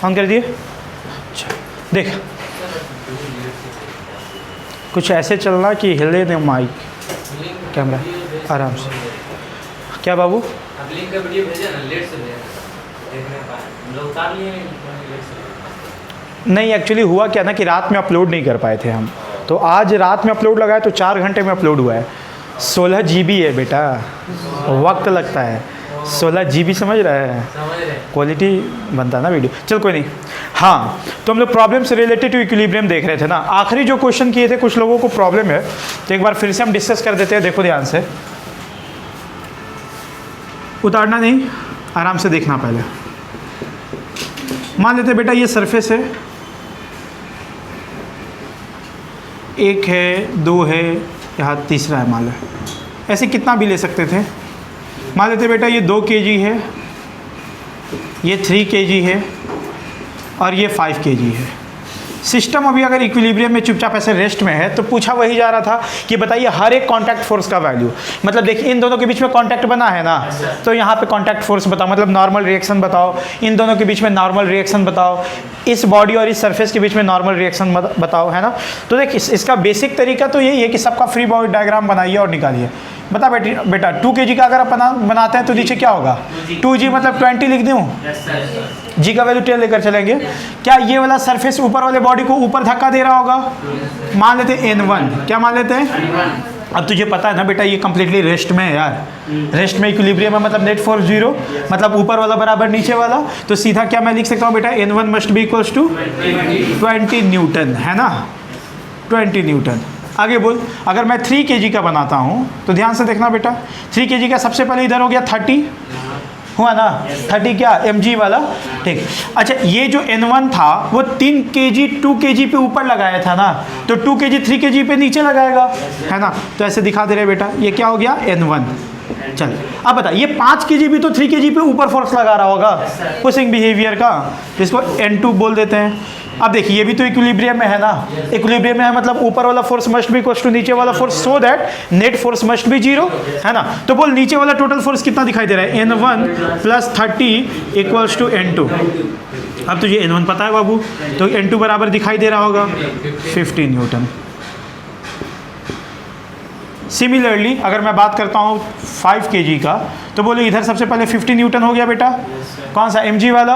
On कर दिए। अच्छा देख, कुछ ऐसे चलना कि हिले नहीं माइक कैमरा, आराम से। क्या बाबू? लिंक का वीडियो भेजा ना, लेट से भेजा, देखने पाए हम लोग, उतार लिए लेट से। नहीं, एक्चुअली हुआ क्या ना कि रात में अपलोड नहीं कर पाए थे हम, तो आज रात में अपलोड लगाया तो 4 घंटे में अपलोड हुआ है। 16 GB है बेटा, वक्त लगता है। 16 GB समझ रहा है, समझ रहे? क्वालिटी बनता है ना वीडियो। चल कोई नहीं। हाँ, तो हम लोग प्रॉब्लम से रिलेटेड टू इक्विलिब्रियम देख रहे थे ना। आखिरी जो क्वेश्चन किए थे, कुछ लोगों को प्रॉब्लम है, तो एक बार फिर से हम डिस्कस कर देते हैं। देखो ध्यान से, उतारना नहीं, आराम से देखना। पहले मान लेते बेटा ये सरफेस है, 1 है, 2 है, यहाँ तीसरा है मान लो। ऐसे कितना भी ले सकते थे। मान लेते बेटा ये 2 kg है, ये 3 kg है और ये 5 kg है। सिस्टम अभी अगर इक्विलिब्रियम में चुपचाप ऐसे रेस्ट में है, तो पूछा वही जा रहा था कि बताइए हर एक कांटेक्ट फोर्स का वैल्यू। मतलब देखिए इन दोनों के बीच में कांटेक्ट बना है ना, तो यहाँ पे कांटेक्ट फोर्स बताओ, मतलब नॉर्मल रिएक्शन बताओ। इन दोनों के बीच में नॉर्मल रिएक्शन बताओ। इस बॉडी और इस सरफेस के बीच में नॉर्मल रिएक्शन बताओ, है ना। तो देख इसका बेसिक तरीका तो यही है कि सबका फ्री बॉडी डायग्राम बनाइए और निकालिए। बता बेटा 2 kg का अगर अपन बनाते हैं तो नीचे क्या होगा? 2g मतलब 20 लिख दूँ, g का वैल्यू 10 लेकर चलेंगे। क्या ये वाला सरफेस ऊपर वाले बॉडी को ऊपर धक्का दे रहा होगा? मान लेते हैं n1। क्या मान लेते हैं? अब तुझे पता है ना बेटा ये कंप्लीटली रेस्ट में है यार। रेस्ट में इक्विलिब्रियम है, मतलब नेट फोर्स 0, मतलब ऊपर वाला बराबर नीचे वाला। तो सीधा क्या मैं लिख सकता हूँ बेटा? n1 must be equals to 20 newton, है ना, 20 न्यूटन। आगे बोल, अगर मैं 3 kg का बनाता हूँ तो ध्यान से देखना बेटा, 3 kg का सबसे पहले इधर हो गया 30, हुआ ना 30 क्या mg वाला, ठीक। अच्छा ये जो n1 था वो 3 kg 2 kg पे ऊपर लगाया था ना, तो 2 kg 3 kg पे नीचे लगाएगा, है ना। तो ऐसे दिखा दे रहे बेटा, ये क्या हो गया? n1। चल अब बता, ये 5 kg भी तो 3 kg पे ऊपर फोर्स लगा रहा होगा पुशिंग बिहेवियर का, तो इसको n2 बोल देते हैं। अब देखिए ये भी तो इक्विलिब्रियम में है ना, इक्विलिब्रियम में है मतलब ऊपर वाला force must be equals to नीचे वाला force, so that net force must be 0, है ना। तो बोल नीचे वाला टोटल फोर्स कितना दिखाई दे रहा है? n1 plus 30 equals to n2। अब तुझे n1 पता है बाबू, तो n2 बराबर दिखाई दे रहा होगा 15 न्यूटन। सिमिलरली अगर मैं बात करता हूँ 5 kg का, तो बोलो इधर सबसे पहले 50 न्यूटन हो गया बेटा, कौन सा? mg वाला।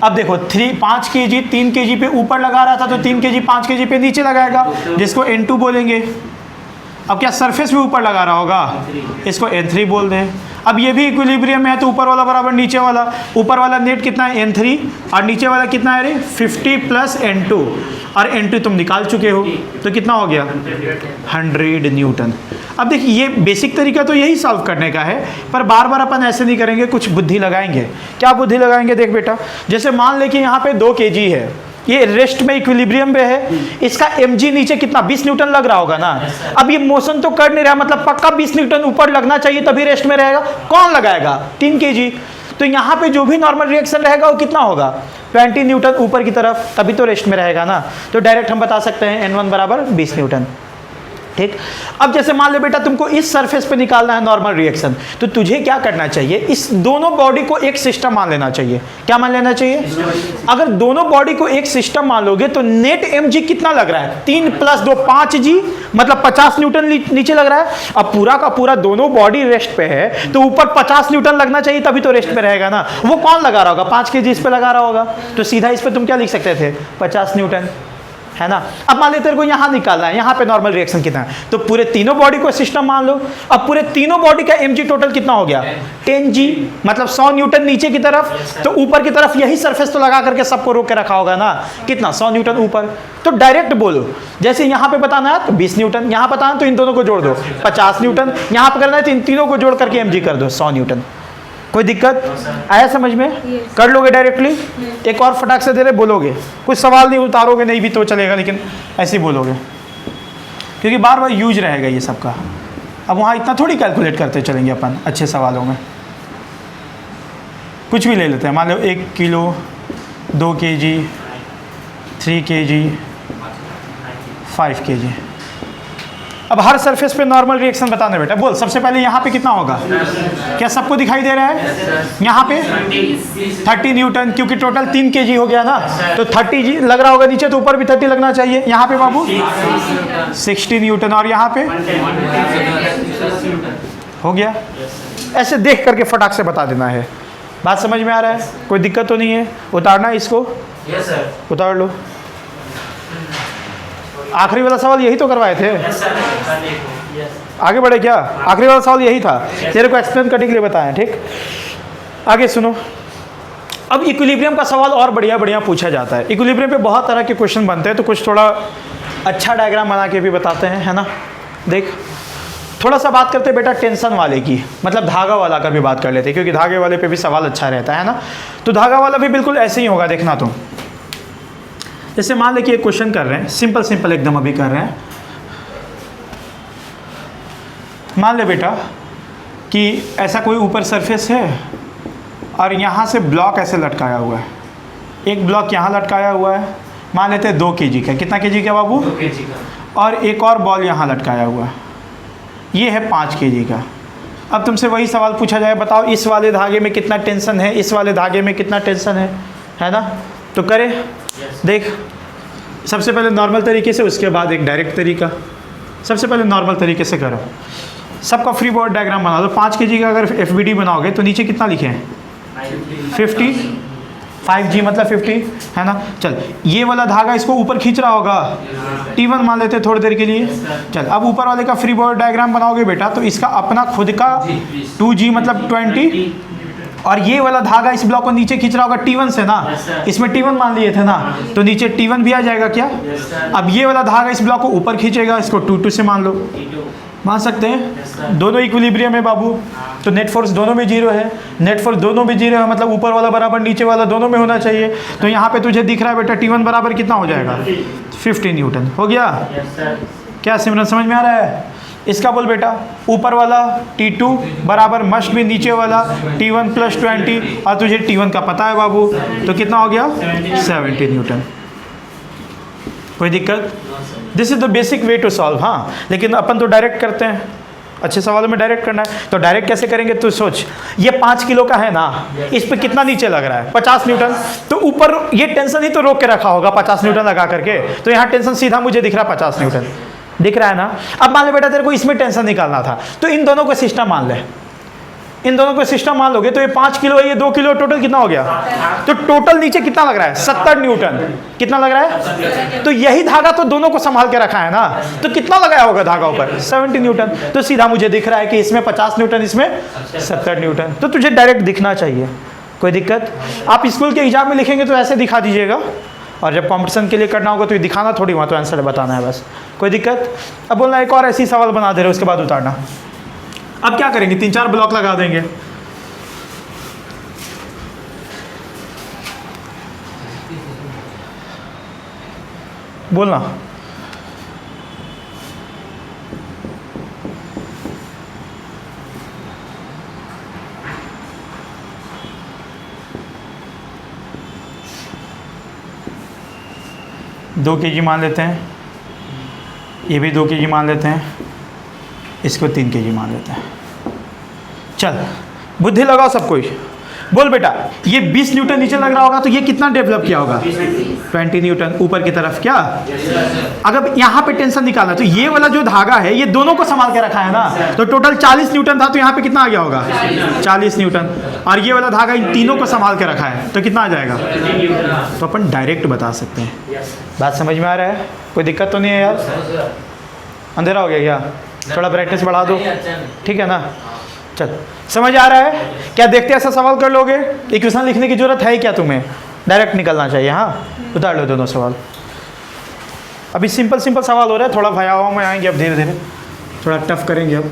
अब देखो 5 kg 3 kg पे ऊपर लगा रहा था, तो 3 kg 5 kg पे नीचे लगाएगा, जिसको n2 बोलेंगे। अब क्या सरफेस भी ऊपर लगा रहा होगा, इसको n3 बोल दें। अब ये भी इक्विलिब्रियम में है, तो ऊपर वाला बराबर नीचे वाला, ऊपर वाला नेट कितना है? n3, और नीचे वाला कितना है रे? 50 प्लस n2, और n2 तुम निकाल चुके हो, तो कितना हो गया? 100 न्यूटन। अब देखिए ये बेसिक तरीका तो यही सॉल्व करने का है, पर बार बार अपन ऐसे नहीं करेंगे, कुछ बुद्धि लगाएंगे। क्या बुद्धि लगाएंगे? देख बेटा, जैसे मान ले कि यहाँ पे 2 kg है, ये रेस्ट में इक्विलिब्रियम पे है, इसका mg नीचे कितना 20 न्यूटन लग रहा होगा ना। अब ये मोशन तो कर नहीं रहा, मतलब पक्का 20 न्यूटन ऊपर लगना चाहिए तभी रेस्ट में रहेगा। कौन लगाएगा? 3 kg। तो यहाँ पे जो भी नॉर्मल रिएक्शन रहेगा वो कितना होगा? 20 न्यूटन ऊपर की तरफ, तभी तो रेस्ट में रहेगा ना। तो डायरेक्ट हम बता सकते हैं n1 बराबर 20 न्यूटन, ठीक। अब जैसे मान ले बेटा तुमको इस सरफेस पे निकालना है नॉर्मल रिएक्शन, तो तुझे क्या करना चाहिए? इस दोनों बॉडी को एक सिस्टम मान लेना चाहिए। क्या मान लेना चाहिए? अगर दोनों बॉडी को एक सिस्टम मान लोगे तो नेट mg कितना लग रहा है? 3 + 2 5g, मतलब 50 न्यूटन नीचे लग रहा है। अब पूरा का पूरा दोनों बॉडी रेस्ट पे है, तो ऊपर 50 न्यूटन लगना चाहिए तभी तो रेस्ट पे रहेगा ना। वो कौन लगा रहा होगा? 5 kg इस पे लगा रहा होगा, तो सीधा इस पे तुम क्या लिख सकते थे? 50 न्यूटन, है ना। अब मान लेते तेरे को यहाँ निकालना है, यहाँ पे नॉर्मल रिएक्शन कितना है, तो पूरे तीनों बॉडी को सिस्टम मान लो। अब पूरे तीनों बॉडी का mg टोटल कितना हो गया? 10g, मतलब 100 न्यूटन नीचे की तरफ, तो ऊपर की तरफ यही सरफेस तो लगा करके सबको रोक के रखा होगा ना। कितना? 100 न्यूटन ऊपर। तो डायरेक्ट बोलो, जैसे यहाँ पे बताना है तो 20 न्यूटन, यहाँ बताना तो इन दोनों को जोड़ दो 50 न्यूटन, यहाँ पे करना है तो इन तीनों को जोड़ करके mg कर दो 100 न्यूटन। कोई दिक्कत आया समझ में? कर लोगे डायरेक्टली? एक और फटाक से दे रहे बोलोगे, कुछ सवाल नहीं, उतारोगे नहीं भी तो चलेगा, लेकिन ऐसे ही बोलोगे क्योंकि बार बार यूज रहेगा ये सबका। अब वहाँ इतना थोड़ी कैलकुलेट करते चलेंगे अपन अच्छे सवालों में। कुछ भी ले लेते हैं, मान लो 1 किलो, 2 kg, 3 kg, 5 kg। अब हर सरफेस पे नॉर्मल रिएक्शन बताना बेटा, बोल सबसे पहले यहाँ पे कितना होगा, क्या सबको दिखाई दे रहा है, यहाँ पे 30 न्यूटन, क्योंकि टोटल 3 kg हो गया ना, तो 30 लग रहा होगा नीचे, तो ऊपर भी 30 लगना चाहिए। यहाँ पे बाबू 60 न्यूटन, और यहाँ पे हो गया। ऐसे देख करके फटाक से बता देना है। बात समझ में आ रहा है, कोई दिक्कत तो नहीं है। उतारना है इसको, यस सर, उतार लो। आखिरी वाला सवाल यही तो करवाए थे, आगे बढ़े क्या, आखिरी वाला सवाल यही था, तेरे को एक्सप्लेन करने के लिए बताएं, ठीक। आगे सुनो, अब इक्विलिब्रियम का सवाल और बढ़िया बढ़िया पूछा जाता है। इक्विलिब्रियम पे बहुत तरह के क्वेश्चन बनते हैं, तो कुछ थोड़ा अच्छा डायग्राम बना के भी बताते हैं, है ना। देख थोड़ा सा बात करते हैं बेटा टेंशन वाले की, मतलब धागा वाला का भी बात कर लेते हैं, क्योंकि धागे वाले पे भी सवाल अच्छा रहता है ना। तो धागा वाला भी बिल्कुल ऐसे ही होगा, देखना तुम। जैसे मान ले कि एक क्वेश्चन कर रहे हैं, सिंपल सिंपल एकदम अभी कर रहे हैं। मान ले बेटा कि ऐसा कोई ऊपर सरफेस है और यहाँ से ब्लॉक ऐसे लटकाया हुआ है, एक ब्लॉक यहाँ लटकाया हुआ है, मान लेते हैं 2 kg का। कितना kg का बाबू? 2 kg का। और एक और बॉल यहाँ लटकाया हुआ है, ये है 5 kg का। अब तुमसे वही सवाल पूछा जाए, बताओ इस वाले धागे में कितना टेंशन है, इस वाले धागे में कितना टेंशन है ना। तो करें, देख सबसे पहले नॉर्मल तरीके से, उसके बाद एक डायरेक्ट तरीका। सबसे पहले नॉर्मल तरीके से करो, सबका फ्री बॉडी डायग्राम बना दो। 5 kg का अगर FBD बनाओगे तो नीचे कितना लिखे हैं? 50, 5G मतलब 50, है ना। चल ये वाला धागा इसको ऊपर खींच रहा होगा, T1 मान लेते हैं थोड़ी देर के लिए। चल अब ऊपर वाले का फ्री बॉडी डायग्राम बनाओगे बेटा, तो इसका अपना खुद का 2G मतलब 20, और ये वाला धागा इस ब्लॉक को नीचे खींच रहा होगा T1 से ना, इसमें T1 मान लिए थे ना, तो नीचे T1 भी आ जाएगा क्या। अब ये वाला धागा इस ब्लॉक को ऊपर खींचेगा, इसको 2 से मान लो, मान सकते हैं। दोनों इक्विलिब्रियम है बाबू, तो नेट फोर्स दोनों में 0 है, नेट फोर्स दोनों में 0 है, मतलब ऊपर वाला बराबर नीचे वाला दोनों में होना चाहिए। तो यहाँ पे तुझे दिख रहा है बेटा T1 बराबर कितना हो जाएगा? 50 न्यूटन। हो गया क्या सिमरन, समझ में आ रहा है? इसका बोल बेटा ऊपर वाला T2 बराबर मस्ट भी नीचे वाला T1 + 20, और तुझे T1 का पता है बाबू, तो कितना हो गया? 70 न्यूटन। कोई दिक्कत? This is the basic way to solve. हाँ, लेकिन अपन तो डायरेक्ट करते हैं, अच्छे सवालों में डायरेक्ट करना है। तो डायरेक्ट कैसे करेंगे, तो सोच, ये 5 किलो का है ना, इस पे कितना नीचे लग रहा है? 50 न्यूटन। तो ऊपर ये टेंशन ही तो रोक के रखा होगा 50 न्यूटन लगा करके, तो यहाँ टेंशन सीधा मुझे दिख रहा है 50 न्यूटन, दिख रहा है ना। अब मान ले बेटा तेरे को इसमें टेंशन निकालना था, तो इन दोनों को सिस्टम मान ले, इन दोनों को सिस्टम मान लोगे, तो ये 5 किलो है, ये 2 किलो, टोटल कितना हो गया? तो टोटल नीचे कितना लग रहा है? 70 न्यूटन। कितना लग रहा है? तो यही धागा तो दोनों को संभाल के रखा है ना, तो कितना लगाया होगा धागा ऊपर? 70 न्यूटन। तो सीधा मुझे दिख रहा है कि इसमें 50 न्यूटन, इसमें 70 न्यूटन। तो तुझे डायरेक्ट दिखना चाहिए, कोई दिक्कत? आप स्कूल के एग्जाम में लिखेंगे तो ऐसे दिखा दीजिएगा, और जब कॉम्पिटिशन के लिए करना होगा तो ये दिखाना थोड़ी, वहाँ तो आंसर बताना है बस, कोई दिक्कत? अब बोलना एक और ऐसी सवाल बना दे रहे, उसके बाद उतारना। अब क्या करेंगे, 3-4 ब्लॉक लगा देंगे। बोलना। दो kg मान लेते हैं, ये भी 2 kg मान लेते हैं, इसको 3 kg मान लेते हैं। चल बुद्धि लगाओ सब कोई, बोल बेटा ये 20 न्यूटन नीचे लग रहा होगा, तो ये कितना डेवलप किया होगा? 20 न्यूटन ऊपर की तरफ। क्या अगर यहाँ पे टेंशन निकालना, तो ये वाला जो धागा है ये दोनों को संभाल के रखा है ना, तो टोटल 40 न्यूटन था, तो यहाँ पे कितना आ गया होगा? 40 न्यूटन। और ये वाला धागा इन तीनों को संभाल के रखा है, तो कितना आ जाएगा? तो अपन डायरेक्ट बता सकते हैं। बात समझ में आ रहा है? कोई दिक्कत तो नहीं है यार? अंधेरा हो गया क्या? थोड़ा ब्राइटनेस बढ़ा दो, ठीक है ना। चल समझ आ रहा है क्या? देखते ऐसा सवाल कर लोगे, इक्वेशन लिखने की जरूरत है क्या तुम्हें? डायरेक्ट निकलना चाहिए। हाँ, उतार लो दोनों सवाल। अभी सिंपल सिंपल सवाल हो रहा है, थोड़ा भयावह में आएंगे अब, धीरे धीरे थोड़ा टफ करेंगे अब।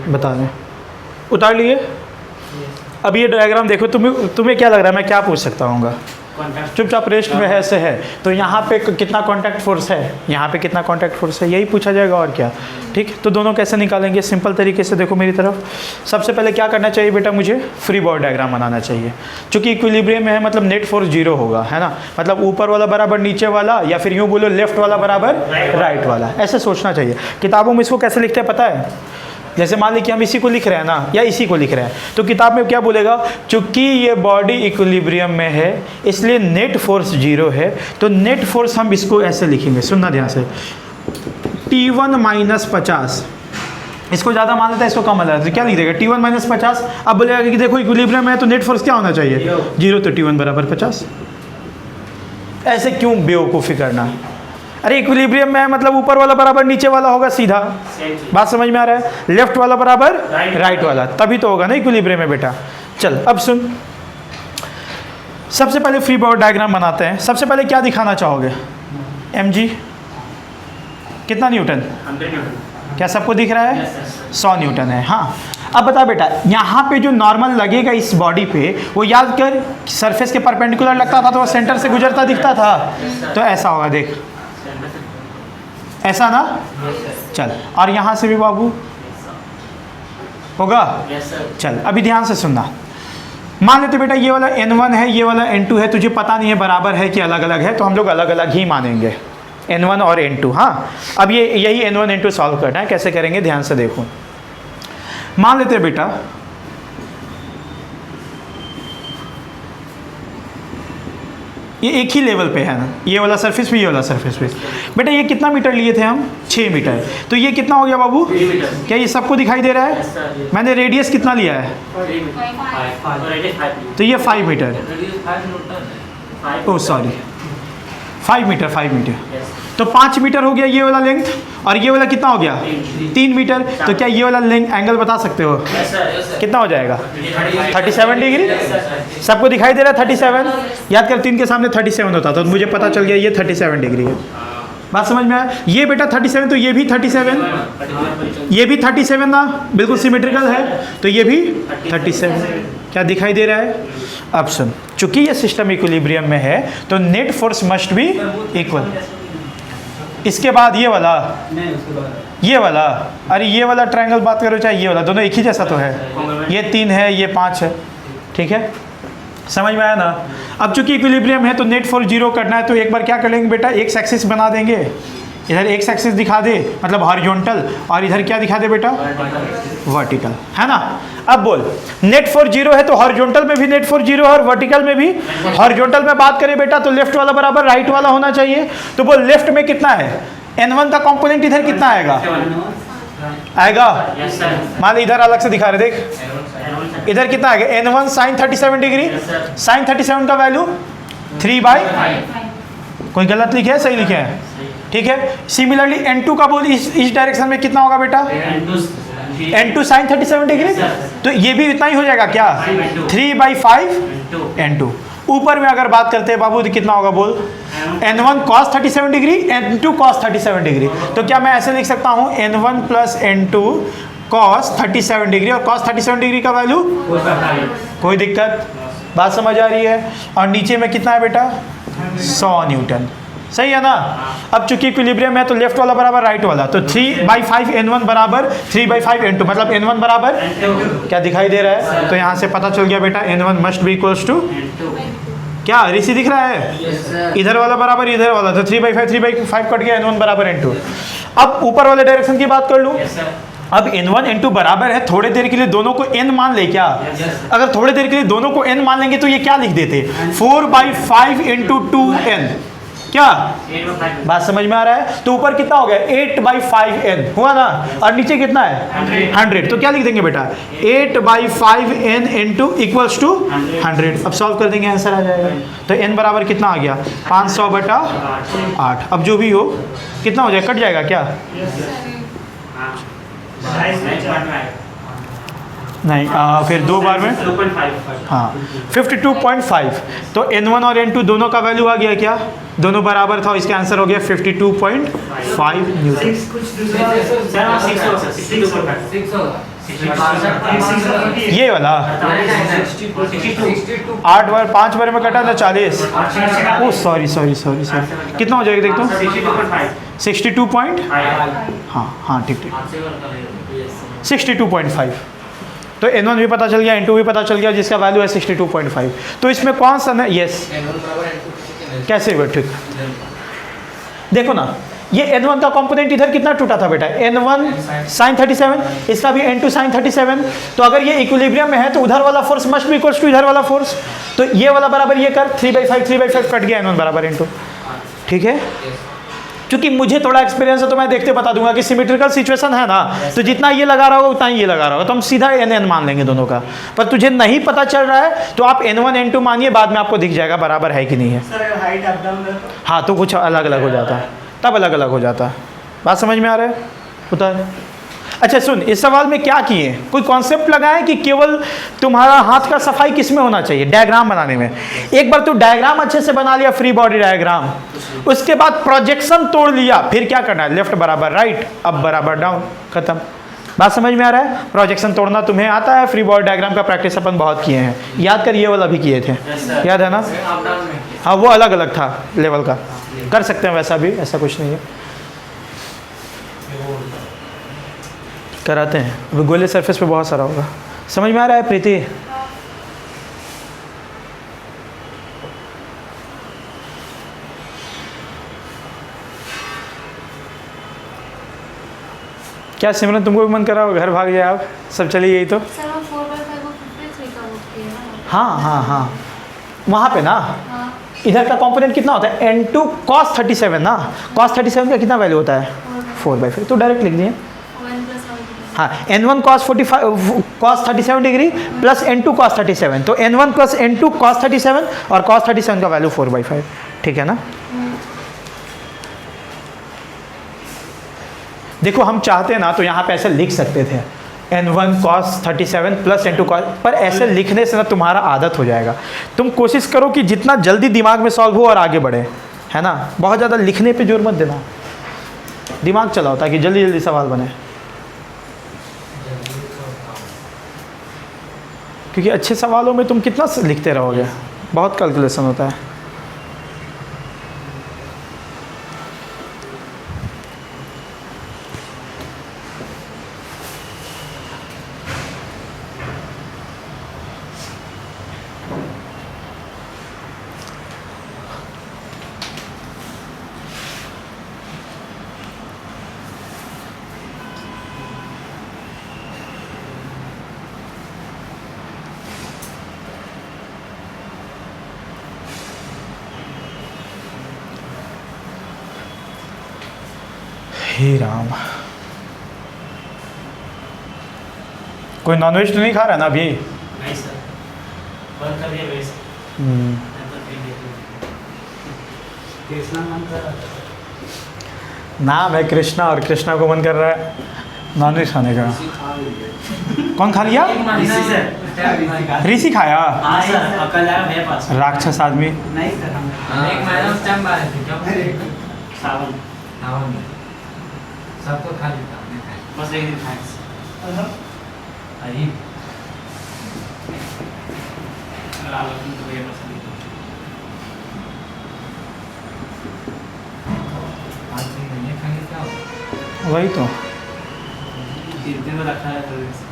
बता दें, उतार लिए। अब ये डायग्राम देखो, तुम्हें क्या लग रहा है मैं क्या पूछ सकता हूँ? चुपचाप रेस्ट में है से है, तो यहाँ पे कितना कांटेक्ट फोर्स है, यहाँ पे कितना कांटेक्ट फोर्स है, यही पूछा जाएगा और क्या। ठीक, तो दोनों कैसे निकालेंगे? सिंपल तरीके से देखो मेरी तरफ। सबसे पहले क्या करना चाहिए बेटा, मुझे फ्री बॉडी डायग्राम बनाना चाहिए। चूँकि इक्विलिब्रियम में है मतलब नेट फोर्स जीरो होगा, है ना, मतलब ऊपर वाला बराबर नीचे वाला, या फिर यूँ बोलो लेफ्ट वाला बराबर राइट वाला, ऐसे सोचना चाहिए। किताबों में इसको कैसे लिखते हैं पता है? जैसे मान लीजिए कि हम इसी को लिख रहे हैं ना, या इसी को लिख रहे हैं, तो किताब में क्या बोलेगा, चूंकि ये बॉडी इक्विलिब्रियम में है इसलिए नेट फोर्स जीरो है, तो नेट फोर्स हम इसको ऐसे लिखेंगे, सुनना ध्यान से, T1 माइनस 50। इसको ज़्यादा मान लेता है, इसको कम मान लेता है, तो क्या लिख देगा, T1 माइनस 50। अब बोलेगा कि देखो इक्विलिब्रियम में है तो नेट फोर्स क्या होना चाहिए, जीरो, तो T1 बराबर 50। ऐसे क्यों बेवकूफ़ी करना? अरे इक्विलिब्रियम में है मतलब ऊपर वाला बराबर नीचे वाला होगा, सीधा। बात समझ में आ रहा है? लेफ्ट वाला बराबर राइट वाला, तभी तो होगा ना इक्विलिब्रियम में बेटा। चल अब सुन, सबसे पहले फ्री बॉडी डायग्राम बनाते हैं। सबसे पहले क्या दिखाना चाहोगे? mg कितना न्यूटन? 100 न्यूटन। क्या सबको दिख रहा है? 100 न्यूटन है। हाँ, अब बता बेटा, यहाँ पे जो नॉर्मल लगेगा इस बॉडी पे, वो याद कर सरफेस के परपेंडिकुलर लगता था तो वो सेंटर से गुजरता दिखता था, तो ऐसा होगा, देख ऐसा ना। चल, और यहाँ से भी बाबू होगा। चल अभी ध्यान से सुनना। मान लेते बेटा ये वाला n1 है, ये वाला n2 है, तुझे पता नहीं है बराबर है कि अलग अलग है, तो हम लोग अलग अलग ही मानेंगे, n1 और n2। हाँ, अब ये यही n1 n2 सॉल्व करना है। कैसे करेंगे ध्यान से देखो। मान लेते बेटा ये एक ही लेवल पे है ना, ये वाला सरफेस पे, ये वाला सरफेस पे। बेटा ये कितना मीटर लिए थे हम? 6 मीटर। तो ये कितना हो गया बाबू? 3 मीटर। क्या ये सबको दिखाई दे रहा है? मैंने रेडियस कितना लिया है? तो ये 5 metre, oh sorry 5 metre, 5 metre. तो 5 मीटर हो गया ये वाला लेंथ, और ये वाला कितना हो गया? 3 मीटर। तो क्या ये वाला लेंथ एंगल बता सकते हो कितना हो जाएगा? 37 डिग्री। सबको दिखाई दे रहा है 37? याद कर 3 के सामने 37 होता था, तो मुझे पता चल गया ये 37 डिग्री है। बात समझ में आया? ये बेटा 37, तो ये भी 37, ये भी 37 ना, बिल्कुल सिमेट्रिकल है, तो ये भी 37। क्या दिखाई दे रहा है? अब सुन, चूंकि ये सिस्टम इक्विलिब्रियम में है तो net force must B equal. इसके बाद ये वाला, ये वाला, अरे ये वाला ट्रायंगल बात करो चाहे ये वाला, दोनों एक ही जैसा तो है। ये 3 है, ये 5 है, ठीक है, समझ में आया ना? अब चूंकि इक्विलिब्रियम है तो नेट फोर्स जीरो करना है, तो एक बार क्या कर लेंगे बेटा, एक्स एक्सिस बना देंगे। इधर एक्स एक्सिस दिखा दे मतलब हॉरिजॉन्टल, और इधर क्या दिखा दे बेटा? वर्टिकल, है ना? अब बोल, नेट फोर्स जीरो है तो हॉरिजॉन्टल में भी नेट फोर्स जीरो है और वर्टिकल में भी। हॉरिजॉन्टल में बात करें बेटा तो लेफ्ट वाला बराबर राइट वाला होना चाहिए। तो बोल लेफ्ट में कितना है? n1 का कंपोनेंट इधर कितना आएगा? आएगा, मान ली इधर अलग से दिखा रहे, देख इधर कितना आएगा? n1 sign 37 degree. साइन 37 का वैल्यू 3/, कोई गलत लिखे है, सही लिखे हैं, ठीक है। सिमिलरली n2 का बोल इस डायरेक्शन में कितना होगा बेटा? n2 साइन 37 डिग्री, तो ये भी इतना ही हो जाएगा क्या? 3/5 n2। ऊपर में अगर बात करते हैं बाबू तो कितना होगा बोल? n1 cos 37 degree, n2 cos 37 degree. तो क्या मैं ऐसे लिख सकता हूँ n1 plus n2 cos 37 degree, और cos 37 डिग्री का वैल्यू? कोई दिक्कत? बात समझ आ रही है? और नीचे में कितना है बेटा? 100 न्यूटन। सही है ना। अब चूंकि इक्विलिब्रियम है तो लेफ्ट वाला बराबर राइट वाला, तो 3/5 n1 बराबर 3/5 n2, मतलब n1 बराबर क्या दिखाई दे रहा है, तो यहाँ से पता चल गया बेटा n1 must be equals to क्या, ऋषि दिख रहा है, इधर वाला बराबर इधर वाला, तो 3/5 कट गया, n1 बराबर n2। अब ऊपर वाले डायरेक्शन की बात कर लूँ, अब n1 n2 बराबर है, थोड़ी देर के लिए दोनों को n मान ले क्या, अगर थोड़ी देर के लिए दोनों को n मान लेंगे तो ये क्या लिख देते 4/5 × 2n, क्या बात समझ में आ रहा है। तो ऊपर कितना हो गया 8/5n हुआ ना, और नीचे कितना है 100, तो क्या लिख देंगे बेटा 8/5n × इक्वल्स टू 100। अब सॉल्व कर देंगे, आंसर आ जाएगा। तो n बराबर कितना आ गया 500/8। अब जो भी हो कितना हो जाएगा, कट जाएगा क्या, नहीं फिर दो बार में हाँ 52.5। तो n1 और n2 दोनों का वैल्यू आ गया क्या, दोनों बराबर था, इसका आंसर हो गया 52.5 न्यूटन। ये वाला 8 बार 5 बार में कटा था 40, ओ सॉरी कितना हो जाएगा देखता हूँ 62 पॉइंट, हाँ ठीक 62.5। तो n1 भी पता चल गया, n2 भी पता चल गया, जिसका वैल्यू है 62.5। तो इसमें कौन सा ना, यस कैसे हुआ, ठीक देखो ना, ये n1 का कंपोनेंट इधर कितना टूटा था बेटा, n1 sin 37, इसका भी n2 sin 37। तो अगर ये इक्विलिब्रियम में है तो उधर वाला force must be equals to इधर वाला फोर्स, तो ये वाला बराबर ये कर 3/5 कट गया, n1 बराबर n2, ठीक है। क्योंकि मुझे थोड़ा एक्सपीरियंस है तो मैं देखते बता दूंगा कि सिमेट्रिकल सिचुएशन है ना, तो जितना ये लगा रहा होगा उतना ही ये लगा रहा होगा, तो हम सीधा n मान लेंगे दोनों का। पर तुझे नहीं पता चल रहा है तो आप n1 n2 मानिए, बाद में आपको दिख जाएगा बराबर है कि नहीं है। सर हाइट अप डाउन है तो हाँ तो कुछ अलग अलग हो जाता है, तब अलग अलग हो जाता है। बात समझ में आ रहा है, उतर। अच्छा सुन, इस सवाल में क्या किए, कोई कॉन्सेप्ट लगाए कि केवल तुम्हारा हाथ का सफाई किस में होना चाहिए, डायग्राम बनाने में। एक बार तो डायग्राम अच्छे से बना लिया, फ्री बॉडी डायग्राम, उसके बाद प्रोजेक्शन तोड़ लिया, फिर क्या करना है, लेफ्ट बराबर राइट, अप बराबर डाउन, खत्म। बात समझ में आ रहा है। प्रोजेक्शन तोड़ना तुम्हें आता है, फ्री बॉडी डायग्राम का प्रैक्टिस अपन बहुत किए हैं, याद कर, ये वाला भी किए थे, याद है ना। हाँ वो अलग अलग था लेवल का, कर सकते हैं वैसा भी, ऐसा कुछ नहीं है, कराते हैं। अभी गोले सरफेस पे बहुत सारा होगा। समझ में आ रहा है प्रीति। क्या सिमरन तुमको भी मन कर रहा हो घर भाग जाए आप सब, चलिए यही तो। सर वो 4/5 को 53 का वो किया ना। हाँ वहाँ पे ना हाँ इधर का कंपोनेंट कितना होता है n2 cos 37 ना, cos 37 का कितना वैल्यू होता है 4/5, तो डायरेक्ट लिख दिए। 1 + 1 हाँ n1 cos 37 degree plus n2 cos 37, तो n1 प्लस n2 cos 37 और cos 37 का वैल्यू 4/5, ठीक है ना। देखो हम चाहते ना तो यहाँ पे ऐसे लिख सकते थे n1 cos 37 plus n2 cos, पर ऐसे लिखने से ना तुम्हारा आदत हो जाएगा। तुम कोशिश करो कि जितना जल्दी दिमाग में सॉल्व हो और आगे बढ़े, है ना। बहुत ज़्यादा लिखने पे जोर मत देना, दिमाग चलाओ ताकि जल्दी जल्दी सवाल बने, क्योंकि अच्छे सवालों में तुम कितना लिखते रहोगे, बहुत कैलकुलेशन होता है। हे राम, कोई नॉनवेज तो नहीं खा रहा ना अभी? नहीं सर, बंद कर दिया वैसे। कृष्णा मन कर रहा था। नाम है कृष्णा और कृष्णा को मन कर रहा है नॉनवेज खाने का। कौन खा लिया? ऋषि खाया? हाँ सर, अकल आया मेरे पास। राक्षस आदमी। नहीं सर, हम एक महीना उस टाइम बाहर थे क्या? सावन सावन में सबको खा लेता हमने खाया। बस एक दिन खाए। अरे लाल तो ये मछली वही तो गिरते में रखा है थोड़ी सी।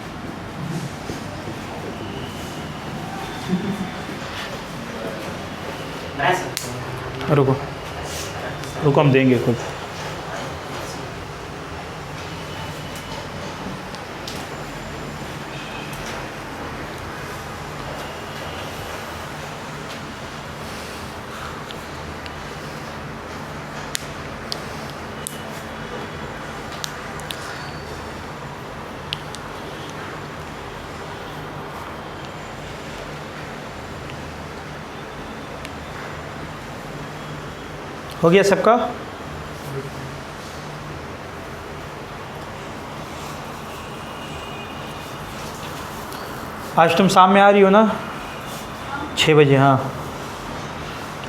रुको रुको, हम देंगे खुद। हो गया सबका? आज तुम शाम में आ रही हो ना 6 बजे? हाँ,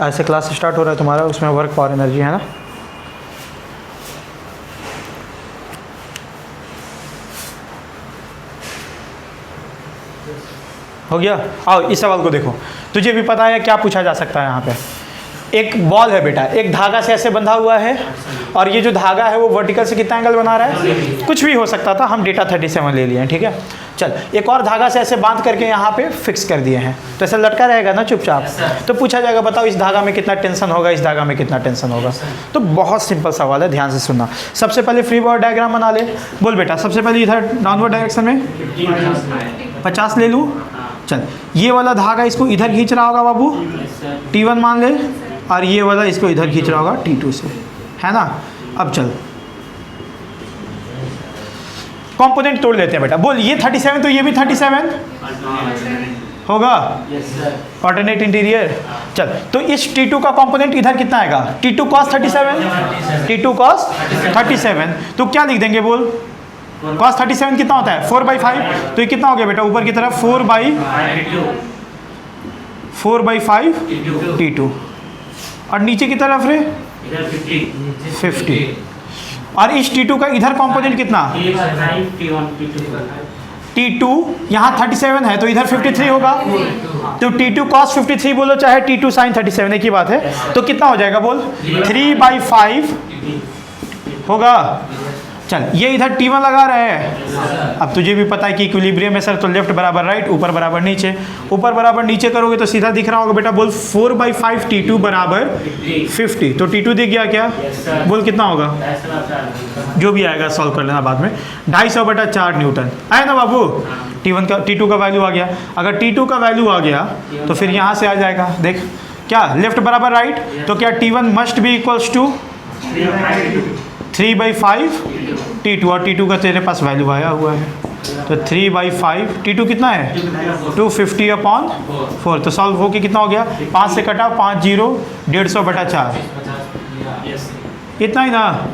आज से क्लास स्टार्ट हो रहा है तुम्हारा, उसमें वर्क फॉर एनर्जी है ना। हो गया? आओ इस सवाल को देखो, तुझे भी पता है क्या पूछा जा सकता है यहाँ पे। एक बॉल है बेटा, एक धागा से ऐसे बंधा हुआ है, और ये जो धागा है वो वर्टिकल से कितना एंगल बना रहा है? कुछ भी हो सकता था, हम डेटा 37 ले लिए हैं, ठीक है। चल, एक और धागा से ऐसे बांध करके यहाँ पे फिक्स कर दिए हैं, तो ऐसा लटका रहेगा ना चुपचाप। तो पूछा जाएगा बताओ इस धागा में कितना टेंशन होगा, इस धागा में कितना टेंशन होगा। तो बहुत सिंपल सवाल है, ध्यान से सुनना। सबसे पहले फ्री बॉडी डायग्राम बना ले। बोल बेटा, सबसे पहले इधर डाउनवर्ड डायरेक्शन में 50 ले लूँ। चल, ये वाला धागा इसको इधर खींच रहा होगा बाबू, T1 मान ले, और ये वाला इसको इधर खींच रहा होगा T2 से, है ना। अब चल कंपोनेंट तोड़ लेते हैं बेटा। बोल, ये 37 तो ये भी 37 होगा, ऑल्टरनेट इंटीरियर। चल, तो इस T2 का कंपोनेंट इधर कितना आएगा? T2 cos 37, T2 cos 37। तो क्या लिख देंगे? बोल, cos 37 कितना होता है? 4/5। तो ये कितना हो गया बेटा ऊपर की तरफ? 4/5 T2, और नीचे की तरफ रे 50। और इस T2 का इधर कंपोनेंट कितना? T2 यहाँ 37 है तो इधर 53 होगा, तो T2 cos 53 बोलो चाहे T2 sin 37, एक ही बात है। तो कितना हो जाएगा? बोल, 3/5 होगा। चल, ये इधर T1 लगा रहे हैं। अब तुझे भी पता है कि इक्विलिब्रियम में सर, तो लेफ्ट बराबर राइट, ऊपर बराबर नीचे। ऊपर बराबर नीचे करोगे तो सीधा दिख रहा होगा बेटा। बोल, 4/5 T2 बराबर 50। तो T2 दिख गया क्या? बोल कितना होगा? जो भी आएगा सॉल्व कर लेना बाद में। 250/4 न्यूटन आया ना बाबू। T1 का T2 का वैल्यू आ गया। अगर T2 का वैल्यू आ गया तो फिर यहाँ से आ जाएगा। देख क्या, लेफ्ट बराबर राइट, तो क्या T1 must be equals to 3/5 T2, और T2 का तेरे पास वैल्यू आया हुआ है। तो 3/5 T2 कितना है? 250/4। तो सॉल्व होके कितना हो गया? 5 से कटा 5 0, 150/4, इतना ही ना।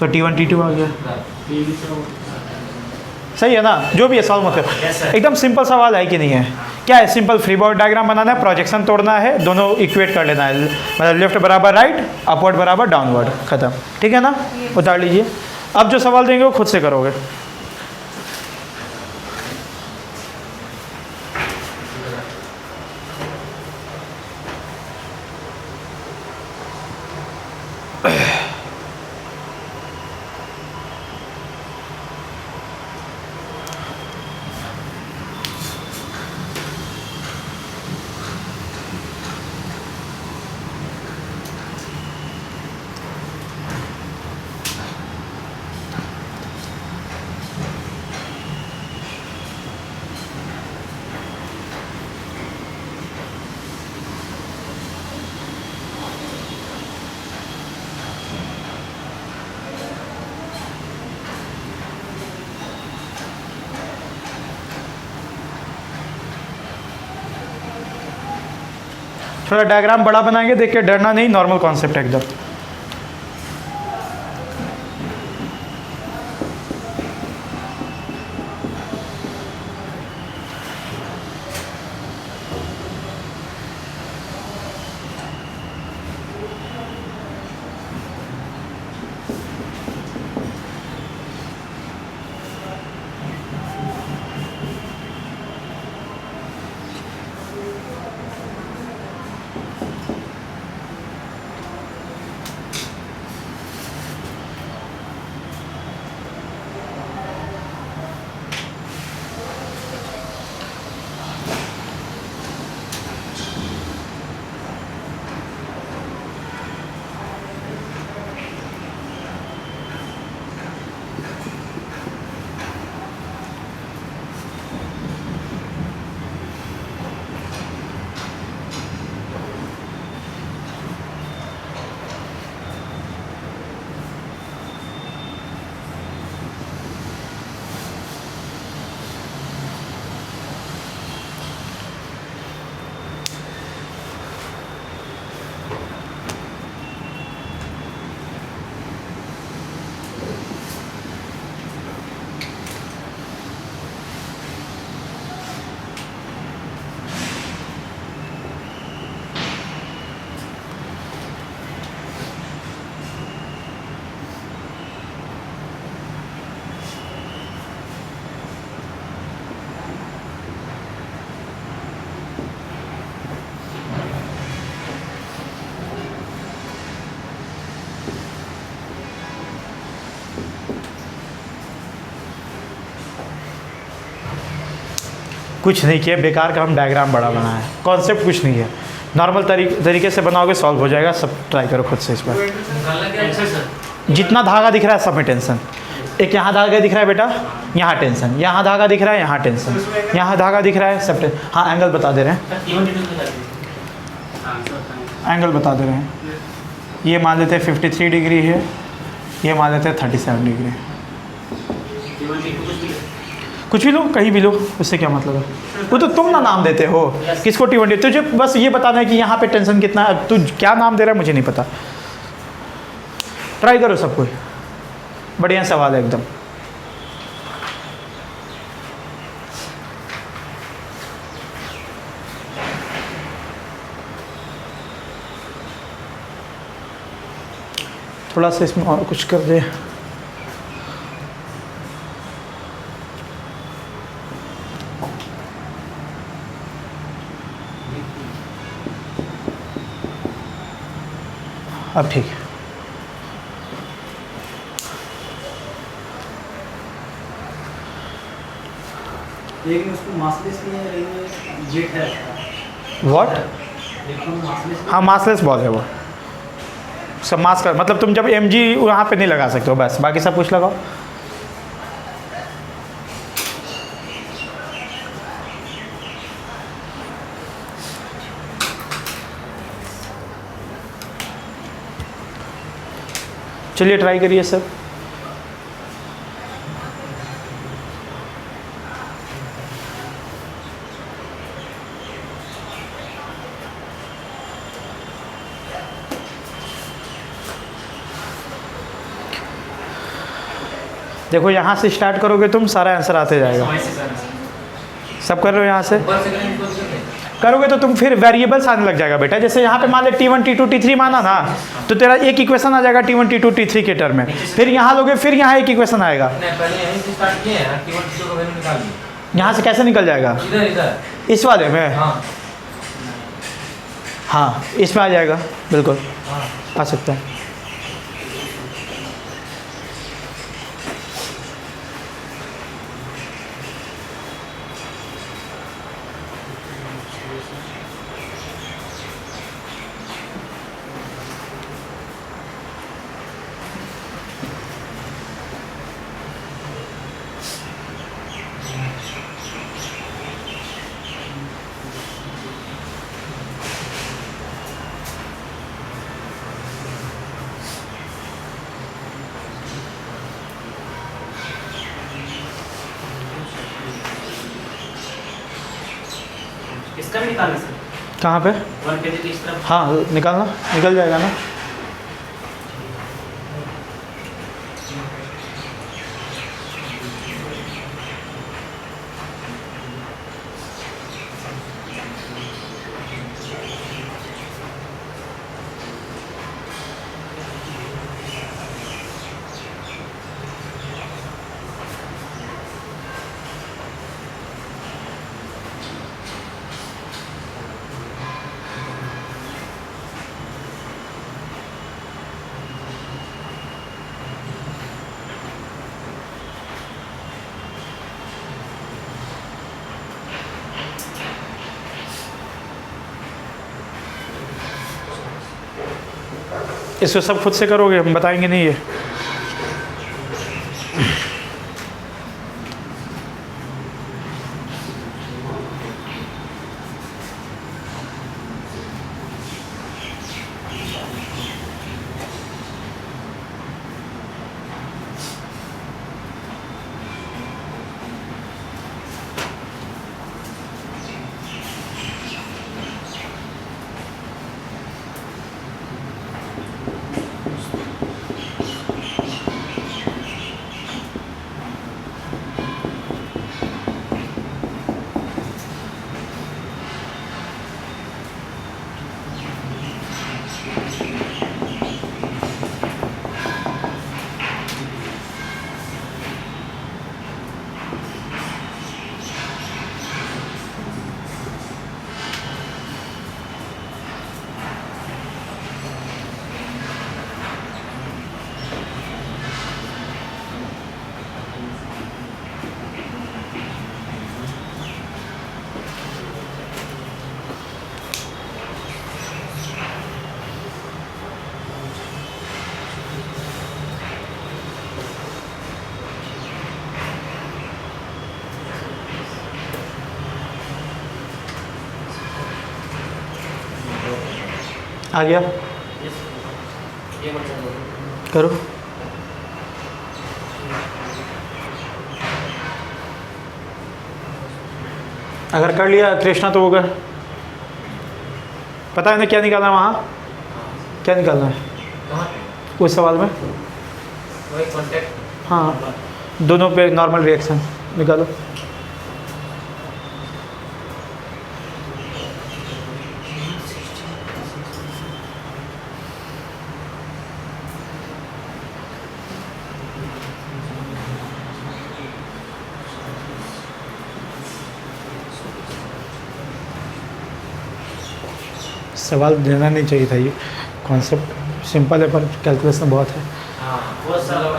तो T1 T2 आ गया। सही है ना? जो भी है सॉल्व मत कर, एकदम सिंपल सवाल है कि नहीं है? क्या है? सिंपल फ्री बॉडी डायग्राम बनाना है, प्रोजेक्शन तोड़ना है, दोनों इक्वेट कर लेना है, मतलब लेफ्ट बराबर राइट, अपवर्ड बराबर डाउनवर्ड, खत्म। ठीक है ना? उतार लीजिए। अब जो सवाल देंगे वो खुद से करोगे। थोड़ा डायग्राम बड़ा बनाएंगे, देख के डरना नहीं, नॉर्मल कॉन्सेप्ट है एकदम। कुछ नहीं किया, बेकार का हम डायग्राम बड़ा बनाया है, कॉन्सेप्ट कुछ नहीं है, नॉर्मल तरीके से बनाओगे सॉल्व हो जाएगा। सब ट्राई करो खुद से इस बार। निकालना क्या है सर? जितना धागा दिख रहा है सब में टेंशन। एक यहाँ धागा दिख रहा है बेटा, यहाँ टेंशन, यहाँ धागा दिख रहा है, यहाँ टेंशन, यहाँ धागा दिख रहा है, सब टेंशन। हाँ एंगल बता दे रहे हैं, एंगल बता दे रहे हैं। ये मान लेते हैं 53 डिग्री है, ये मान लेते हैं 37 डिग्री। कुछ भी लो, कहीं भी लो, उससे क्या मतलब है? वो तो तुम ना नाम देते हो किसको T20। तुझे बस ये बताना है कि यहाँ पे टेंशन कितना है, तू क्या नाम दे रहा है मुझे नहीं पता। ट्राई करो सब कुछ, बढ़िया सवाल है एकदम। थोड़ा सा इसमें और कुछ कर दे। अब ठीक है। लेकिन उसको मासलेस नहीं है, लेकिन जेट है। व्हाट? लेकिन मासलेस हाँ मासलेस बॉल है वो, सब मास का मतलब तुम जब MG यहाँ पे नहीं लगा सकते हो, बस बाकी सब कुछ लगाओ। चलिए ट्राई करिए सर। देखो यहाँ से स्टार्ट करोगे तुम, सारा आंसर आते जाएगा। सब कर रहे हो यहाँ से? ऊपर से करेंगे ऊपर से करेंगे। करोगे तो तुम फिर वेरिएबल्स आने लग जाएगा बेटा। जैसे यहाँ पे मान ले T1 T2 T3 माना ना, तो तेरा एक इक्वेशन आ जाएगा T1 T2 T3 के टर्म में। फिर यहाँ लोगे, फिर यहाँ एक इक्वेशन आएगा। नहीं, पहले यहीं से स्टार्ट किए हैं, T1 T2 का वैल्यू निकाल दिए। यहाँ से कैसे निकल जाएगा? इधर इधर इस वाले में? हाँ हाँ इसमें आ जाएगा, बिल्कुल हाँ। आ सकता है। इसका भी निकालना सर। कहाँ पे? 1 kg की इस तरफ। हाँ निकालना, निकल जाएगा ना। इसको सब खुद से करोगे, हम बताएंगे नहीं ये। आ गया, ये मतलब करो। अगर कर लिया कृष्णा तो होगा। पता है ना क्या निकालना है वहाँ, क्या निकालना है कहाँ उस सवाल में? वही कॉन्टेक्ट। हाँ, दोनों पे नॉर्मल रिएक्शन निकालो। सवाल देना नहीं चाहिए था, ये कॉन्सेप्ट सिंपल है पर कैलकुलेशन बहुत है। हाँ वो सब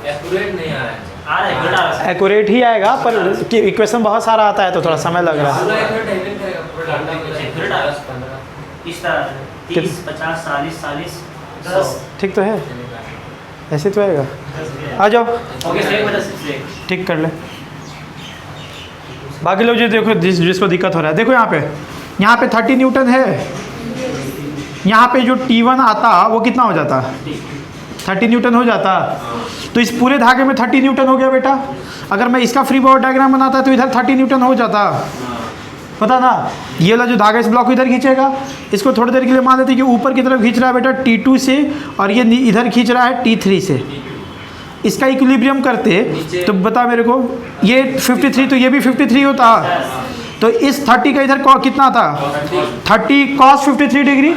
एक्यूरेट नहीं आ रहा है। आ रहा है गड़ा आ रहा है। एक्यूरेट ही आएगा पर इक्वेशन बहुत सारा आता है तो थोड़ा समय लग रहा है। पूरा एक्यूरेट टाइपिंग करेगा, पूरा डाटा एक्यूरेट आ रहा है। 15 इस तरह 30 50 40 40 10 ठीक तो है, ऐसे तो आएगा। आ जाओ, ओके सेव बता से ठीक कर ले। बाकी लोग जो देखो जिसको दिक्कत हो रहा है, देखो यहाँ पे 30 न्यूटन है, यहाँ पे जो T1 आता वो कितना हो जाता, 30 न्यूटन हो जाता। तो इस पूरे धागे में 30 न्यूटन हो गया बेटा। अगर मैं इसका फ्री बॉडी डायग्राम बनाता तो इधर 30 न्यूटन हो जाता, पता ना। ये वाला जो धागा इस ब्लॉक को इधर खींचेगा, इसको थोड़ी देर के लिए मान लेते कि ऊपर की तरफ खींच रहा है बेटा T2 से, और ये इधर खींच रहा है T3 से। इसका इक्विलिब्रियम करते तो बता मेरे को, ये 53 तो ये भी 53 होता, तो इस 30 का इधर कितना था, 30 cos 53 डिग्री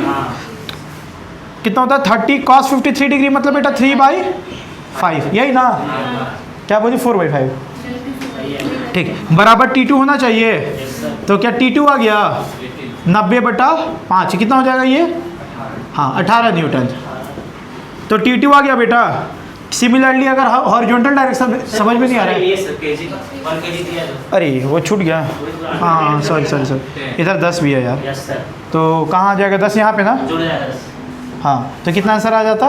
कितना होता है, 30 cos 53 डिग्री मतलब बेटा 3/5, यही ना, क्या बोली 4/5, ठीक। बराबर T2 होना चाहिए, तो क्या T2 आ गया 90/5, कितना हो जाएगा ये, हाँ 18 न्यूटन। तो T2 आ गया बेटा। सिमिलरली अगर हॉरिजॉन्टल डायरेक्शन में समझ में नहीं आ रहा है, ये सर केजी 1 केजी दिया जो। अरे वो छूट गया, हाँ सॉरी इधर 10 भी है यार, यस सर तो कहाँ आ जाएगा 10 यहाँ पे ना, जुड़ जाएगा। हाँ तो कितना आंसर आ जाता,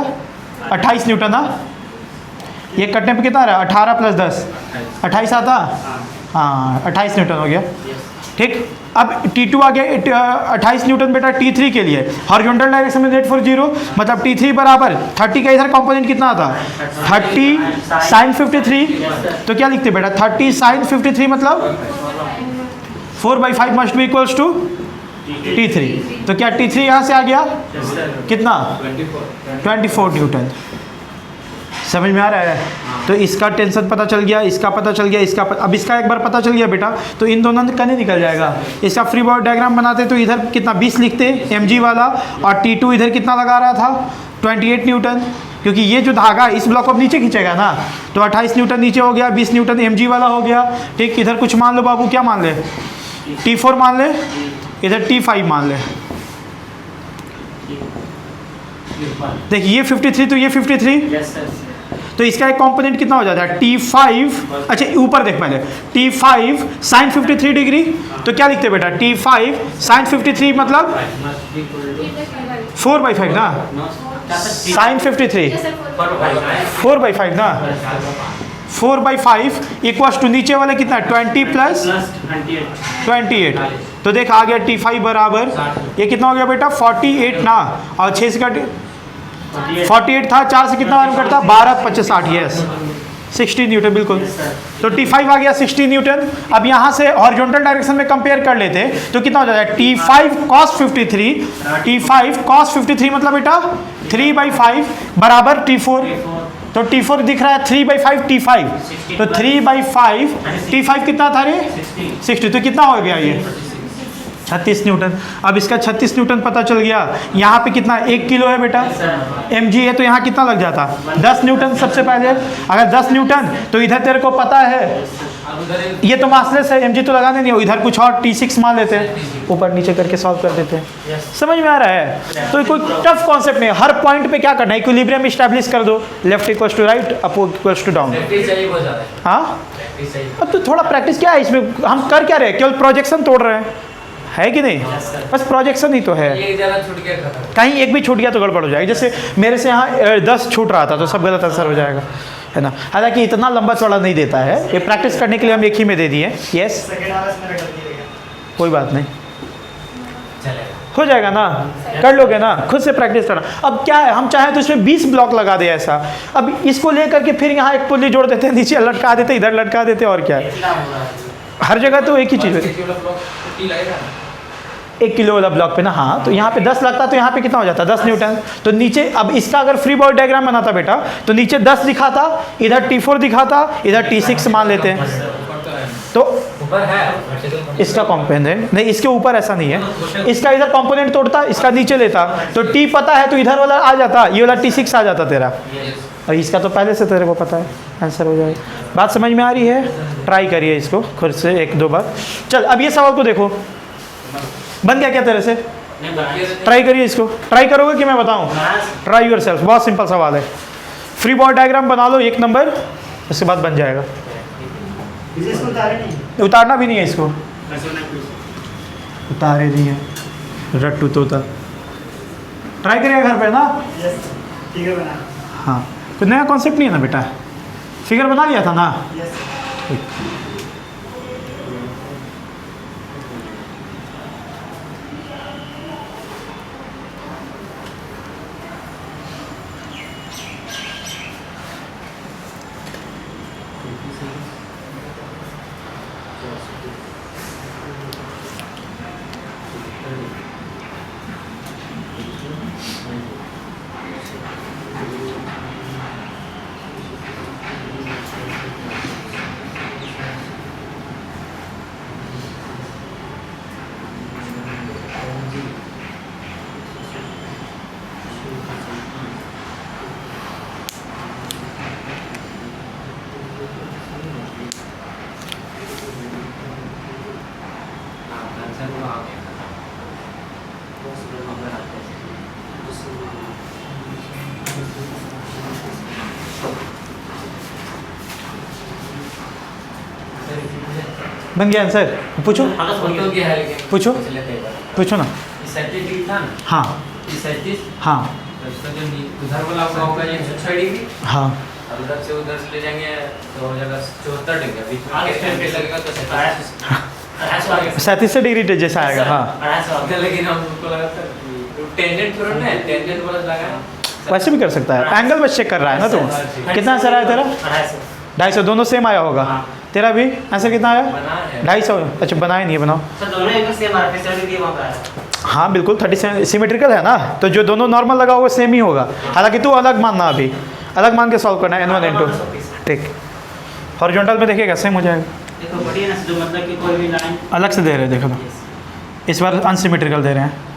28 न्यूटन ना। ये कटने पे कितना आ रहा है, 18 + 10 28 आता, हाँ 28 न्यूटन हो गया, ठीक। अब T2 आ गया 28 न्यूटन बेटा T3 के लिए, हॉरिजॉन्टल डायरेक्शन में नेट फॉर 0, मतलब T3 बराबर 30 का इधर कंपोनेंट कितना आता, 30 sin 53, तो क्या लिखते बेटा 30 sin 53 मतलब 4/5 must be equals to T3, तो क्या T3 यहाँ से आ गया कितना, 24 न्यूटन। समझ में आ रहा है, तो इसका टेंशन पता चल गया, इसका पता चल गया, अब इसका एक बार पता चल गया बेटा, तो इन दोनों का नहीं निकल जाएगा। इसका फ्री बॉडी डायग्राम बनाते तो इधर कितना 20 लिखते mg वाला, और T2 इधर कितना लगा रहा था 28 न्यूटन, क्योंकि ये जो धागा इस ब्लॉक को अब नीचे खींचेगा ना, तो 28 न्यूटन नीचे हो गया, 20 न्यूटन mg वाला हो गया, ठीक। इधर कुछ मान लो बाबू, क्या मान ले, T4 मान ले, इधर T5 मान ले। देखिए ये 53 तो ये 53, यस सर तो इसका एक कंपोनेंट कितना हो जाता है T5, अच्छा ऊपर देख पहले, T5 sin 53 डिग्री, तो क्या लिखते बेटा T5 sin 53 मतलब 4/5 ना, sin 53 4/5 ना, 4/5 इक्वल्स टू नीचे वाले कितना 20 + 28, तो देख आ गया T5 बराबर, ये कितना हो गया बेटा 48 ना, और 6 से का 48 था, 4 से कितना मालूम करता 12 25 60, यस 60 न्यूटन बिल्कुल। तो T5 आ गया 60 न्यूटन। अब यहाँ से हॉरिजॉन्टल डायरेक्शन में कंपेयर कर लेते तो कितना हो जाएगा T5 cos 53, T5 cos 53 मतलब बेटा 3/5 बराबर T4, तो T4 दिख रहा है 3/5 T5, तो 3/5 T5 कितना था रे 60, तो कितना हो गया ये 36 न्यूटन। अब इसका 36 न्यूटन पता चल गया, यहाँ पे कितना 1 किलो है बेटा, mg है, तो यहाँ कितना लग जाता 10 न्यूटन। सबसे पहले अगर 10 न्यूटन तो इधर तेरे को पता है ये तो मासलेस है, mg तो लगाने नहीं हो, इधर कुछ और T6 मान लेते हैं, ऊपर नीचे करके सॉल्व कर देते हैं। समझ में आ रहा है, तो कोई टफ कॉन्सेप्ट नहीं, हर पॉइंट पे क्या करना है, इक्विलिब्रियम स्टैब्लिश कर दो, left equals to right, up equals to down. हाँ अब तो थोड़ा प्रैक्टिस क्या है इसमें, हम कर क्या रहे हैं, केवल प्रोजेक्शन तोड़ रहे हैं, है कि नहीं, बस प्रोजेक्शन ही तो है, कहीं एक भी छूट गया तो गड़बड़ हो जाएगी। जैसे मेरे से यहाँ 10 छूट रहा था तो सब गलत आंसर हो जाएगा, है ना। हालांकि इतना लंबा चौड़ा नहीं देता है, ये प्रैक्टिस करने के लिए हम एक ही में दे दिए, यस कोई बात नहीं। चलेगा। हो जाएगा ना, कर लोगे ना, खुद से प्रैक्टिस करना। अब क्या है, हम चाहें तो इसमें 20 ब्लॉक लगा दे ऐसा। अब इसको लेकर के फिर यहाँ एक पुल्ली जोड़ देते हैं, नीचे लटका देते, इधर लटका देते, और क्या है, कितना हो रहा है? हर जगह तो एक ही चीज़ है। 1 किलो ब्लॉक 50 लगेगा ना? 1 किलो वाला ब्लॉक पे ना, हाँ, तो यहाँ पे 10 लगता तो यहाँ पे कितना हो जाता, 10 न्यूटन। तो नीचे अब इसका अगर फ्री बॉडी डायग्राम बनाता बेटा, तो नीचे 10 दिखाता, इधर T4 दिखाता, इधर T6 मान लेते हैं। ऊपर तो है। तो ऊपर है vertical इसका कंपोनेंट नहीं, इसके ऊपर ऐसा नहीं है, इसका इधर कंपोनेंट तोड़ता, इसका नीचे लेता, तो T पता है तो इधर वाला आ जाता, ये वाला T6 आ जाता तेरा। Yes। और इसका तो पहले से तेरे को पता है, आंसर हो जाएगा। बात समझ में आ रही है? ट्राई करिए इसको खुद से 1-2 बार। चल अब ये सवाल को देखो, बन गया क्या तेरे से? नहीं बनाइए। ट्राई करिए इसको, ट्राई करोगे कि मैं बताऊं? ट्राई योरसेल्फ, बहुत सिंपल सवाल है। फ्री बॉडी डायग्राम बना लो 1 नंबर, उसके बाद बन जाएगा। इसे इसको उतारे नहीं। उतारना भी नहीं है इसको, उतारे नहीं है, रट्टू तोता। ट्राई करिएगा घर पे ना। यस, ठीक है बना। हाँ, कुछ नया कॉन्सेप्ट नहीं है ना बेटा, फिगर बना लिया था ना। यस। बन गया आंसर? पूछो फोटो की है लेकिन पूछो। कुछ लेते हैं बड़ा। पूछो ना। ये 37 डिग्री था ना? हाँ ये 37, हाँ तो इसका जो उधर वाला होगा ये 106 डिग्री, हाँ, और उधर से उधर ले जाएंगे तो हो जाएगा 74 डिग्री। बीच में कितना लगेगा तो 27 37 डिग्री जैसा आएगा। हाँ, लेकिन हम उनको लगा था टेंजेंट थोड़ा ना, टेंजेंट वाला लगा। वैसे भी कर सकता है, एंगल बस चेक कर रहा है ना तुम। कितना आंसर आया तेरा? 250, दोनों सेम आया होगा। तेरा भी आंसर कितना आया? बना है 250। अच्छा बनाया नहीं है, बनाओ। सर दोनों एक सेम आ रहे हैं, 70 वहां पे आ रहा है। हाँ बिल्कुल, 37 सिमेट्रिकल है ना, तो जो दोनों नॉर्मल लगा होगा सेम ही होगा। हालांकि तू अलग मानना, अभी अलग मान के सॉल्व करना है, N1 N2। ठीक, हॉरिजॉन्टल में देखिएगा सेम हो जाएगा। देखो बढ़िया ना, जो मतलब कि कोई भी लाइन अलग से दे रहे हैं, देखो ना, इस बार अनसिमेट्रिकल दे रहे हैं।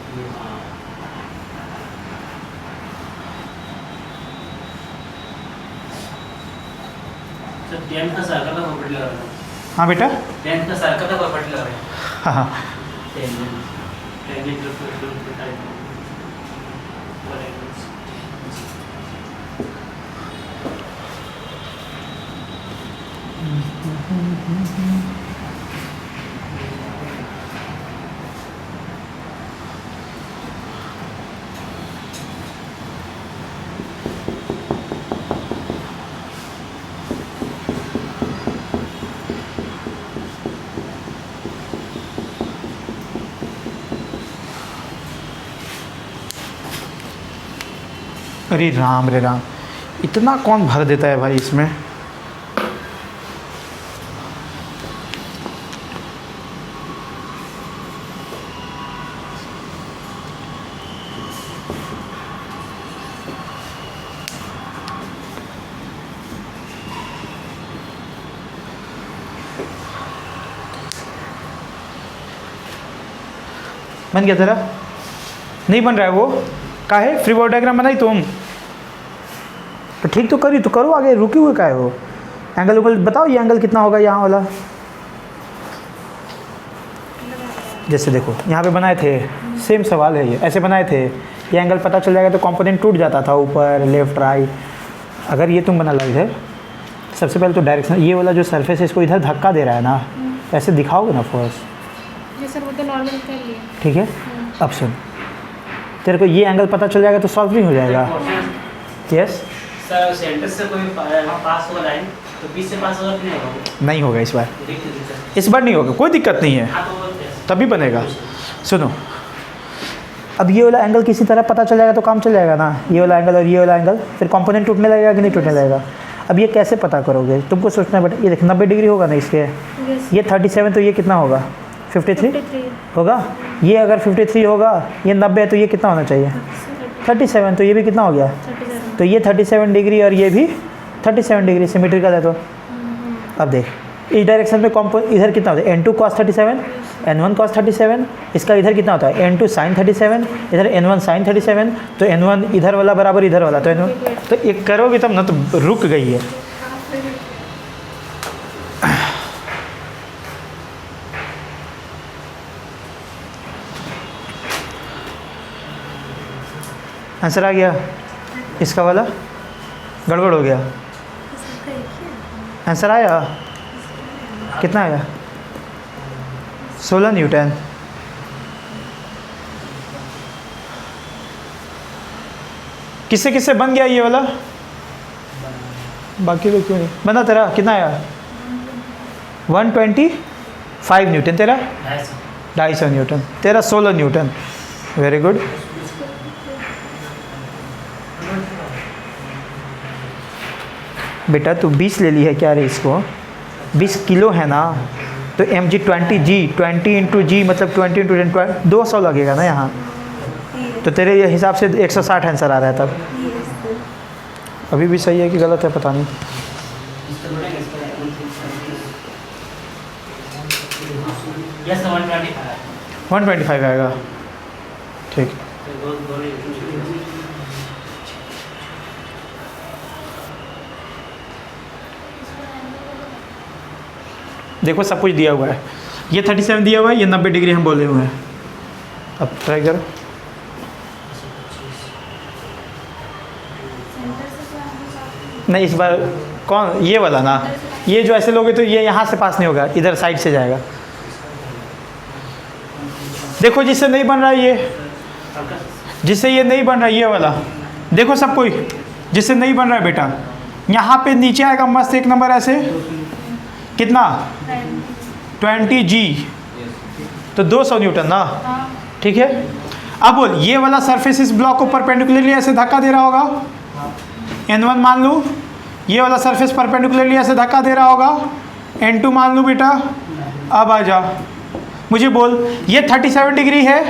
तो 10 का सर्कल का प्रॉपर्टी लगा रहे हैं। हाँ बेटा, 10 का सर्कल का प्रॉपर्टी लगा रहे हैं। हाँ हाँ, टेंजेंट जो टाइप अरे राम रे राम, इतना कौन भर देता है भाई इसमें। बन गया तेरा? नहीं बन रहा है वो, का है? फ्री बॉडी डायग्राम बनाई तुम तो ठीक तो करी, तो करो आगे, रुके हुए का है वो। एंगल उंगल बताओ, ये एंगल कितना होगा यहाँ वाला। जैसे देखो यहाँ पे बनाए थे, सेम सवाल है ये, ऐसे बनाए थे, ये एंगल पता चल जाएगा तो कंपोनेंट टूट जाता था ऊपर लेफ्ट राइट। अगर ये तुम बना लो इधर, सबसे पहले तो डायरेक्शन, ये वाला जो सरफेस है इसको इधर धक्का दे रहा है ना, ऐसे दिखाओगे ना फर्स्ट। जी सर, वो तो नॉर्मल कर लिया। ठीक है, अब सुन, तेरे को ये एंगल पता चल जाएगा तो सॉल्व नहीं हो जाएगा। यस सर सेंटर से कोई पास होगा लाइन, तो बीच से पास होगा कि नहीं होगा? नहीं होगा इस बार, देखते हैं सर। इस बार नहीं होगा, कोई दिक्कत नहीं है, हाँ तो वो कैसे? तभी बनेगा। सुनो, अब ये वाला एंगल किसी तरह पता चल जाएगा तो काम चल जाएगा ना, ये वाला एंगल और ये वाला एंगल, फिर कंपोनेंट टूटने लगेगा कि नहीं टूटने लगेगा। अब ये कैसे पता करोगे, तुमको सोचना है बेटा। ये देख 90 डिग्री होगा ना इसके, ये 37 तो ये कितना होगा 53 होगा। ये अगर 53 होगा, ये 90 है तो ये कितना होना चाहिए 37, तो ये भी कितना हो गया, तो ये 37 डिग्री और ये भी 37 डिग्री सिमेट्रिकल है। तो अब देख इस डायरेक्शन में इधर कितना होता है n2 cos 37, n1 cos 37, इसका इधर कितना होता है n2 sin 37, इधर n1 sin 37, तो n1 इधर वाला बराबर इधर वाला, तो n1 तो एक करोगे तब ना, तो रुक गई है। आंसर आ गया इसका वाला, गड़बड़ हो गया। आंसर आया कितना आया 16 न्यूटन। किससे किससे बन गया ये वाला, बाकी तो क्यों नहीं बना तेरा, कितना आया 125 न्यूटन, तेरा 250 न्यूटन, तेरा 16 न्यूटन। Very good. बेटा तू 20 ले ली है क्या रे, इसको 20 किलो है ना, तो mg 20 इंटू जी मतलब 20 इंटू 10 200 लगेगा ना यहाँ, तो तेरे ये हिसाब से 160 आंसर आ रहा है। तब अभी भी सही है कि गलत है पता नहीं। यस 125 आएगा, ठीक। देखो सब कुछ दिया हुआ है, ये 37 दिया हुआ है, ये 90 डिग्री हम बोले हुए हैं। अब ट्राई करो। नहीं इस बार कौन, ये वाला ना, ये जो ऐसे लोगे तो ये यहाँ से पास नहीं होगा, इधर साइड से जाएगा। देखो जिससे नहीं बन रहा है ये, जिससे ये नहीं बन रहा है ये वाला, देखो सब कोई जिससे नहीं बन रहा है बेटा, यहाँ पे नीचे आएगा मस्त एक नंबर ऐसे, कितना 20G, तो 200 न्यूटन ना, ठीक है। अब बोल ये वाला सरफेस इस ब्लॉक को परपेंडिकुलरली ऐसे धक्का दे रहा होगा, n1 मान लूँ, ये वाला सरफेस परपेंडिकुलरली ऐसे धक्का दे रहा होगा, n2 मान लूँ बेटा। अब आ जा, मुझे बोल ये 37 डिग्री है,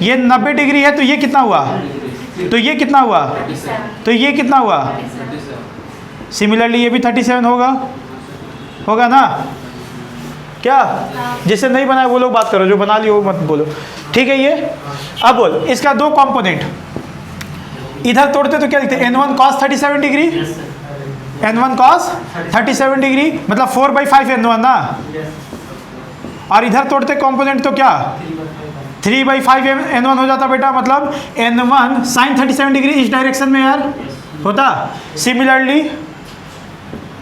ये 90 डिग्री है, तो ये कितना हुआ, तो ये कितना हुआ, तो ये कितना हुआ, सिमिलरली ये भी 37 होगा ना। क्या जिससे नहीं बनाया वो लोग बात करो, जो बना लियो वो मत बोलो, ठीक है। ये अब बोल इसका दो कंपोनेंट, इधर तोड़ते तो क्या लिखते n1 cos 37 degree, n1 cos 37 degree मतलब 4/5 n1 ना, और इधर तोड़ते कंपोनेंट तो क्या 3/5 n1 हो जाता बेटा, मतलब n1 sin 37 डिग्री इस डायरेक्शन में यार होता। सिमिलरली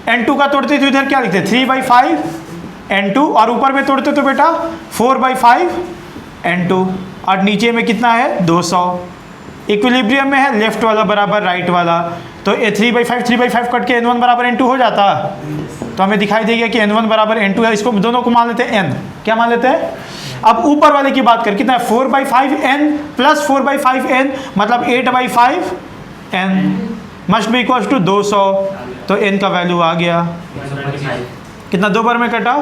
n2 का तोड़ते तो इधर क्या लिखते 3/5 n2, और ऊपर में तोड़ते तो बेटा 4/5 n2, और नीचे में कितना है 200। इक्विलिब्रियम में है लेफ्ट वाला बराबर राइट वाला, तो 3/5 कट के n1 बराबर n2 हो जाता, तो हमें दिखाई देगा कि n1 बराबर n2 है। इसको दोनों को मान लेते हैं n, क्या मान लेते हैं। अब ऊपर वाले की बात कर, कितना है 4/5 n प्लस 4/5 n मतलब 8/5 n must be equals to 200, तो n का वैल्यू आ गया कितना, 2 बार में कटा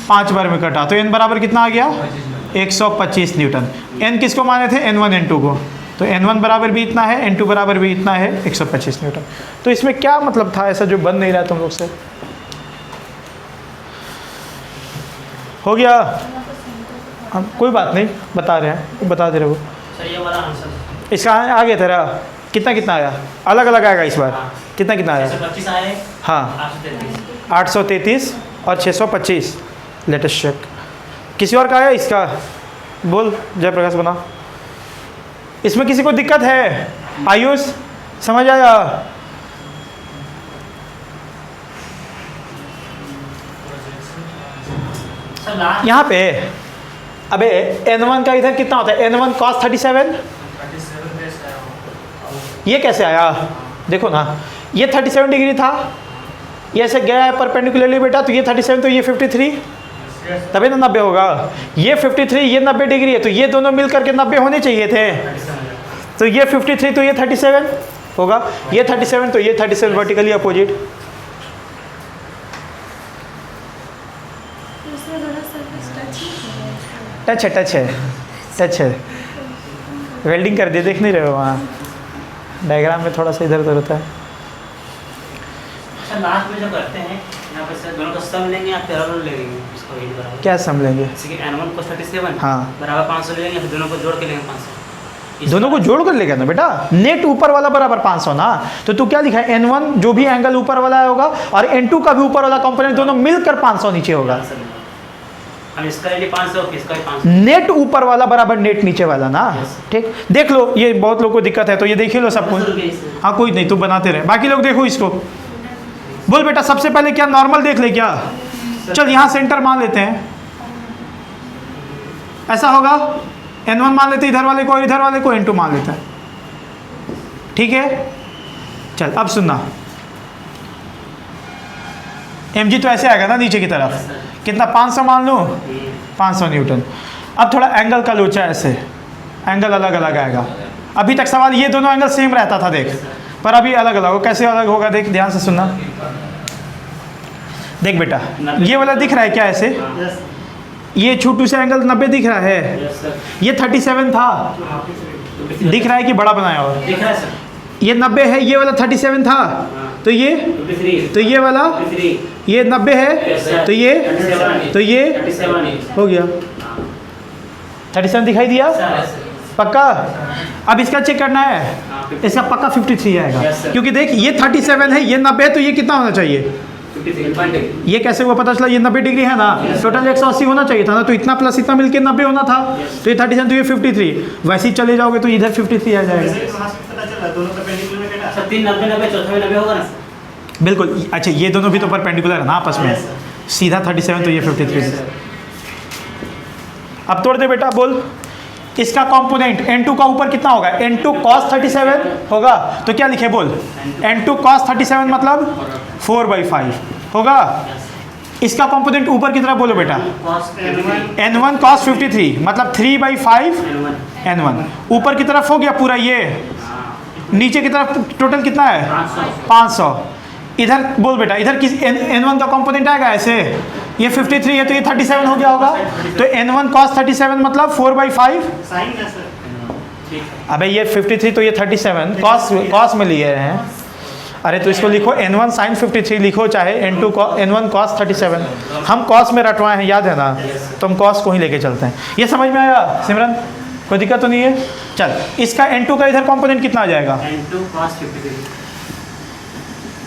5 बार में कटा, तो n बराबर कितना आ गया 125 न्यूटन। n किसको माने थे n1 n2 को, तो n1 बराबर भी इतना है, n2 बराबर भी इतना है 125 न्यूटन। तो इसमें क्या मतलब था ऐसा जो बन नहीं रहा तुम लोग से, हो गया। हम कोई बात नहीं बता रहे हैं, बता दे रहे हो। सर ये वाला आंसर इसका आ गया तेरा, कितना आया, अलग अलग आएगा इस बार, कितना आया 125 आए, हाँ 833 833 और 625। Latest check. किसी और का आया इसका, बोल जयप्रकाश बना। इसमें किसी को दिक्कत है, आयुष समझ आया। सर लास्ट यहाँ पे अबे n1 का इधर कितना होता है, n1 cos 37, ये कैसे आया देखो ना, ये 37 डिग्री था, ये ऐसे गया है परपेंडिकुलरली बेटा, तो ये 37 तो ये 53, तभी ना 90 होगा। ये 53, ये 90 डिग्री है, तो ये दोनों मिल करके 90 होने चाहिए थे। तो ये 53 तो ये 37 होगा, ये 37 तो ये 37, वर्टिकली अपोजिट। दूसरा थोड़ा surface touch ही है। टच है। वेल्डिंग कर दिए, देख नहीं रहे हो वहाँ डायग्राम में थोड़ा सा इधर उधर होता है। अच्छा लास्ट में जो करते हैं यहाँ पे सर दोनों का सम लेंगे या पैरेलल ले लेंगे इसको यही बराबर। क्या सम लेंगे? जैसे कि N1 को 37 हाँ। बराबर 500 ले लेंगे, फिर दोनों को जोड़ के लेंगे 500। दोनों को जोड़ कर लेगा ना बेटा, नेट ऊपर वाला बराबर 500 ना। तो तू क्या लिखा है, N1 जो भी एंगल ऊपर वाला होगा और N2 का भी ऊपर वाला कंपोनेंट दोनों मिलकर 500 नीचे होगा। हम इसका ले 500, इसका भी 500। नेट ऊपर वाला बराबर नेट नीचे वाला ना। ठीक, देख लो, ये बहुत लोग को दिक्कत है तो ये देख ही लो सब कुछ। हाँ कोई नहीं, तू बनाते रहे, बाकी लोग देखो इसको। बोल बेटा सबसे पहले क्या नॉर्मल देख ले क्या? चल यहाँ सेंटर मान लेते हैं, ऐसा होगा। N1 मान लेते इधर वाले को और इधर वाले को N2 मान लेते हैं, ठीक है। चल अब सुनना, mg तो ऐसे आएगा ना नीचे की तरफ, कितना 500 मान लो, 500 न्यूटन। अब थोड़ा एंगल का लोचा, ऐसे एंगल अलग अलग आएगा। अभी तक सवाल ये दोनों एंगल सेम रहता था देख, पर अभी अलग अलग हो। कैसे अलग होगा देख, ध्यान से सुनना। देख बेटा ये वाला दिख रहा है क्या ऐसे, ये छोटू से एंगल 90 दिख रहा है, ये 37 था, दिख रहा है कि बड़ा बनाया हुआ? दिख रहा है सर, ये 90 है, ये वाला 37 था, तो ये 53, ये 90 है, तो ये 37 हो गया। 37 दिखाई दिया पक्का? अब इसका चेक करना है, इसका पक्का 53 आएगा, Yes, sir. क्योंकि देख ये 37 है, ये 90 है, तो ये कितना होना चाहिए? 53 ये कैसे हुआ पता चला? ये 90 डिग्री है ना, टोटल 180 होना चाहिए था ना, तो इतना प्लस इतना मिलके 90 होना था। तो ये 37 तो ये 53, वैसे ही चले जाओगे तो इधर 53 आ जाएगा। अच्छा 3 90 90 चौथा में 90 होगा ना सर? बिल्कुल। अच्छा ये दोनों भी तो परपेंडिकुलर है ना आपस में, सीधा 37 तो ये 53। अब तोड़ दे बेटा, बोल इसका कंपोनेंट N2 का ऊपर कितना होगा? N2 cos 37 होगा, तो क्या लिखे बोल? N2 cos 37 मतलब 4/5 होगा। इसका कंपोनेंट ऊपर की तरफ बोलो बेटा, N1 cos 53 मतलब 3/5 N1 ऊपर की तरफ हो गया पूरा। ये नीचे की तरफ टोटल कितना है? 500। इधर बोल बेटा, इधर किस N1 का कंपोनेंट आएगा ऐसे, ये 53 है तो ये 37 हो गया होगा। तो N1 cos 37 मतलब 4/5। अबे ये 53 तो ये 37 cos में लिए हैं। अरे तो इसको लिखो N1 sin 53 लिखो, चाहे N1 cos 37। हम cos में रटवाए हैं, याद है ना, तो हम cos को ही लेके चलते हैं। ये समझ में आया सिमरन? कोई दिक्कत तो नहीं है? चल इसका N2 का इधर कंपोनेंट कितना आ जाएगा? N2 cos 53,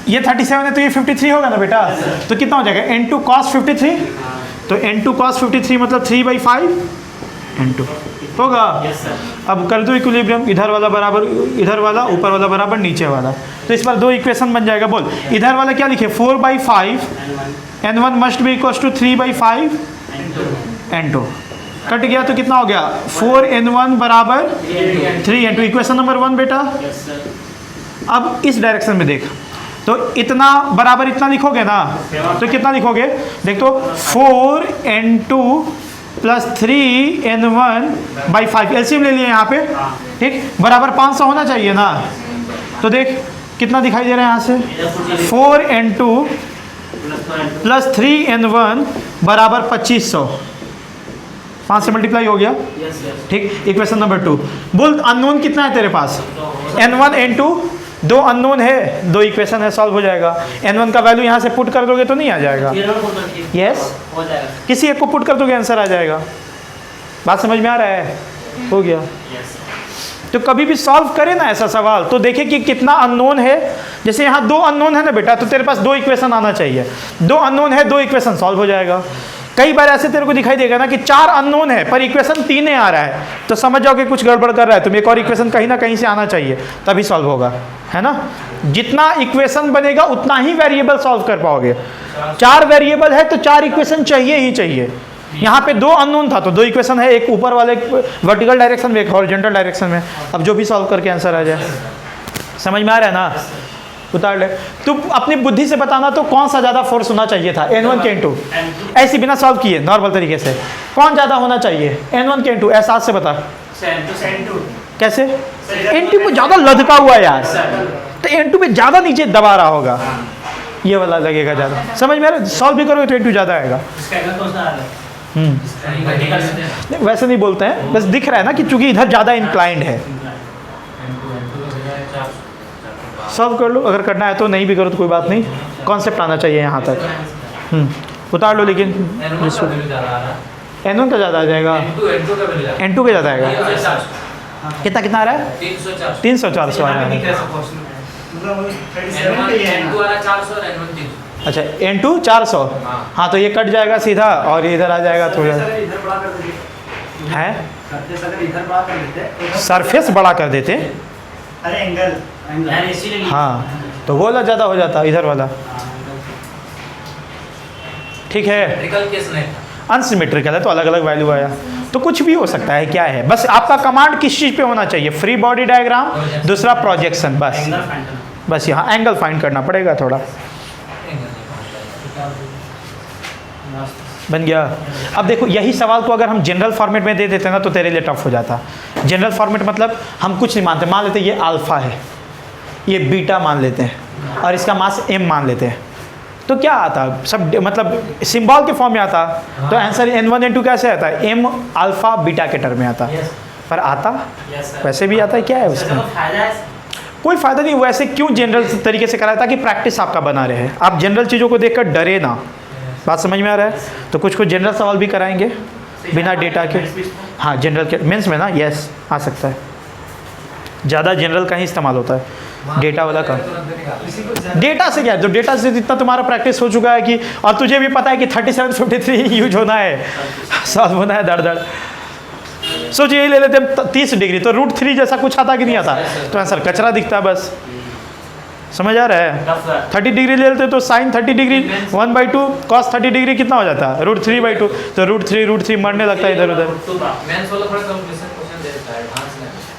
ये 37 है तो ये 53 होगा ना बेटा, तो कितना हो जाएगा? N2 cos 53, तो N2 cos 53 मतलब 3/5 N2 होगा। अब कर दो इक्विलिब्रियम, इधर वाला बराबर इधर वाला, ऊपर वाला बराबर नीचे वाला, तो इस बार दो इक्वेशन बन जाएगा। बोल इधर वाला क्या लिखे? 4/5 N1 must be equals to 3/5 N2। Cut गया तो कितना हो गया? 4N1 बराबर 3N2। इक्वेशन नंबर 1 बेटा। अब इस डायरेक्शन में देख, तो इतना बराबर इतना लिखोगे ना, तो कितना लिखोगे? देख तो 4N2 प्लस 3N1/5 एलसीएम ले लिए यहाँ पे, ठीक, बराबर 500 होना चाहिए ना। तो देख कितना दिखाई दे रहा है यहाँ से, 4N2 प्लस 3N1 बराबर 2500, 5 से मल्टीप्लाई हो गया, ठीक। Equation number 2। बोल अननोन कितना है तेरे पास? N1 N2, दो अननोन है, दो इक्वेशन है, सॉल्व हो जाएगा। N1 का वैल्यू यहाँ से पुट कर दोगे तो नहीं आ जाएगा? यस, हो जाएगा। किसी एक को पुट कर दोगे आंसर आ जाएगा। बात समझ में आ रहा है? हो गया। तो कभी भी सॉल्व करे ना ऐसा सवाल, तो देखे कि कितना अननोन है। जैसे यहाँ दो अननोन है ना बेटा, तो तेरे पास दो इक्वेशन आना चाहिए। दो अननोन है, दो इक्वेशन सॉल्व हो जाएगा। कई बार ऐसे तेरे को दिखाई देगा ना कि 4 अननोन है पर इक्वेशन 3 आ रहा है, तो समझ जाओ कि कुछ गड़बड़ कर रहा है। तुम एक और इक्वेशन कहीं ना कहीं से आना चाहिए, तभी सॉल्व होगा, है ना। जितना इक्वेशन बनेगा उतना ही वेरिएबल सॉल्व कर पाओगे। 4 वेरिएबल है तो 4 इक्वेशन चाहिए ही चाहिए। यहाँ पे 2 अननोन था तो 2 इक्वेशन है, एक ऊपर वाले वर्टिकल डायरेक्शन में, एक हॉरिजॉन्टल डायरेक्शन में। अब जो भी सॉल्व करके आंसर आ जाए। समझ में आ रहा है ना? उतार ले। तुम अपनी बुद्धि से बताना तो कौन सा ज़्यादा फोर्स होना चाहिए था, N1 के N2? ऐसे बिना सॉल्व किए नॉर्मल तरीके से कौन ज़्यादा होना चाहिए, N1 के N2? एहसास से बता कैसे। N2 पे ज़्यादा लदका हुआ है यार, तो N2 पे ज़्यादा नीचे दबा रहा होगा, ये वाला लगेगा ज़्यादा। समझ में आ रहा है? सॉल्व भी करोगे तो N2 ज़्यादा आएगा। नहीं, वैसे नहीं बोलते हैं, बस दिख रहा है ना कि चूंकि इधर ज़्यादा इंक्लाइंड है। सॉल्व कर लो, अगर करना है तो, नहीं भी करो तो कोई बात नहीं, कॉन्सेप्ट आना चाहिए यहाँ तक। उतार लो, लेकिन N1 का ज़्यादा आ जाएगा, N2 का ज़्यादा आएगा। कितना कितना आ रहा है? 300-400 आ रहा है। अच्छा, N2 400, हाँ तो ये कट जाएगा सीधा और ये इधर आ जाएगा थोड़ा। है सरफेस बड़ा कर देते, अरे एंगल हाँ तो वो वाला ज़्यादा हो जाता, इधर वाला। ठीक है, अनसिमेट्रिकल है तो अलग अलग वैल्यू आया, तो कुछ भी हो सकता है। क्या है, बस आपका कमांड किस चीज़ पे होना चाहिए, फ्री बॉडी डायग्राम, दूसरा प्रोजेक्शन, बस यहाँ एंगल फाइंड करना पड़ेगा थोड़ा। बन गया। अब देखो यही सवाल को अगर हम जनरल फॉर्मेट में दे देते ना तो तेरे लिए टफ हो जाता। जनरल फॉर्मेट मतलब हम कुछ नहीं मानते, मान लेते ये अल्फा है, ये बीटा मान लेते हैं और इसका मास m मान लेते हैं, तो क्या आता, सब मतलब सिंबल के फॉर्म में आता, तो आंसर N1 N2 कैसे आता है, m अल्फा बीटा के टर्म में आता, पर आता वैसे भी आता है। क्या है उसका कोई फ़ायदा नहीं, वैसे क्यों जनरल तरीके से कराया, ताकि प्रैक्टिस आपका बना रहे, आप जनरल चीज़ों को देखकर डरे ना। बात समझ में आ रहा है? तो कुछ कुछ जनरल सवाल भी कराएंगे बिना डेटा के। हाँ जनरल के मेंस में ना, यस आ सकता है, ज़्यादा जनरल का ही इस्तेमाल होता है, डेटा वाला का। डेटा से क्या है, तो डेटा से इतना तुम्हारा प्रैक्टिस हो चुका है कि, और तुझे भी पता है कि 3753 यूज होना है, सॉल्व होना है, दर सोचिए यही ले लेते हैं 30 डिग्री, तो √3 जैसा कुछ आता कि नहीं आता, तो आंसर कचरा दिखता है। बस समझ आ रहा है? 30 डिग्री ले लेते तो साइन 30 डिग्री 1/2 कॉस 30 डिग्री कितना हो जाता है, √3/2, तो √3 मरने लगता है इधर उधर।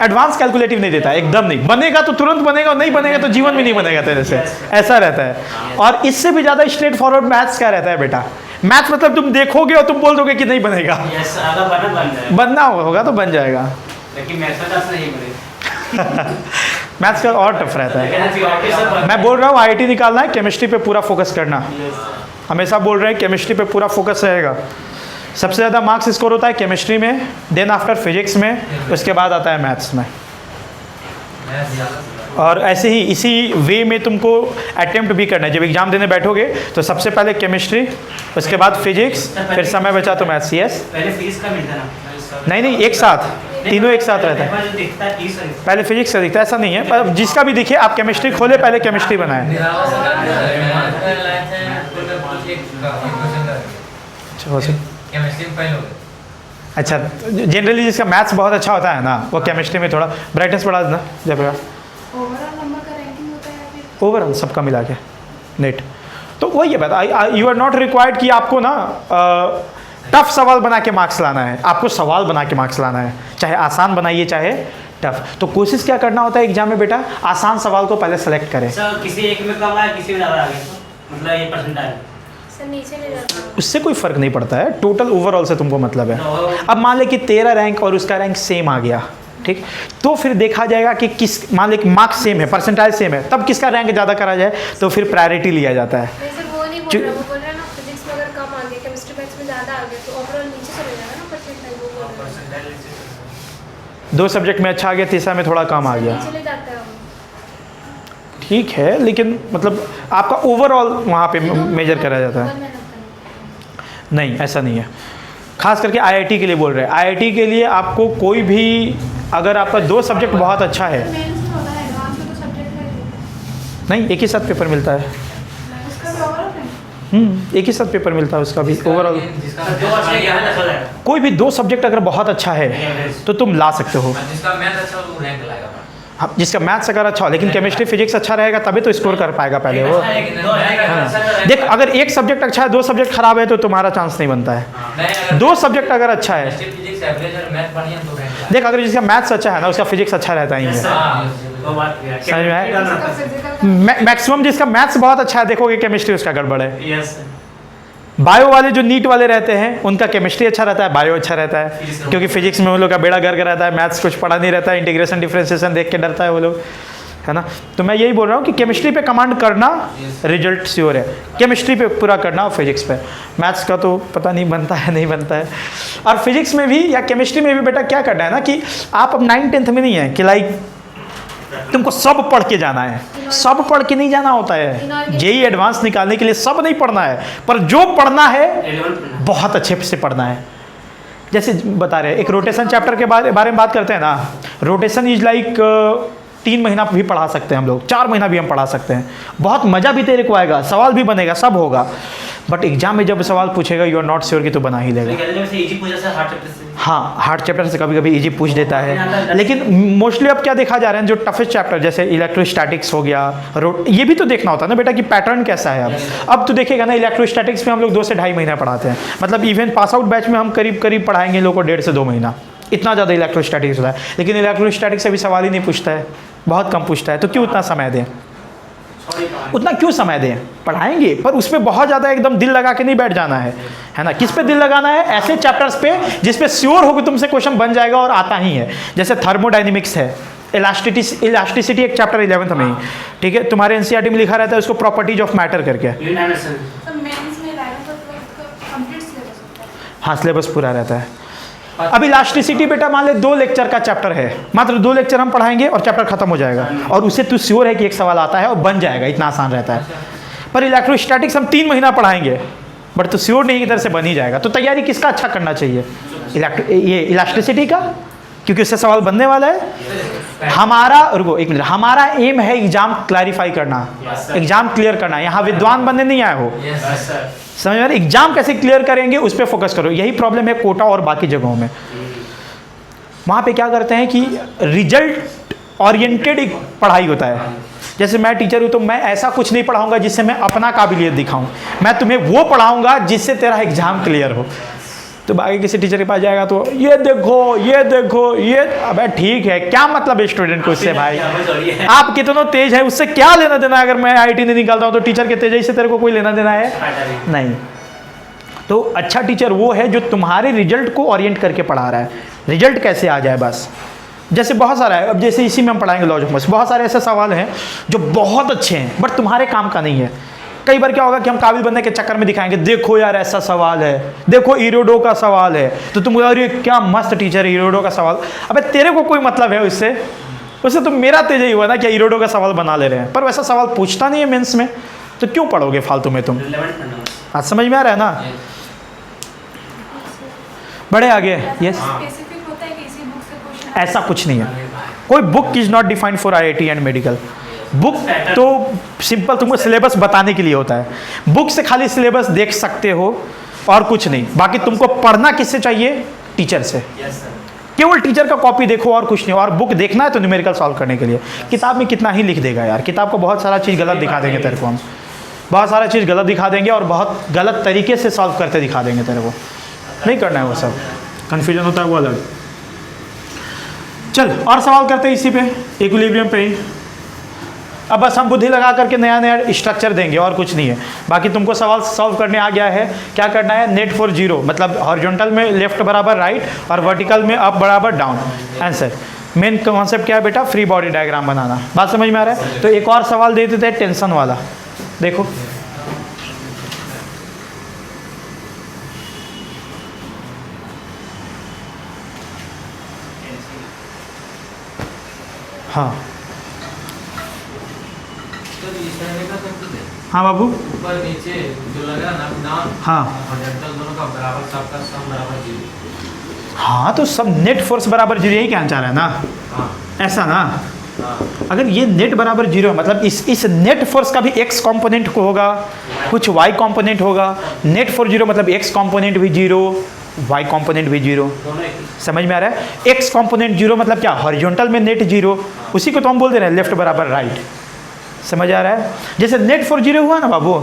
एडवांस कैलकुलेटिव नहीं देता, एकदम नहीं, बनेगा तो तुरंत बनेगा, नहीं बनेगा तो जीवन में नहीं बनेगा तेरे से, ऐसा रहता है। और इससे भी ज़्यादा स्ट्रेट फॉरवर्ड मैथ्स क्या रहता है बेटा, मैथ्स मतलब तुम देखोगे और तुम बोल दोगे कि नहीं बनेगा, बनना होगा तो बन जाएगा, लेकिन मैथ्स का और टफ रहता है। मैं बोल रहा हूँ IIT निकालना है, केमिस्ट्री पे पूरा फोकस करना, हमेशा बोल रहे हैं केमिस्ट्री पे पूरा फोकस रहेगा। सबसे ज़्यादा मार्क्स स्कोर होता है केमिस्ट्री में, देन आफ्टर फिजिक्स में, उसके बाद आता है मैथ्स में। और ऐसे ही इसी वे में तुमको अटेम्प्ट भी करना है, जब एग्जाम देने बैठोगे तो सबसे पहले केमिस्ट्री, उसके बाद फिजिक्स, फिर समय बचा तो मैथ्स। यस पहले फिजिक्स का मिलता ना, नहीं एक साथ, तीनों एक साथ रहता है, पहले फिजिक्स का दिखता है, ऐसा नहीं है, पर जिसका भी दिखे आप केमिस्ट्री खोले, पहले केमिस्ट्री बनाए। अच्छा जनरली जिसका मैथ्स बहुत अच्छा होता है ना, वो केमिस्ट्री में थोड़ा ब्राइटनेस बढ़ा देना जब ओवरऑल नंबर का रैंकिंग होता है फिर ओवरऑल सबका मिला के नेट। तो वही है बात, यू आर नॉट रिक्वायर्ड कि आपको ना टफ सवाल बना के मार्क्स लाना है, आपको सवाल बना के मार्क्स लाना है, चाहे आसान बनाइए चाहे टफ। तो कोशिश क्या करना होता है एग्जाम में बेटा, आसान सवाल को पहले सेलेक्ट करें। सर किसी एक में कम आया, किसी में ज़्यादा आ गया, मतलब ये परसेंटाइल सर नीचे ले जाता है, उससे कोई फ़र्क नहीं पड़ता है, टोटल ओवरऑल से तुमको मतलब है। अब मान ले कि तेरा रैंक और उसका रैंक सेम आ गया, ठीक, तो फिर देखा जाएगा कि किस, मान ले कि मार्क्स सेम है, परसेंटाइल सेम है, तब किसका रैंक ज़्यादा करा जाए, तो फिर प्रायोरिटी लिया जाता है। नहीं सर वो नहीं बोल रहा, वो बोल रहा है ना फिजिक्स में अगर कम आ गया, केमिस्ट्री मैथ्स में ज़्यादा आ गया तो ओवरऑल नीचे चले जाएगा ना परसेंटाइल, वो बोल रहा है। 2 सब्जेक्ट में अच्छा आ गया, तीसरा में थोड़ा कम आ गया, नीचे ले जाता है वो। ठीक है, लेकिन मतलब आपका ओवरऑल वहाँ पे मेजर करा जाता है। नहीं ऐसा नहीं है, खास करके IIT के लिए बोल रहे हैं। IIT के लिए आपको कोई भी, अगर आपका 2 सब्जेक्ट बहुत अच्छा है, मेंस में होता है, एडवांस में तो सब्जेक्ट है नहीं एक ही साथ पेपर मिलता है, उसका भी ओवरऑल है, एक ही साथ पेपर मिलता है उसका भी ओवरऑल। जो अच्छा गया है ना, कोई भी 2 सब्जेक्ट अगर बहुत अच्छा है तो तुम ला सकते हो। जिसका मैथ अच्छा हो वो रैंक लाएगा। हाँ, जिसका मैथ्स अगर अच्छा हो, लेकिन केमिस्ट्री फिजिक्स अच्छा रहेगा तभी तो स्कोर कर पाएगा पहले वो। देख अगर एक सब्जेक्ट अच्छा है, 2 सब्जेक्ट खराब है तो तुम्हारा चांस नहीं बनता है। 2 सब्जेक्ट अगर अच्छा है, देख अगर जिसका मैथ्स अच्छा है ना, उसका फिजिक्स अच्छा रहता ही है। वो बात भी है। समझ में आया? डालना इसका था। फिजिकल का मैक्सिमम जिसका मैथ्स बहुत अच्छा है, देखोगे केमिस्ट्री उसका गड़बड़ है। यस बायो वाले जो नीट वाले रहते हैं उनका केमिस्ट्री अच्छा रहता है, बायो अच्छा रहता है, Physics क्योंकि फिजिक्स में वो लोग का बेड़ा गर्क रहता है, मैथ्स कुछ पढ़ा नहीं रहता है, इंटीग्रेशन डिफरेंशिएशन देख के डरता है वो लोग, है ना। तो मैं यही बोल रहा हूँ कि केमिस्ट्री पे कमांड करना, रिजल्ट श्योर है, केमिस्ट्री पे पूरा करना और फिजिक्स पे। मैथ्स का तो पता नहीं बनता है नहीं बनता है। और फिजिक्स में भी या केमिस्ट्री में भी बेटा क्या करना है ना कि आप अब 9th-10th में नहीं है कि लाइक तुमको सब पढ़ के जाना है, सब पढ़ के नहीं जाना होता है। जेई एडवांस निकालने के लिए सब नहीं पढ़ना है, पर जो पढ़ना है 11 बहुत अच्छे से पढ़ना है। जैसे बता रहे हैं, एक रोटेशन चैप्टर के बारे में बात करते हैं ना, रोटेशन इज लाइक 3 महीना भी पढ़ा सकते हैं हम लोग, 4 महीना भी हम पढ़ा सकते हैं, बहुत मज़ा भी तेरे को आएगा, सवाल भी बनेगा, सब होगा। बट एग्जाम में जब सवाल पूछेगा यू आर नॉट श्योर कि तो बना ही लेगा। इजी पूछा सर हार्ड चैप्टर से। हाँ, हार्ड चैप्टर से कभी कभी इजी पूछ देता है, लेकिन मोस्टली अब क्या देखा जा रहा है, जो टफेस्ट चैप्टर जैसे इलेक्ट्रोस्टैटिक्स हो गया, ये भी तो देखना होता है ना बेटा कि पैटर्न कैसा है। अब तो देखेगा ना, इलेक्ट्रोस्टैटिक्स में हम लोग 2 से ढाई महीना पढ़ाते हैं, मतलब इवन पास आउट बैच में हम करीब करीब पढ़ाएंगे लोगों को 1.5 से 2 महीना, इतना ज़्यादा इलेक्ट्रोस्टैटिक्स होता है। लेकिन इलेक्ट्रोस्टैटिक्स से भी सवाल ही नहीं पूछता है, बहुत कम पूछता है, तो क्यों उतना समय दें, उतना क्यों समय दें, पढ़ाएंगे पर उसमें बहुत ज़्यादा एकदम दिल लगा के नहीं बैठ जाना है ना। किस पे दिल लगाना है, ऐसे चैप्टर्स पे जिस पे श्योर हो कि तुमसे क्वेश्चन बन जाएगा और आता ही है। जैसे थर्मोडाइनमिक्स है, इलास्टिसिटी एक चैप्टर 11th में ही, ठीक है, तुम्हारे एनसीईआरटी में लिखा रहता है उसको प्रॉपर्टीज ऑफ मैटर करके। तो मेंस में 11th और 12th का कंप्लीट सिलेबस होता है। हाँ, सिलेबस पूरा रहता है। अब इलास्टिसिटी बेटा मान ले 2 लेक्चर का चैप्टर है, मात्र 2 लेक्चर हम पढ़ाएंगे और चैप्टर खत्म हो जाएगा, और उससे तू श्योर है कि एक सवाल आता है और बन जाएगा, इतना आसान रहता है। पर इलेक्ट्रोस्टैटिक्स हम 3 महीना पढ़ाएंगे, बट तो श्योर नहीं इधर से बन ही जाएगा। तो तैयारी किसका अच्छा करना चाहिए, ये इलास्टिसिटी का, क्योंकि उससे सवाल बनने वाला है। हमारा रुको एक मिनट, हमारा एम है एग्जाम क्लैरिफाई करना, एग्जाम क्लियर करना, यहाँ विद्वान बनने नहीं आए हो, समझ में? एग्जाम कैसे क्लियर करेंगे उस पर फोकस करो। यही प्रॉब्लम है कोटा और बाकी जगहों में। वहाँ पे क्या करते हैं कि रिजल्ट ओरिएंटेड एक पढ़ाई होता है। जैसे मैं टीचर हूँ तो मैं ऐसा कुछ नहीं पढ़ाऊंगा जिससे मैं अपना काबिलियत दिखाऊं, मैं तुम्हें वो पढ़ाऊंगा जिससे तेरा एग्जाम क्लियर हो। तो बाकी किसी टीचर के पास जाएगा तो ये देखो ये, अबे ठीक है, क्या मतलब है स्टूडेंट को इससे भाई, आप कितना तेज है उससे क्या लेना देना। अगर मैं आईटी नहीं निकालता हूँ तो टीचर के तेज से तेरे को कोई लेना देना है नहीं। तो अच्छा टीचर वो है जो तुम्हारे रिजल्ट को ओरिएंट करके पढ़ा रहा है, रिजल्ट कैसे आ जाए बस। जैसे बहुत सारा है, अब जैसे इसी में हम पढ़ाएंगे लॉज ऑफ मोशन, बहुत सारे ऐसे सवाल हैं जो बहुत अच्छे हैं बट तुम्हारे काम का नहीं है। कई बार क्या होगा कि हम काबिल बनने के चक्कर में दिखाएंगे, देखो यार ऐसा सवाल है, देखो इरोडो का सवाल है, तो तुम अरे क्या मस्त टीचर है, इरोडो का सवाल। अबे तेरे को कोई मतलब है उससे तो मेरा तेज ही हुआ ना कि इरोडो का सवाल बना ले रहे हैं, पर वैसा सवाल पूछता नहीं है मेंस में, तो क्यों पढ़ोगे फालतू में तुम। आज समझ में आ रहा है ना, बड़े आगे। यस, स्पेसिफिक होता है कि इसी बुक से क्वेश्चन ऐसा कुछ नहीं है, कोई book is not defined for IIT and medical. Book तो सिंपल तुमको सिलेबस बताने के लिए होता है, बुक से खाली सिलेबस देख सकते हो और कुछ नहीं। बाकी तुमको पढ़ना किससे चाहिए, टीचर से। केवल टीचर का कॉपी देखो और कुछ नहीं। और बुक देखना है तो न्यूमेरिकल सॉल्व करने के लिए किताब में कितना ही लिख देगा यार, किताब को बहुत सारा चीज़ गलत दिखा देंगे तेरे को, हम बहुत सारा चीज़ गलत दिखा देंगे और बहुत गलत तरीके से सॉल्व करते दिखा देंगे तेरे को, नहीं करना है वो सब, कन्फ्यूजन होता है वो अलग। चल और सवाल करते हैं इसी पे, इक्विलिब्रियम पे ही। अब बस हम बुद्धि लगा करके नया नया स्ट्रक्चर देंगे और कुछ नहीं है। बाकी तुमको सवाल सॉल्व करने आ गया है, क्या करना है, नेट फॉर जीरो, मतलब हॉरिजॉन्टल में लेफ्ट बराबर राइट और वर्टिकल में अप बराबर डाउन। आंसर मेन कॉन्सेप्ट क्या है बेटा, फ्री बॉडी डायग्राम बनाना। बात समझ में आ रहा है। तो एक और सवाल दे देते हैं टेंशन वाला, देखो हाँ हाँ बाबू, ऊपर नीचे जो लग रहा है ना, हाँ हॉरिजॉन्टल दोनों का बराबर, सबका सम बराबर 0। हाँ, तो सब नेट फोर्स बराबर 0, यही क्या आंसर है ना, हाँ ऐसा ना। हाँ, अगर ये नेट बराबर 0 है मतलब इस नेट फोर्स का भी x कंपोनेंट को होगा, कुछ y कंपोनेंट होगा। नेट फोर्स 0 मतलब x कंपोनेंट भी 0, y कंपोनेंट भी 0। दोनों एक ही। समझ में आ रहा है। x कंपोनेंट 0 मतलब क्या, हॉरिजॉन्टल में नेट 0, उसी को तो हम बोल दे रहे हैं लेफ्ट बराबर राइट। समझ आ रहा है। जैसे नेट फोर्स 0 हुआ ना बाबू,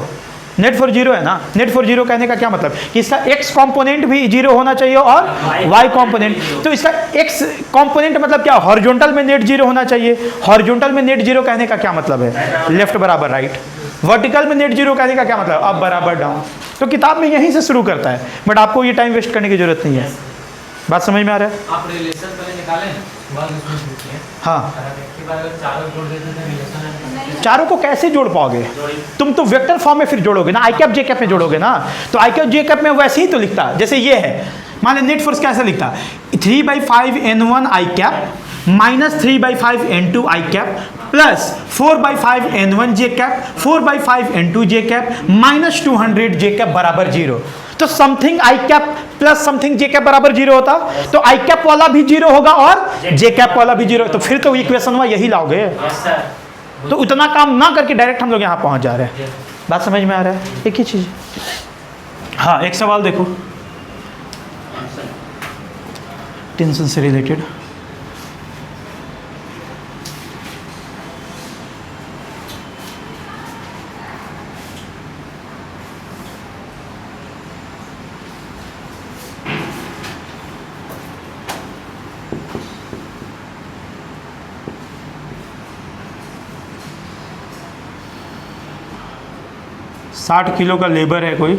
नेट फोर्स जीरो है ना। नेट फोर्स जीरो कहने का क्या मतलब कि इसका एक्स कंपोनेंट भी जीरो होना चाहिए और वाई कंपोनेंट। तो इसका एक्स कंपोनेंट मतलब क्या, हॉरिजॉन्टल में नेट जीरो होना चाहिए। हॉरिजॉन्टल में नेट जीरो कहने का क्या मतलब है, लेफ्ट बराबर राइट। वर्टिकल में नेट जीरो कहने का क्या मतलब, अप बराबर डाउन। तो किताब में यहीं से शुरू करता है, बट आपको ये टाइम वेस्ट करने की जरूरत नहीं है। बात समझ में आ रहा है? आप रिलेशन पहले निकालें, बाद में पूछिए। हाँ, एक बार अगर चारों जोड़ देते तो रिलेशन चारों को कैसे जोड़ पाओगे, तुम तो वेक्टर फॉर्म में फिर जोड़ोगे ना, आई कैप जे कैप में जोड़ोगे ना। तो आई कैप जे कैप में वैसे ही तो लिखता, जैसे ये है, मान ली नेट फोर्स कैसे लिखता, 3/5 N1 आई कैप माइनस 3/5 N2 आई कैप प्लस 4/5 N1 जे कैप 4/5 N2 जे कैप माइनस 200 जे कैप बराबर 0। तो something I cap plus something J cap बराबर 0 होता, तो आई कैप वाला भी 0 होगा और जे कैप वाला भी 0। तो फिर तो इक्वेशन में यही लाओगे। तो उतना काम ना करके डायरेक्ट हम लोग यहाँ पहुँच जा रहे हैं। बात समझ में आ रहा है? एक ही चीज़। हाँ, एक सवाल देखो टेंशन से रिलेटेड। साठ किलो का लेबर है कोई,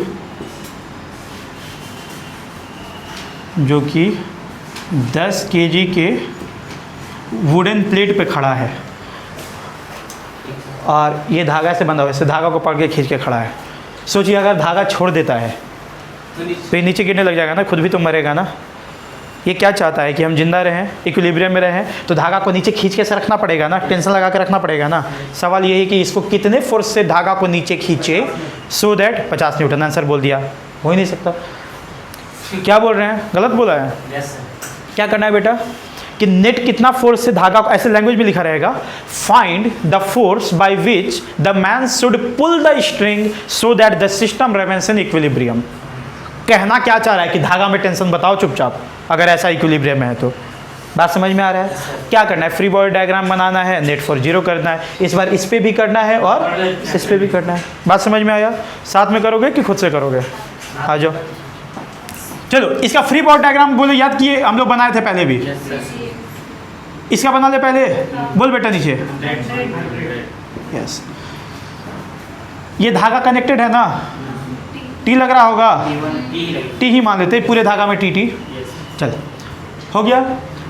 जो कि 10 kg के वुडन प्लेट पे खड़ा है और ये धागा से बंधा हुआ है, इसे धागा को पकड़ के खींच के खड़ा है। सोचिए अगर धागा छोड़ देता है तो ये नीचे गिरने लग जाएगा ना, खुद भी तो मरेगा ना। ये क्या चाहता है कि हम जिंदा रहें, इक्विलिब्रियम में रहें, तो धागा को नीचे खींच के से रखना पड़ेगा ना, टेंशन लगा के रखना पड़ेगा ना। सवाल ये है कि इसको कितने फोर्स से धागा को नीचे खींचे सो दैट 50 न्यूटन। आंसर बोल दिया, हो ही नहीं सकता। क्या बोल रहे हैं, गलत बोला है? Yes sir. क्या करना है बेटा कि नेट कितना फोर्स से धागा को, ऐसे लैंग्वेज में लिखा रहेगा, find the force by which the man should pull the string so that the system remains in equilibrium. कहना क्या चाह रहा है कि धागा में टेंशन बताओ चुपचाप, अगर ऐसा इक्विलिब्रियम में है तो। बात समझ में आ रहा है? क्या करना है, फ्री बॉडी डायग्राम बनाना है, नेट फोर्स जीरो करना है, इस बार इस पे भी करना है और इस पे भी करना है। बात समझ में आया? साथ में करोगे कि खुद से करोगे? आ जाओ, चलो इसका फ्री बॉडी डायग्राम बोलो, याद किए हम लोग बनाए थे पहले भी। इसका बना ले पहले, बोल बेटा नीचे। यस, ये धागा कनेक्टेड है ना, टी लग रहा होगा, टी ही मान लेते, पूरे धागा में टी। चल हो गया।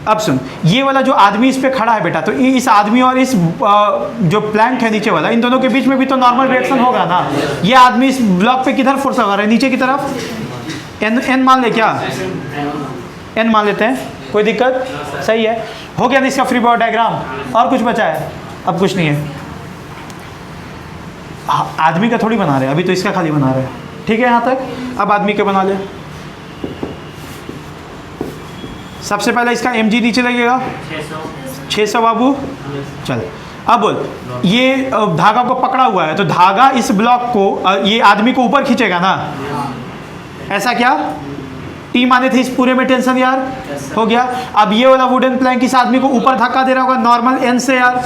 अब सुन, ये वाला जो आदमी इस पे खड़ा है बेटा, तो इस आदमी और इस जो प्लैंक है नीचे वाला, इन दोनों के बीच में भी तो नॉर्मल रिएक्शन होगा ना। ये आदमी इस ब्लॉक पे किधर फोर्स लगा रहा है, नीचे की तरफ। एन मान ले, क्या एन मान लेते हैं, कोई दिक्कत? सही है, हो गया ना इसका फ्री बॉडी डायग्राम। और कुछ बचा है? अब कुछ नहीं है। आदमी का थोड़ी बना रहे हैं अभी, तो इसका खाली बना रहे हैं, ठीक है यहाँ तक। अब आदमी के बना ले। सबसे पहले इसका mg नीचे लगेगा 600 बाबू। चल अब बोल, ये धागा को पकड़ा हुआ है, तो धागा इस ब्लॉक को, ये आदमी को ऊपर खींचेगा ना, ऐसा क्या? टी माने थे इस पूरे में टेंशन यार, हो गया। अब ये वाला वुडन प्लैंक इस आदमी को ऊपर धक्का दे रहा होगा नॉर्मल एन से यार,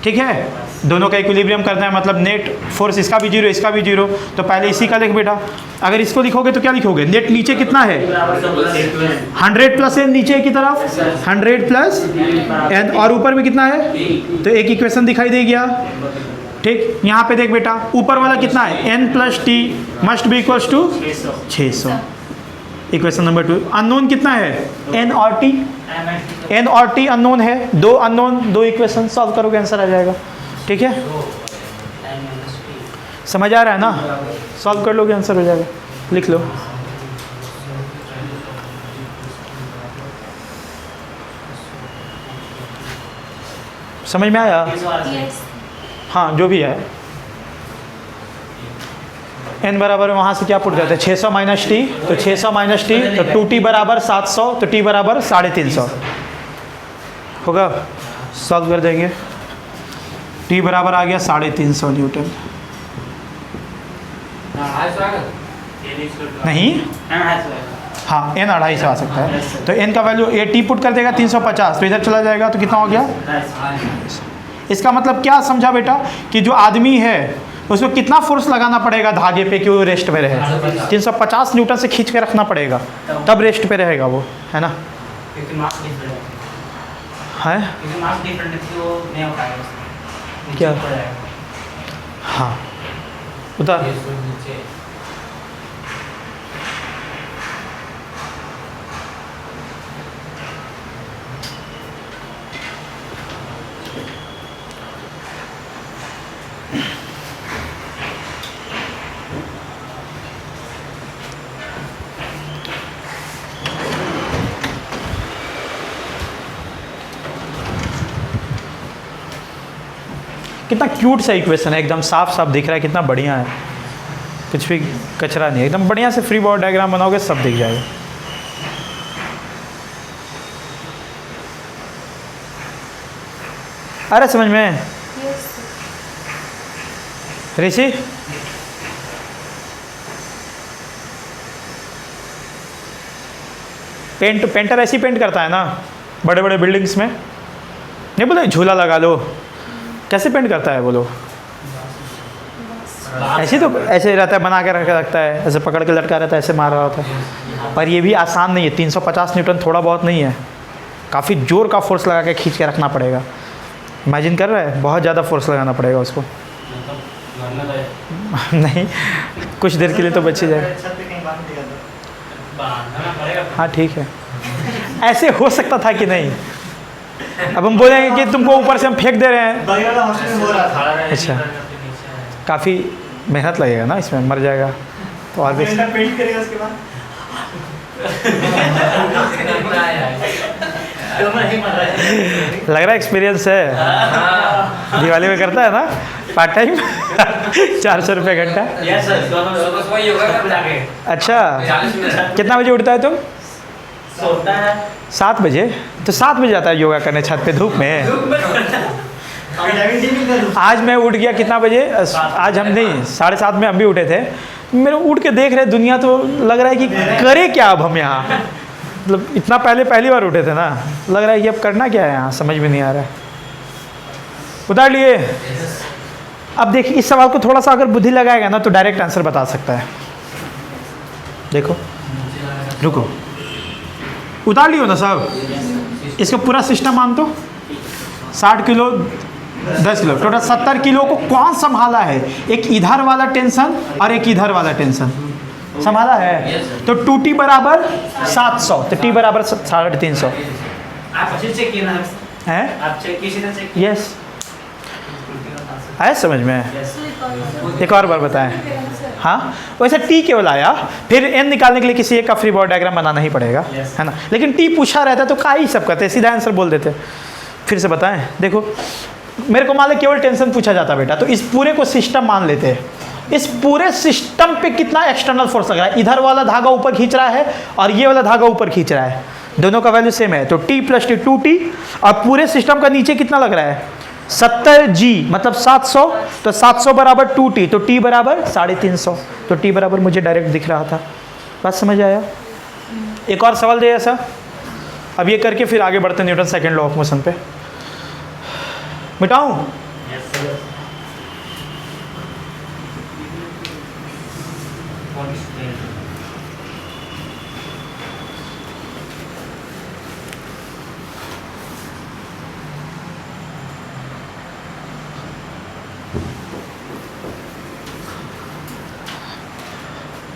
ठीक है। दोनों का इक्विलिब्रियम करना है, मतलब नेट फोर्स इसका भी जीरो इसका भी जीरो, तो पहले इसी का लिख बेटा। अगर इसको लिखोगे तो क्या लिखोगे, नेट नीचे कितना है 100 प्लस एन नीचे की तरफ 100 प्लस एन, और ऊपर में कितना है, तो एक इक्वेशन दिखाई दे गया, ठीक। यहाँ पे देख बेटा, ऊपर वाला कितना है, N plus T must be equals to 600। Equation number 2। Unknown कितना है, एन और टी, एन और टी अननोन है, दो अननोन, दो इक्वेशन सॉल्व करोगे आंसर आ जाएगा, ठीक है। समझ आ रहा है ना, सॉल्व कर लोगे आंसर हो जाएगा, लिख लो। समझ में आया? हाँ, जो भी है, n बराबर वहाँ से क्या पुट करते हैं, 600 माइनस टी, तो 600 माइनस टी, तो 2t बराबर 700, तो t बराबर 350 होगा। सॉल्व कर देंगे, t बराबर आ गया 350 न्यूटन। नहीं, हाँ n 250 आ सकता है, तो n का वैल्यू ये t पुट कर देगा 350, तो इधर चला जाएगा, तो कितना हो गया। इसका मतलब क्या समझा बेटा कि जो आदमी है उसमें कितना फोर्स लगाना पड़ेगा धागे पे कि वो रेस्ट पे रहे? 350 न्यूटन से खींच के रखना पड़ेगा, तब रेस्ट पे रहेगा वो, है ना? क्योंकि मास डिफरेंट है क्योंकि मास डिफरेंट है तो वो नहीं हो पाएगा उसमें। क्या? नीचे ऊपर जाएगा। हाँ उधर ये सो नीचे कितना क्यूट सा इक्वेशन है, एकदम साफ साफ दिख रहा है, कितना बढ़िया है, कुछ भी कचरा नहीं है, एकदम बढ़िया से फ्री बॉडी डायग्राम बनाओगे सब दिख जाएगा। अरे समझ में यस ऋषि? पेंटर ऐसी पेंट करता है ना बड़े बड़े बिल्डिंग्स में, नहीं बोले झूला लगा लो, कैसे पेंट करता है बोलो? ऐसे तो ऐसे रहता है, बना के रखता है, ऐसे पकड़ के लटका रहता है, ऐसे मार रहा होता है। पर ये भी आसान नहीं है, 350 न्यूटन थोड़ा बहुत नहीं है, काफ़ी जोर का फोर्स लगा के खींच के रखना पड़ेगा। इमेजिन कर रहा है, बहुत ज़्यादा फोर्स लगाना पड़ेगा उसको। नहीं, कुछ देर के लिए तो बच ही जाए। छत पे कहीं बांध दिया तो बांधना पड़ेगा। हाँ ठीक है, ऐसे हो सकता था कि नहीं? अब हम बोलेंगे कि तुमको ऊपर से हम फेंक दे रहे हैं, बाकी वाला हॉस्टल में हो रहा था। अच्छा। काफ़ी मेहनत लगेगा ना इसमें, मर जाएगा तो और भी। पेंट करेगा उसके बाद। तो मैं नहीं मर रहा है। लग रहा है एक्सपीरियंस है, दिवाली में करता है ना पार्ट टाइम 400 रुपये घंटा। यस सर, दोनों तो वही होगा सब कुछ आगे। अच्छा 40 मिनट कितना बजे उठता है तुम? सोता है 7 बजे? तो 7 बजे जाता है योगा करने छत पे धूप में? विटामिन डी मिलता है। आज मैं उठ गया कितना बजे? आज हम नहीं, 7:30 में हम भी उठे थे। मेरे उठ के देख रहे दुनिया, तो लग रहा है कि करे क्या अब हम यहाँ, मतलब इतना पहली बार उठे थे ना, लग रहा है कि अब करना क्या है यहाँ, समझ में नहीं आ रहा है। उतार लिए। अब देखिए इस सवाल को थोड़ा सा अगर बुद्धि लगाएगा ना तो डायरेक्ट आंसर बता सकता है। देखो रुको, उतार लियो ना सब, इसका पूरा सिस्टम मान तो 60 किलो 10 किलो टोटल 70 किलो को कौन संभाला है? एक इधर वाला टेंशन और एक इधर वाला टेंशन संभाला है। तो 2T बराबर 700, तो T बराबर 350 आप अच्छे चेक किए ना है। आप चेक किसी ने चेक किया? यस आया समझ में? यस एक और बार बताएं। हाँ वैसे T केवल आया, फिर N निकालने के लिए किसी एक का फ्री बॉडी डायग्राम बनाना ही पड़ेगा, Yes. है ना? लेकिन T पूछा रहता है तो का ही सब कहते हैं, सीधा आंसर बोल देते। फिर से बताएं, देखो मेरे को मान लो केवल टेंशन पूछा जाता बेटा, तो इस पूरे को सिस्टम मान लेते हैं। इस पूरे सिस्टम पे कितना एक्सटर्नल फोर्स लग रहा है? इधर वाला धागा ऊपर खींच रहा है और ये वाला धागा ऊपर खींच रहा है, दोनों का वैल्यू सेम है, तो T + T 2T। और पूरे सिस्टम का नीचे कितना लग रहा है? 70G मतलब 700, तो 700 बराबर 2T, तो T बराबर 350, तो T बराबर मुझे डायरेक्ट दिख रहा था। बात समझ आया? एक और सवाल दे ऐसा, अब ये करके फिर आगे बढ़ते Newton second law of motion पे। मिटाऊं? Yes sir.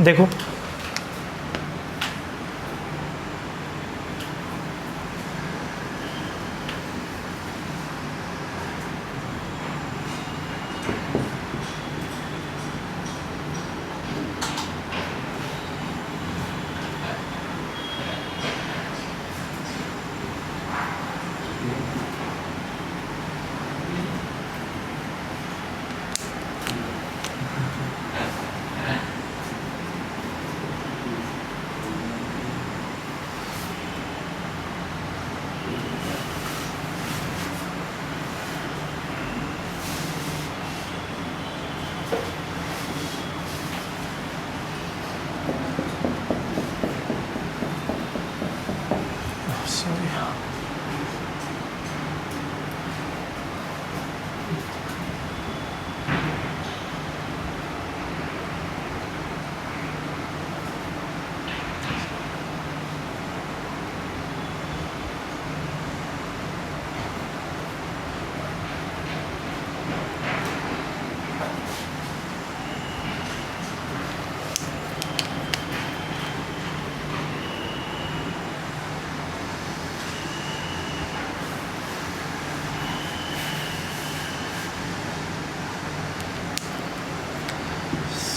देखो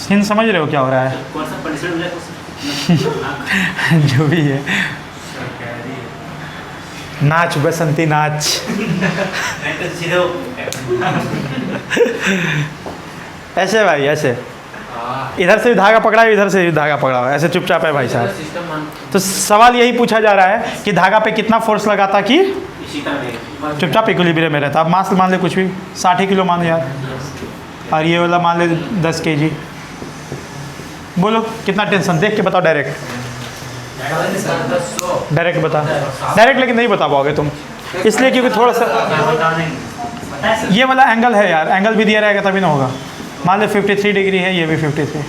हिंद समझ रहे हो क्या हो रहा है? कौन सा पनिशमेंट मिला तो जो भी है, नाच बसंती नाच। सीधे ऐसे भाई ऐसे, इधर से भी धागा पकड़ा है, इधर से भी धागा पकड़ा हुआ है, ऐसे चुपचाप है भाई साहब। सिस्टम मान तो सवाल यही पूछा जा रहा है कि धागा पे कितना फोर्स लगाता कि इसी तरह रहेगा। चुपचाप इक्विलिब्रियम में रहता। अब मास मान ले कुछ भी, 60 किलो मान ले यार, और ये वाला मान ले 10 kg। बोलो कितना टेंशन, देख के बताओ डायरेक्ट, डायरेक्ट बता, डायरेक्ट लेकिन नहीं बता पाओगे तुम, इसलिए क्योंकि थोड़ा सा ये वाला एंगल है यार, एंगल भी दिया रहेगा तभी ना होगा। मान लो 53 डिग्री है, ये भी 53।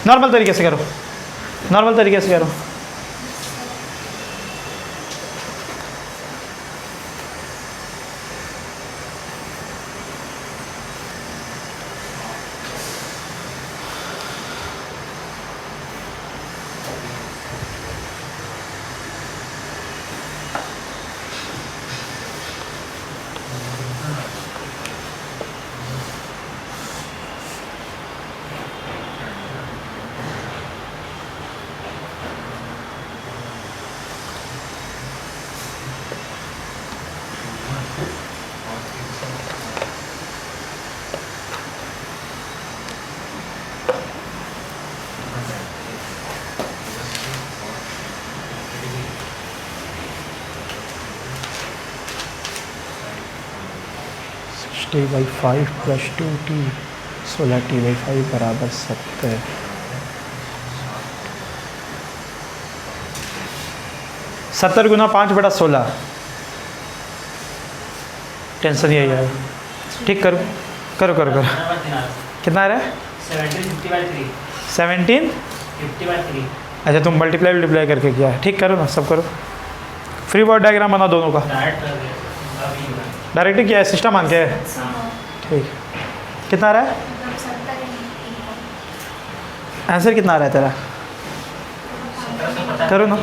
नॉर्मल तरीके से करो, नॉर्मल तरीके से करो। T/5 + 2t 16t/5 बराबर 70। सत्तर गुना 5/16। टेंशन यही है, ठीक करो करो करो करो। कितना आ रहा है? 1750/3। 17। 50/3। अच्छा तुम मल्टीप्लाई करके किया है, ठीक करो ना, सब करो। फ्री बॉडी डायग्राम बना दोनों का, डायरेक्ट किया है, सिस्टम मान के है, ठीक। कितना आ रहा है? आंसर कितना आ रहा है तेरा? करो ना।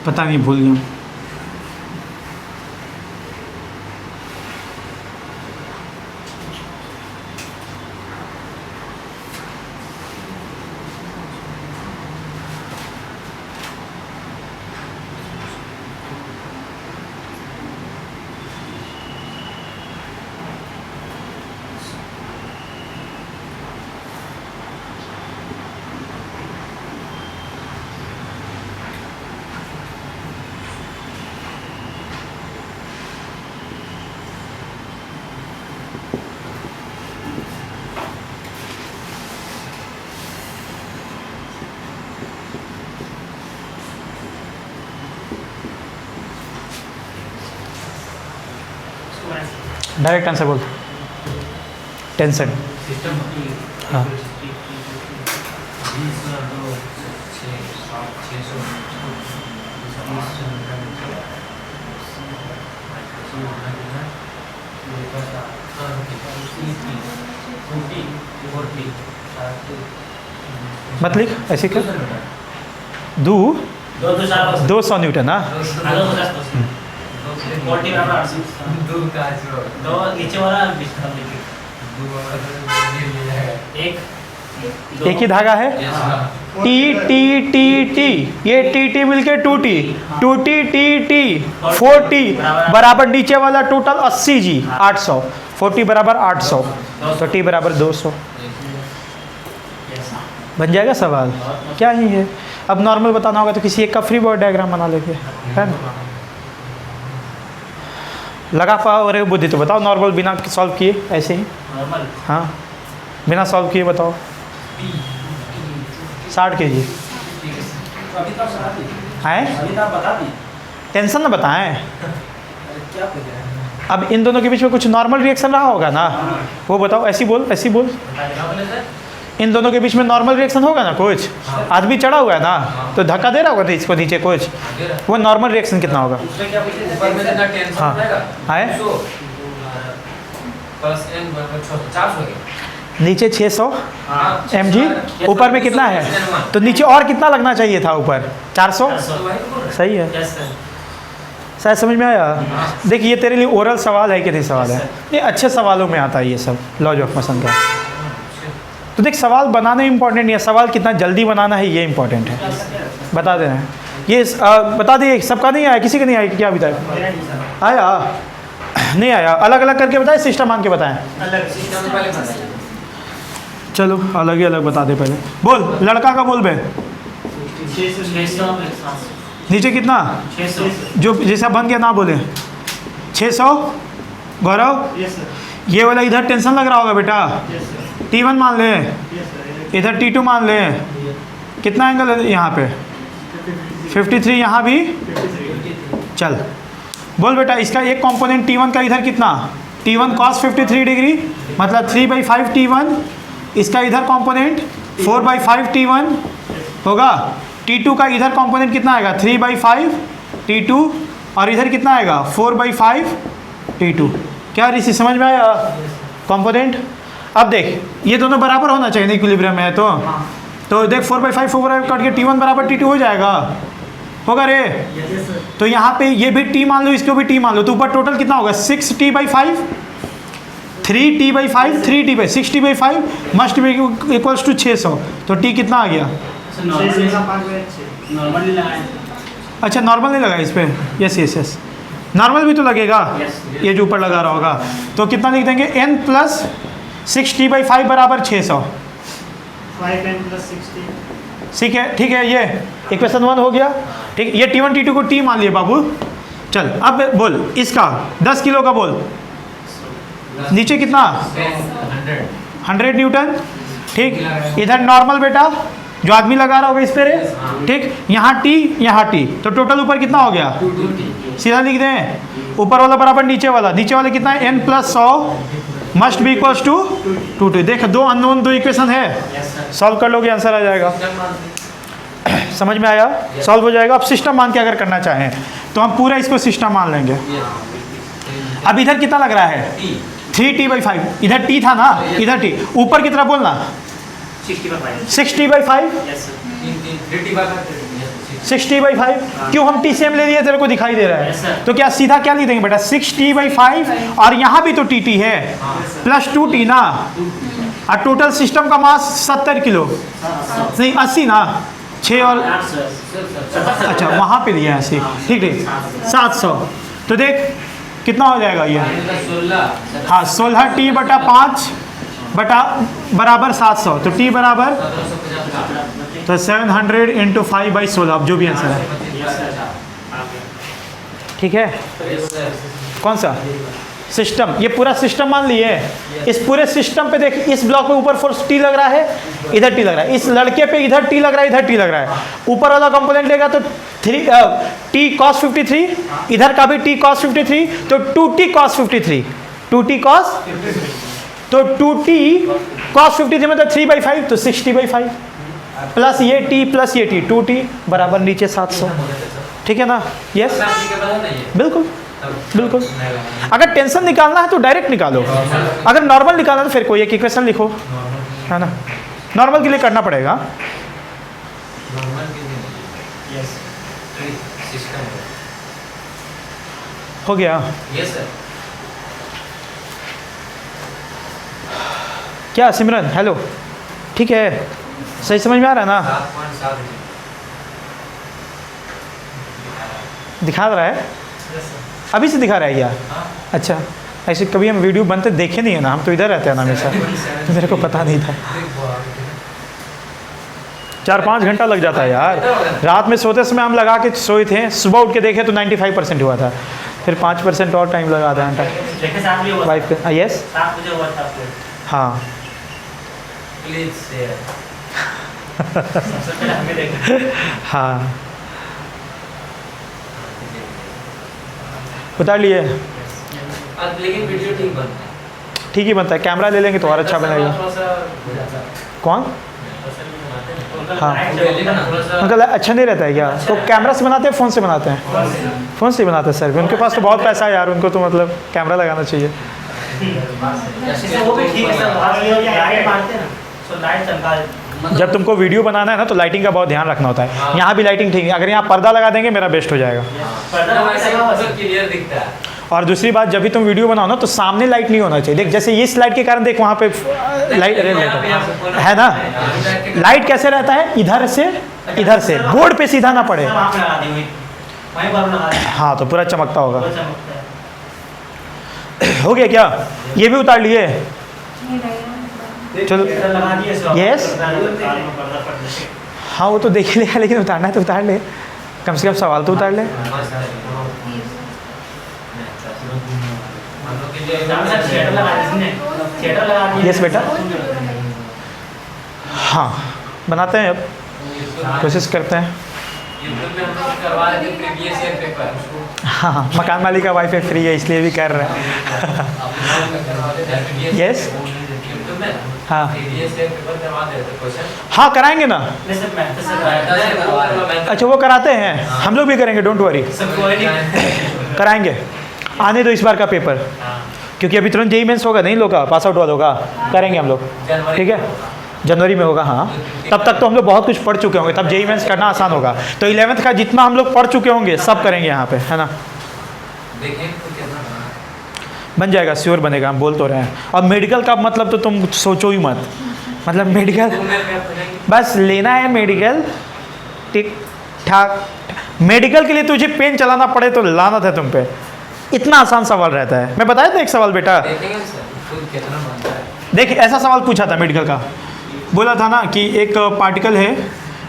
पता नहीं, भूल गया। डायरेक्ट आंसर बोल। टेंशन। सिस्टम हाँ। 40 मत लिख, ऐसे कर। दो 200 न्यूटन। हाँ, 40 बराबर 800। दूर का जो तो नीचे वाला 20 लिखिए। एक एक ही धागा है, टी टी टी टी, ये टी टी मिलके 2T, 2T T T 4T बराबर नीचे वाला टोटल 80 जी 800, 40 बराबर 800, तो T बराबर 200 बन जाएगा सवाल। क्या ही है, अब नॉर्मल बताना होगा तो किसी एक का फ्री बॉडी डायग्राम बना लेंगे, है ना। लगा पाओ अरे बुद्धि तो बताओ, नॉर्मल बिना सॉल्व किए ऐसे ही, नॉर्मल हाँ बिना सॉल्व किए बताओ। 60 kg अभी तो आप बता दी, है, अभी तो आप बता दी, टेंशन ना बताएं। क्या कर रहे हैं? अब इन दोनों के बीच में कुछ नॉर्मल रिएक्शन रहा होगा ना, वो बताओ। ऐसी बोल, ऐसी बोल, इन दोनों के बीच में नॉर्मल रिएक्शन होगा ना कुछ, आदमी चढ़ा हुआ है ना तो धक्का दे रहा होगा इसको नीचे कुछ, वो नॉर्मल रिएक्शन कितना होगा। उसमें क्या पूछे? ऊपर में जितना टेंशन हाँ। रहेगा है? 200 प्लस n बराबर 400 हो गया। नीचे 600 हाँ, mg, ऊपर में कितना है, तो नीचे और कितना लगना चाहिए था ऊपर 400। तो वही तो बोल रहे हैं। सही है, यस सर। शायद समझ में आया। देखिए ये तेरे लिए ओरल सवाल है कि नहीं सवाल है, ये अच्छे सवालों में आता है ये सब लॉज ऑफ मोशन का। तो देख सवाल बनाना इंपॉर्टेंट नहीं है, सवाल कितना जल्दी बनाना है ये इंपॉर्टेंट है। बता दे रहे हैं ये बता दिए, सबका नहीं आया, किसी का नहीं आया क्या अभी तक आया? नहीं आया, अलग अलग करके बताए, सिस्टम मान के बताएं। अलग सिस्टम में पहले बताइए। चलो अलग ही अलग बता दे पहले। बोल लड़का का बोल बे, 600 नीचे कितना 600 जो जैसा बन गया ना बोले 600। गौरव यस सर, ये वाला इधर टेंशन लग रहा होगा बेटा, यस सर, T1 मान ले, यस सर, इधर T2 मान ले। कितना एंगल है यहाँ पे 53, यहाँ भी 53, चल बोल बेटा। इसका एक कंपोनेंट T1 का इधर कितना, T1 cos 53 डिग्री मतलब 3/5 T1, इसका इधर कंपोनेंट 4/5 T1 होगा। T2 का इधर कंपोनेंट कितना आएगा 3/5 T2 और इधर कितना आएगा 4/5 T2। क्या ऋषि समझ में आया कंपोनेंट? अब देख ये दोनों बराबर होना चाहिए, इक्विलिब्रियम में है तो देख 4/5 4/5 कट के T1 बराबर T2 हो जाएगा, होगा रे। यस सर, तो यहाँ पे ये भी T मान लो, इसको भी T मान लो, तो ऊपर टोटल कितना होगा 6T/5 3T/5 3T/5 6T/5 must be equals to 600, तो T कितना आ गया। नॉर्मल 5/6, नॉर्मल नहीं लगाए। अच्छा नॉर्मल नहीं लगा इस पर, यस यस यस नॉर्मल भी तो लगेगा, ये जो ऊपर लगा रहा होगा। तो कितना लिख देंगे n प्लस 6T/5 बराबर 600। 5n + 60, ठीक है, ठीक है, ये इक्वेशन 1 हो गया। ठीक, ये T1 T2 को T मान लिए बाबू। चल अब बोल इसका 10 किलो का बोल, नीचे कितना 100 न्यूटन। ठीक, इधर नॉर्मल बेटा जो आदमी लगा रहा होगा इस पर है। ठीक, यहाँ T यहाँ T, तो टोटल ऊपर कितना हो गया, सीधा लिख दें ऊपर वाला बराबर नीचे वाला कितना है n + 100 must be equals to 2T। देख दो अननोन, दो इक्वेशन है, सॉल्व कर लोगे आंसर आ जाएगा। समझ में आया, सॉल्व हो जाएगा। अब सिस्टम मान के अगर करना चाहें तो हम पूरा इसको सिस्टम मान लेंगे। अब इधर कितना लग रहा है 3T/5, इधर T था ना, इधर T ऊपर की तरफ बोलना 60/5 यस सर। 60/5 क्यों हम TCM ले लिए, तेरे को दिखाई दे रहा Yes, है। sir. तो क्या सीधा क्या लिख देंगे बेटा 6T/5 और यहाँ भी तो TT है प्लस 2T ना, और टोटल सिस्टम का मास 70 किलो नहीं 80 ना, 6 और 800 अच्छा वहाँ पे लिया है 80। ठीक ठीक 700। तो देख कितना हो जाएगा ये, 16 हाँ 16T/5 बराबर 700, तो T बराबर 1750 तो 700 × 5/16, अब जो भी आंसर है। Yes sir. ठीक है, कौन सा सिस्टम, ये पूरा सिस्टम मान लिए। इस पूरे सिस्टम पे देख, इस ब्लॉक पे ऊपर फोर्स T लग रहा है, इधर T लग रहा है, इस लड़के पे इधर T लग रहा है, इधर T लग रहा है। ऊपर वाला कंपोनेंट लेगा तो T cos 53, इधर का भी T cos 53, तो 2T cos 53, 2T cos तो 2T cos 53 मतलब 3/5 तो 60/5 प्लस ये T प्लस ये T 2T बराबर नीचे 700। ठीक है ना, यस बिल्कुल बिल्कुल। अगर टेंशन निकालना है तो डायरेक्ट निकालो, अगर नॉर्मल निकालना है तो फिर कोई एक इक्वेशन लिखो, है ना। नॉर्मल के लिए करना पड़ेगा। हो गया। Yes sir. क्या सिमरन, हेलो, ठीक है, सही समझ में आ रहा है ना? 7.7 दिखा रहा है, अभी से दिखा रहा है क्या? अच्छा, ऐसे कभी हम वीडियो बनते देखे नहीं है ना, हम तो इधर रहते हैं ना हमेशा, तो मेरे को पता नहीं था। 4-5 घंटा लग जाता है यार। रात में सोते समय हम लगा के सोए थे, सुबह उठ के देखे तो 95% हुआ था, फिर 5% और टाइम लगा, आधा घंटा। देखे 7 बजे हुआ वाइफ का यस, 7 बजे हुआ था अपलोड। हाँ प्लीज शेयर। सबसे पहले हमें देखें। हाँ, उतार लिए। लेकिन वीडियो ठीक बनता है। ठीक ही बनता है, कैमरा ले लेंगे तो और अच्छा बनेगा। थोड़ा सा हो जाता है। कौन? हाँ। हाँ, उनका अच्छा नहीं रहता है क्या? तो कैमरा से बनाते हैं, फ़ोन से बनाते हैं? फ़ोन से ही बनाते हैं सर, उनके पास तो बहुत पैसा है यार, उनको तो मतलब कैमरा लगाना चाहिए। वो भी ठीक है सर, लाइट मारते हैं ना, तो लाइट चमका। जब तुमको वीडियो बनाना है ना तो लाइटिंग का बहुत ध्यान रखना होता है। यहाँ भी लाइटिंग ठीक है, अगर यहाँ पर्दा लगा देंगे मेरा बेस्ट हो जाएगा। क्लियर दिखता है। और दूसरी बात, जब भी तुम वीडियो बनाओ ना तो सामने लाइट नहीं होना चाहिए। देख जैसे इस लाइट के कारण देख वहाँ पे लाइट है ना, लाइट कैसे रहता है, इधर से बोर्ड पे सीधा ना पड़े। वहाँ पे लगा दी हुई, वहीं पर लगा दी, हाँ तो पूरा चमकता होगा। वो चमकता है। हो गया क्या? ये भी उतार लिए? चलो थिएटर लगा दिए सब। Yes? पर्दा पड़ जैसे। हाँ वो तो देख ही लिया, लेकिन उतारना है तो उतार ले, कम से कम सवाल तो उतार ले। थिएटर लगा दी, थिएटर लगा दिए। Yes, बेटा। हाँ बनाते हैं, अब कोशिश करते हैं। यूट्यूब में हम लोग करवा रहे थे प्रीवियस ईयर पेपर। हाँ, मकान मालिक का वाईफाई फ्री है इसलिए भी कर रहे हैं। Yes? यूट्यूब में हाँ। प्रीवियस ईयर पेपर करवा देते क्वेश्चन। हाँ कराएंगे ना। वैसे मैथ से अच्छा वो कराते हैं, हम लोग भी करेंगे, डोंट वरी, सब कोई नहीं। कराएंगे। आने दो इस बार का पेपर, क्योंकि अभी तुरंत जेई मेंस होगा नहीं लोग का, पास आउट वालों का करेंगे हम लोग, ठीक है? जनवरी में होगा। हाँ तब तक तो हम लोग बहुत कुछ पढ़ चुके होंगे, तब जेई मेंस करना आसान होगा। तो 11th का जितना हम लोग पढ़ चुके होंगे सब करेंगे यहाँ पे, है ना? देखें तो कितना बन जाएगा, श्योर बनेगा, हम बोल तो रहे हैं। और मेडिकल का मतलब तो तुम सोचो ही मत, मतलब मेडिकल बस लेना है, मेडिकल ठीक ठाक। मेडिकल के लिए तुझे पेन चलाना पड़े तो लानत है तुम पे, इतना आसान सवाल रहता है। मैं बताया था एक सवाल बेटा, देखेंगे सर खुद कितना बनता है। देख ऐसा सवाल पूछा था मेडिकल का, बोला था ना कि एक पार्टिकल है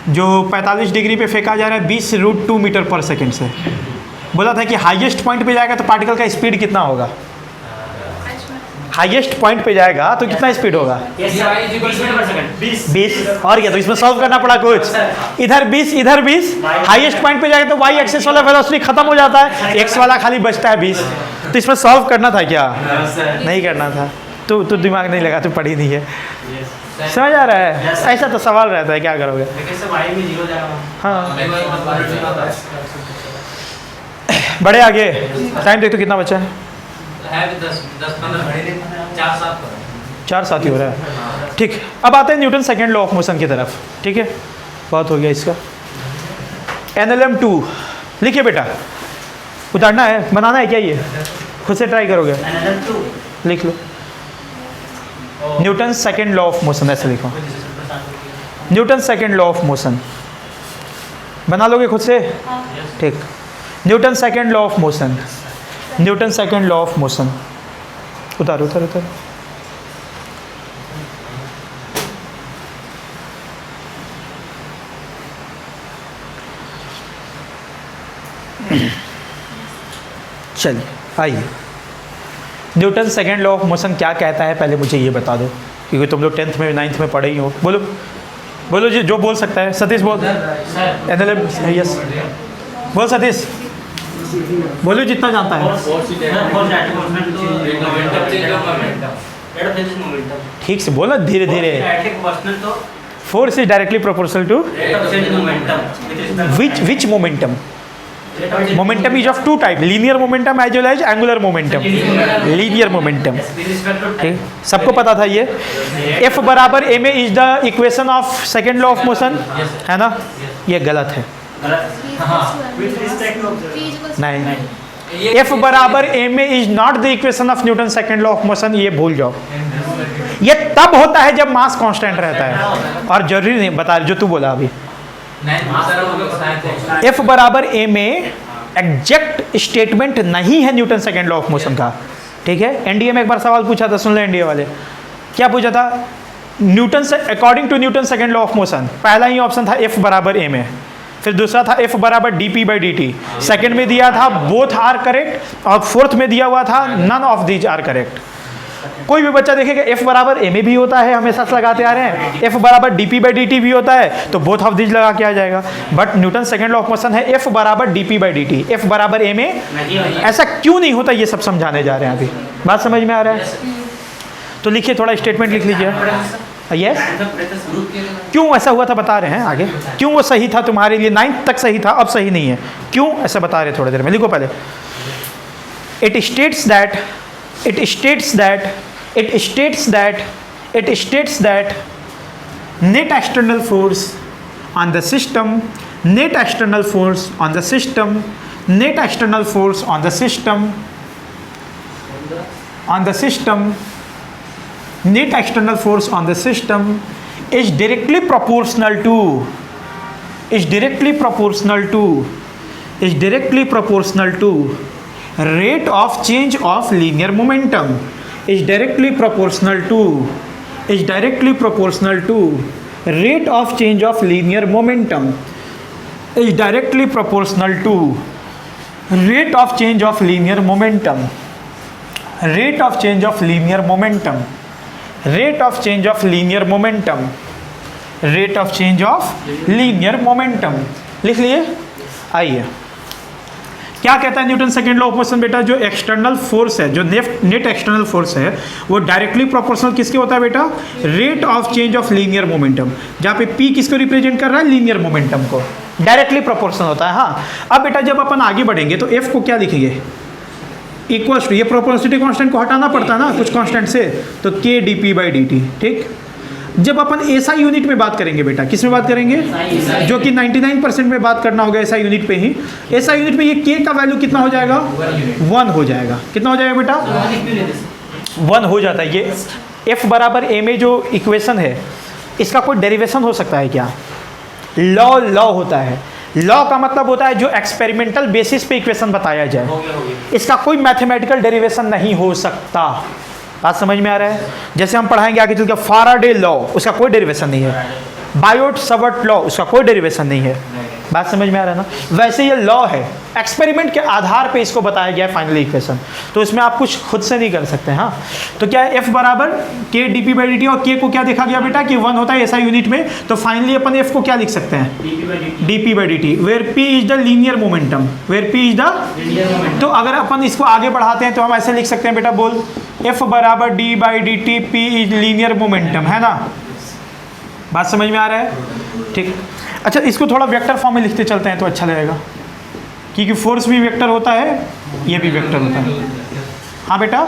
जो 45 डिग्री पे फेंका जा रहा है 20√2 मीटर पर सेकंड से। बोला था कि हाईएस्ट पॉइंट पे जाएगा तो पार्टिकल का स्पीड कितना होगा? हाईएस्ट पॉइंट पे जाएगा तो कितना स्पीड होगा? 20 मीटर पर सेकंड। 20। और क्या, तो इसमें सॉल्व करना पड़ा कुछ, इधर 20 इधर 20। हाईएस्ट पॉइंट पे जाएगा तो वाई एक्सिस वाला वेलोसिटी खत्म हो जाता है, एक्स वाला खाली बचता है 20। तो इसमें सॉल्व करना था क्या? नहीं करना था। तू दिमाग नहीं लगा, तू पढ़ी नहीं है, समझ आ रहा है? ऐसा तो सवाल रहता है, क्या करोगे? लेकिन सब आई में 0 जाएगा। हाँ बड़े आगे, टाइम देख तो कितना बचा है? है भी 10-15 मिनट, 4-7 पर 4-7 ही हो रहा है। ठीक, अब आते हैं Newton second law of motion की तरफ, ठीक है? बहुत हो गया इसका। NLM 2 लिखिए बेटा, उतारना है, बनाना है क्या? ये खुद से ट्राई करोगे? NLM 2 लिख लो, Newton second law of motion, ऐसे लिखो, Newton second law of motion. बना लोगे खुद से? ठीक, Newton second law of motion, Newton second law of motion. उतारो उतारो उतारो। चलिए आइए, Newton second law of motion क्या कहता है पहले मुझे ये बता दो, क्योंकि तुम लोग 10th में 9th में पढ़े ही हो। बोलो बोलो जी, जो बोल सकता है। सतीश बोल। NLM यस बोल सतीश, बोलो जितना जानता है। ठीक से बोलो, धीरे धीरे। Force is directly proportional to which momentum? Momentum is of 2 type, linear momentum as well as angular momentum. Linear momentum, ठीक, सबको पता था ये। F बराबर ma is the equation of second law of motion, है ना? ये गलत है, नहीं। F बराबर ma is not the equation of Newton second law of motion, ये भूल जाओ। ये तब होता है जब मास कांस्टेंट रहता है, और जरूरी नहीं बता जो तू बोला अभी F बराबर a में एग्जैक्ट स्टेटमेंट नहीं है Newton second law of motion का, ठीक है। एनडीए में एक बार सवाल पूछा था, सुन ले एनडीए वाले, क्या पूछा था, न्यूटन से according to Newton second law of motion, पहला ही ऑप्शन था F बराबर a में, फिर दूसरा था F बराबर dp बाई dt, सेकेंड में दिया था बोथ आर करेक्ट, और फोर्थ में दिया हुआ था none of these are correct. कोई भी बच्चा देखेगा F बराबर a में भी होता है, हमेशा से लगाते आ रहे हैं, F बराबर dp बाई dt भी होता है, तो बोथ ऑफ दीज लगा के आ जाएगा। But Newton second law of motion है F बराबर dp बाई dt, F बराबर a में ऐसा क्यों नहीं होता, ये सब समझाने जा रहे हैं अभी। बात समझ में आ रहा है? तो लिखिए, थोड़ा स्टेटमेंट लिख लीजिए। यस, क्यों ऐसा हुआ था बता रहे हैं आगे, क्यों वो सही था तुम्हारे लिए, 9th तक सही था, अब सही नहीं है, क्यों ऐसा बता रहे थोड़ी देर में। लिखो पहले, it states that net external force on the system, net external force on the system is directly proportional to rate of change of linear momentum, is directly proportional to rate of change of linear momentum, is directly proportional to rate of change of linear momentum, rate of change of linear momentum, rate of change of linear momentum, rate of change of linear momentum। लिख लिए। आइए, क्या कहता है Newton second law of motion बेटा, जो external force है, जो नेट एक्सटर्नल फोर्स है, वो डायरेक्टली प्रोपोर्शनल किसके होता है बेटा, rate of change of linear momentum, जहाँ पे P किसको रिप्रेजेंट कर रहा है, लीनियर मोमेंटम को, डायरेक्टली प्रोपोर्शनल होता है। हाँ, अब बेटा जब अपन आगे बढ़ेंगे तो F को क्या लिखेंगे, इक्वल्स टू, ये प्रोपोर्शनलिटी कांस्टेंट को हटाना पड़ता है ना कुछ कांस्टेंट से, तो K dP बाई dt, ठीक। जब अपन ऐसा यूनिट में बात करेंगे बेटा, किस में बात करेंगे, जो कि 99% में बात करना होगा ऐसा यूनिट पे ही, ऐसा यूनिट में ये K का वैल्यू कितना हो जाएगा, 1 हो जाएगा। कितना हो जाएगा बेटा, 1 हो जाता है। ये F बराबर a में जो इक्वेशन है, इसका कोई डेरिवेशन हो सकता है क्या, लॉ होता है। लॉ का मतलब होता है जो एक्सपेरिमेंटल बेसिस पे इक्वेशन बताया जाए, इसका कोई मैथमेटिकल डेरिवेशन नहीं हो सकता। बात समझ में आ रहा है? जैसे हम पढ़ाएंगे आगे चलकर फाराडे लॉ, उसका कोई डेरिवेशन नहीं है, बायोट सवर्ट लॉ, उसका कोई डेरिवेशन नहीं है। बात समझ में आ रहा है ना? वैसे ये लॉ है, एक्सपेरिमेंट के आधार पे इसको बताया गया है फाइनल इक्वेशन, तो इसमें आप कुछ खुद से नहीं कर सकते। हाँ, तो क्या है, F बराबर K dP बाई dt, और K को क्या देखा गया बेटा कि 1 होता है ऐसा यूनिट में, तो फाइनली अपन F को क्या लिख सकते हैं, dP by dt, where P is the linear momentum, where P is the, तो अगर अपन इसको आगे बढ़ाते हैं तो हम ऐसे लिख सकते हैं बेटा, बोल F बराबर d by dt, P is linear momentum, है ना? बात समझ में आ रहा है? ठीक। अच्छा, इसको थोड़ा वेक्टर फॉर्म में लिखते चलते हैं तो अच्छा लगेगा, क्योंकि फोर्स भी वेक्टर होता है, ये भी वेक्टर होता है। हाँ बेटा,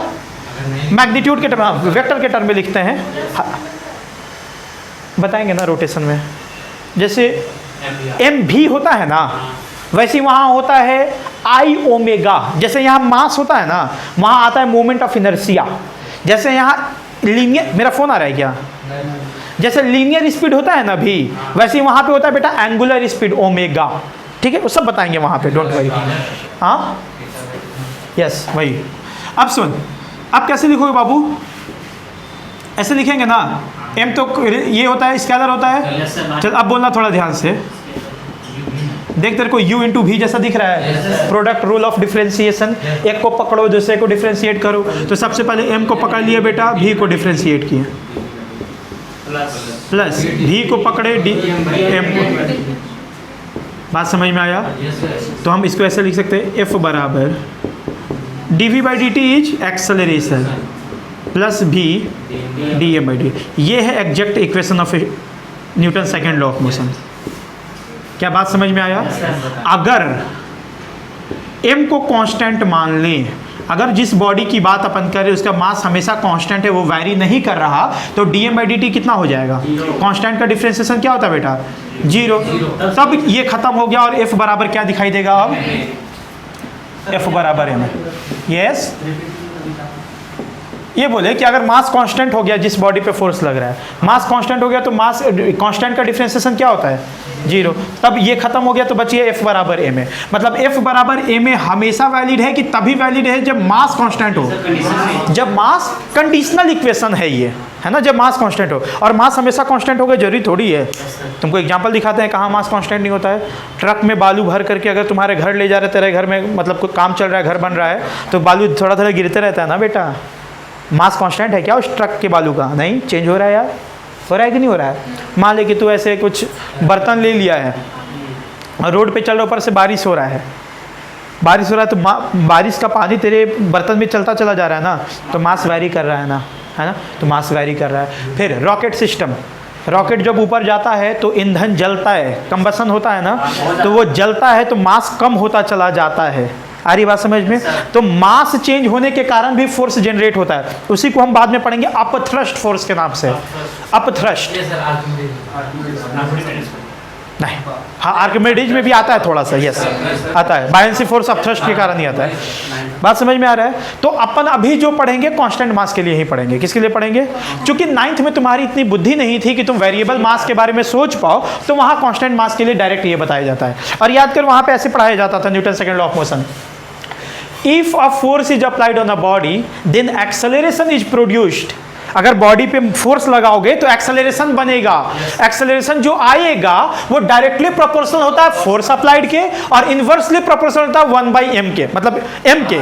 मैग्नीट्यूड के टर्म, वेक्टर के टर्म में लिखते हैं। हाँ, बताएंगे ना रोटेशन में, जैसे एम भी होता है ना, वैसे वहाँ होता है आई ओमेगा। जैसे यहाँ मास होता है ना, वहाँ आता है मोमेंट ऑफ इनर्शिया। जैसे यहाँ लीनियर, मेरा फ़ोन आ रहा है क्या, जैसे लीनियर स्पीड होता है ना भी, वैसे ही वहाँ पे होता है बेटा एंगुलर स्पीड ओमेगा। ठीक है, वो सब बताएंगे वहाँ पे, डोंट वरी। हाँ, यस, वही। अब सुन, अब कैसे लिखोगे बाबू, ऐसे लिखेंगे ना, एम तो ये होता है, स्केलर होता है। चल अब बोलना थोड़ा ध्यान से, देख तेरे को U इंटू भी जैसा दिख रहा है, प्रोडक्ट रूल ऑफ डिफ्रेंसिएशन, एक को पकड़ो दूसरे को डिफ्रेंशिएट करो। तो सबसे पहले M को पकड़ लिए बेटा, V को डिफ्रेंशिएट किए, प्लस V को पकड़े M को। बात समझ में आया? तो हम इसको ऐसे लिख सकते हैं, F बराबर dV by dt is acceleration plus V dm by dt। ये है exact equation of Newton second law of motion. क्या बात समझ में आया? अगर m को कांस्टेंट मान लें, अगर जिस बॉडी की बात अपन करें उसका मास हमेशा कांस्टेंट है, वो वैरी नहीं कर रहा, तो dm बाई dt कितना हो जाएगा? कांस्टेंट का डिफरेंशिएशन क्या होता है बेटा? 0। तब ये खत्म हो गया और f बराबर क्या दिखाई देगा अब? f बराबर m। यस, ये बोले कि अगर मास कांस्टेंट हो गया, जिस बॉडी पे फोर्स लग रहा है मास कांस्टेंट हो गया, तो मास कांस्टेंट का डिफरेंशिएशन क्या होता है? 0। तब ये खत्म हो गया तो बची है F बराबर m। मतलब F बराबर m हमेशा वैलिड है कि तभी वैलिड है जब मास कांस्टेंट हो, जब मास कंडीशनल इक्वेशन है ये, है ना, जब मास कांस्टेंट हो। और मास हमेशा कांस्टेंट होगा जरूरी थोड़ी है। तुमको एग्जांपल दिखाते हैं कहाँ मास कांस्टेंट नहीं होता है। ट्रक में बालू भर करके अगर तुम्हारे घर ले जा रहे, तेरे घर में मतलब कोई काम चल रहा है, घर बन रहा है, तो बालू थोड़ा थोड़ा गिरते रहता है ना बेटा। मास कांस्टेंट है क्या उस ट्रक के बालू का? नहीं, चेंज हो रहा है यार, हो रहा है कि नहीं हो रहा है? मान ले कि तू ऐसे कुछ बर्तन ले लिया है और रोड पे चल रहा, ऊपर से बारिश हो रहा है, बारिश हो रहा है तो बारिश का पानी तेरे बर्तन में चलता चला जा रहा है ना, तो मास वैरी कर रहा है ना, है ना, तो मास वैरी कर रहा है। फिर रॉकेट सिस्टम, रॉकेट जब ऊपर जाता है तो ईंधन जलता है, कंबसन होता है ना, तो वो जलता है तो मास कम होता चला जाता है। आ रही बात समझ में? तो मास चेंज होने के कारण भी फोर्स जनरेट होता है, उसी को हम बाद में पढ़ेंगे अपथ्रस्ट फोर्स के नाम से। अपथ्रस्ट नहीं, हाँ आर्किमिडीज में भी आता है थोड़ा सा, यस आता है। बायनेंसी फोर्स अपथ्रस्ट के कारण ही आता है। बात समझ में आ रहा है? तो अपन अभी जो पढ़ेंगे कांस्टेंट मास के लिए ही पढ़ेंगे। किसके लिए पढ़ेंगे? क्योंकि 9th में तुम्हारी इतनी बुद्धि नहीं थी कि तुम वेरिएबल मास के बारे में सोच पाओ, तो वहाँ कांस्टेंट मास के लिए डायरेक्ट ये बताया जाता है। और याद कर वहाँ पे ऐसे पढ़ाया जाता था, Newton second law of motion. If a force is applied on a body, then acceleration is produced. अगर बॉडी पे फोर्स लगाओगे तो एक्सेलरेशन बनेगा। एक्सेलरेशन जो आएगा वो डायरेक्टली प्रोपोर्शनल होता है फोर्स अप्लाइड के, और इनवर्सली प्रोपोर्शनल होता है 1/m के, मतलब m के।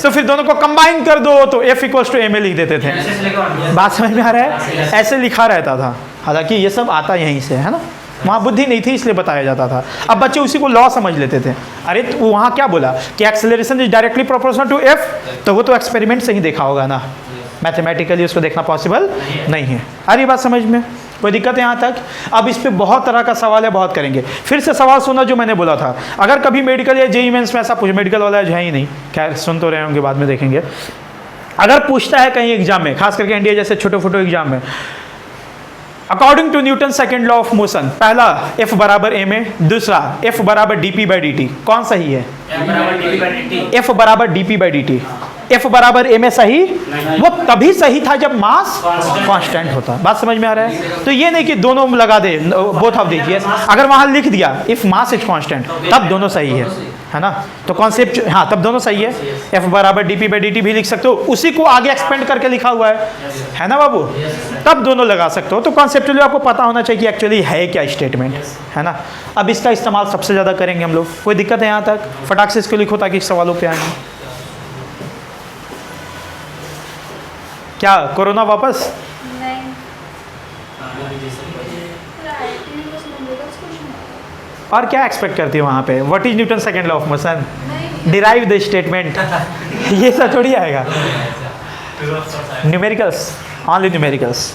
तो फिर दोनों को कंबाइन कर दो तो F = ma लिख देते थे। बात समझ में आ रहा है? ऐसे लिखा रहता था, हालांकि ये सब आता यहीं से, है ना। वहाँ बुद्धि नहीं थी इसलिए बताया जाता था। अब बच्चे उसी को लॉ समझ लेते थे। अरे तो वहाँ क्या बोला कि acceleration is directly proportional to F, तो वो तो एक्सपेरिमेंट से ही देखा होगा ना, मैथमेटिकली उसको देखना पॉसिबल नहीं है। अरे बात समझ में? कोई दिक्कत है यहाँ तक? अब इस पे बहुत तरह का सवाल है, बहुत करेंगे। फिर से सवाल सुना जो मैंने बोला था, अगर कभी मेडिकल या जेईई मेंस में ऐसा पूछ, मेडिकल वाला है ही नहीं, खैर सुन तो रहे होंगे, बाद में देखेंगे। अगर पूछता है कहीं एग्जाम में, खास करके इंडिया जैसे छोटे छोटे एग्जाम में, according to Newton second law of motion, पहला F बराबर m है, दूसरा F बराबर dp/dt, कौन सही है? F बराबर dp/dt। F बराबर m है सही? वो तभी सही था जब मास कांस्टेंट होता। बात समझ में आ रहा है? तो ये नहीं कि दोनों लगा दे, बोथ ऑफ दीजिए। अगर वहां लिख दिया इफ मास इज कांस्टेंट, तब दोनों सही है ना। तो कॉन्सेप्ट, हाँ तब दोनों सही है। F बराबर dp/dt भी लिख सकते हो, उसी को आगे एक्सपेंड करके लिखा हुआ है ना बाबू, तब दोनों लगा सकते हो। तो कॉन्सेप्चुअली आपको पता होना चाहिए कि एक्चुअली है क्या स्टेटमेंट, है ना। अब इसका इस्तेमाल सबसे ज़्यादा करेंगे हम लोग। कोई दिक्कत है यहाँ तक? फटाक से इसको लिखो ताकि सवालों पे आएंगे। क्या कोरोना वापस? नहीं, और क्या एक्सपेक्ट करती है वहाँ पे? What is Newton second law of motion? Derive the statement. ये सब थोड़ी आएगा। Numericals, only numericals.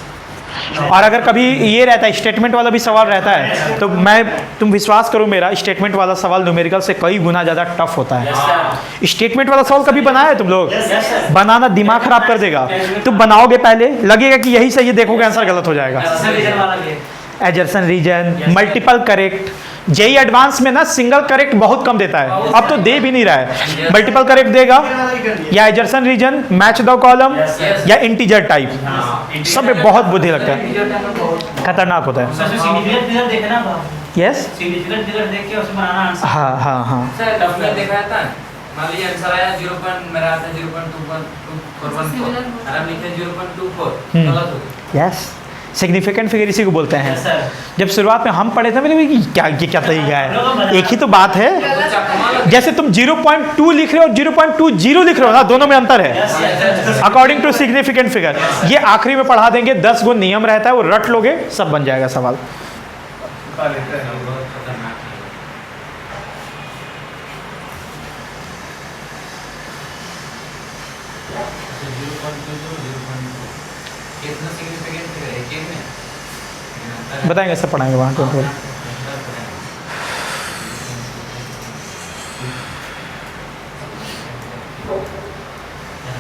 और अगर कभी ये रहता है स्टेटमेंट वाला भी सवाल रहता है, तो तुम विश्वास करो मेरा, स्टेटमेंट वाला सवाल न्यूमेरिकल से कई गुना ज़्यादा टफ होता है। स्टेटमेंट वाला सवाल कभी बनाया है तुम लोग? बनाना दिमाग खराब कर देगा। तुम बनाओगे पहले, लगेगा कि यही सही है, देखोगे आंसर गलत हो जाएगा। Assertion reason, multiple correct. JEE advance में ना सिंगल करेक्ट बहुत कम देता है, अब तो दे भी नहीं रहा है। मल्टीपल करेक्ट देगा, या assertion reason, match the column, या इंटीजर टाइप, सब में बहुत बुद्धि लगता है, खतरनाक होता है। यस, हाँ हाँ हाँ। सर टफ में देखा था, मान लीजिए आंसर आया 0. मेरा आता है 0.214, और हम लिखे 0.24, गलत हो गया। यस, सिग्निफिकेंट फिगर इसी को बोलते हैं। जब शुरुआत में हम पढ़े थे मैंने क्या तरीका है, एक ही तो बात है। जैसे तुम 0.2 लिख रहे हो और 0.20 लिख रहे हो ना, दोनों में अंतर है अकॉर्डिंग टू सिग्निफिकेंट फिगर। ये आखिरी में पढ़ा देंगे, 10 गो नियम रहता है, वो रट लोगे सब बन जाएगा सवाल। बताएंगे, सब पढ़ाएंगे वहाँ तो।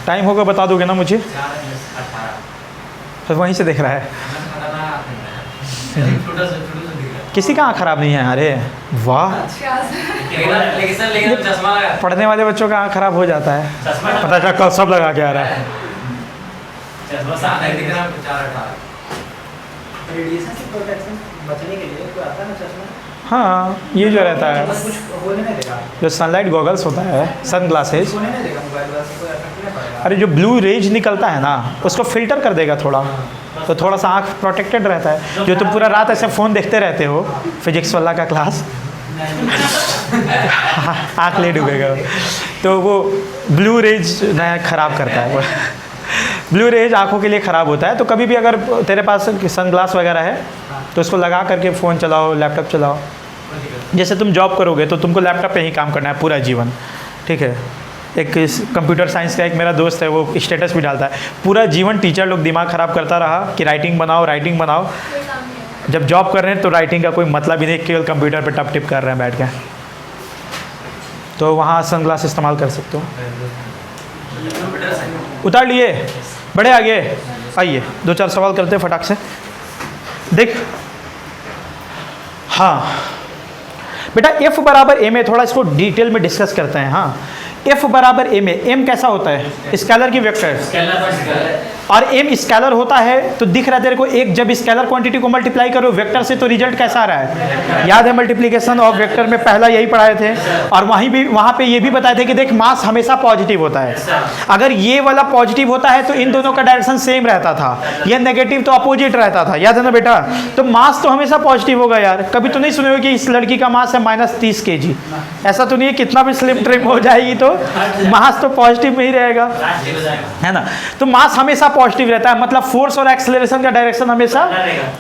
टाइम होगा बता दोगे ना मुझे? तो वहीं से देख रहा है। किसी का आँख खराब नहीं है? अरे वाह, पढ़ने वाले बच्चों का आँख खराब हो जाता है, पता चला कल सब लगा के आ रहा है। 90 ग्राम 418 रेडिएशन से प्रोटेक्शन बचने के लिए कोई आता है ना चश्मा? हाँ, ये जो रहता है, बस कुछ होने नहीं देगा, जो सनलाइट गॉगल्स होता है, सन ग्लासेस, होने नहीं देगा मोबाइल वगैरह से, कोई इफेक्ट नहीं पड़ेगा। अरे जो ब्लू रेज निकलता है ना, उसको फिल्टर कर देगा थोड़ा, तो थोड़ा सा आँख प्रोटेक्टेड रहता है। जो तुम पूरा रात ऐसे फ़ोन देखते रहते हो, फिजिक्स वाला का क्लास, आँख ले डूबेगा, तो वो ब्लू रेज नया ख़राब करता है वो। ब्लू रेज आँखों के लिए ख़राब होता है, तो कभी भी अगर तेरे पास सन ग्लास वगैरह है तो उसको लगा करके फ़ोन चलाओ, लैपटॉप चलाओ। जैसे तुम जॉब करोगे तो तुमको लैपटॉप पे ही काम करना है पूरा जीवन, ठीक है। एक कंप्यूटर साइंस का एक मेरा दोस्त है, वो स्टेटस भी डालता है, पूरा जीवन टीचर लोग दिमाग ख़राब करता रहा कि राइटिंग बनाओ, राइटिंग बनाओ। कोई काम नहीं है। जब जॉब कर रहे हैं तो राइटिंग का कोई मतलब ही नहीं, केवल कंप्यूटर पे टप टिप कर रहे हैं बैठ के। तो वहाँ सन ग्लास इस्तेमाल कर सकते हो। उतार लिए, बढ़े आगे। आइए 2-4 सवाल करते हैं फटाक से। देख, हाँ बेटा, F बराबर A में थोड़ा इसको डिटेल में डिस्कस करते हैं। हाँ, F बराबर A में M कैसा होता है? स्केलर की वेक्टर, और M स्केलर होता है तो दिख रहा है तेरे को, एक जब स्केलर क्वांटिटी को मल्टीप्लाई करो वेक्टर से तो रिजल्ट कैसा आ रहा है? याद है मल्टीप्लिकेशन ऑफ वेक्टर में पहला यही पढ़ाए थे, और वहाँ पे ये भी बताए थे कि देख मास हमेशा पॉजिटिव होता है। अगर ये वाला पॉजिटिव होता है तो इन दोनों का डायरेक्शन सेम रहता था, यह नेगेटिव तो अपोजिट रहता था, याद है ना बेटा? तो मास तो हमेशा पॉजिटिव होगा यार। कभी तो नहीं सुने हो कि इस लड़की का मास है -30 kg, ऐसा तो नहीं है, कितना भी स्लिम ट्रिम हो जाएगी तो मास तो पॉजिटिव में ही रहेगा, है ना? तो मास हमेशा पॉजिटिव रहता है, मतलब फोर्स और एक्सेलरेशन का डायरेक्शन हमेशा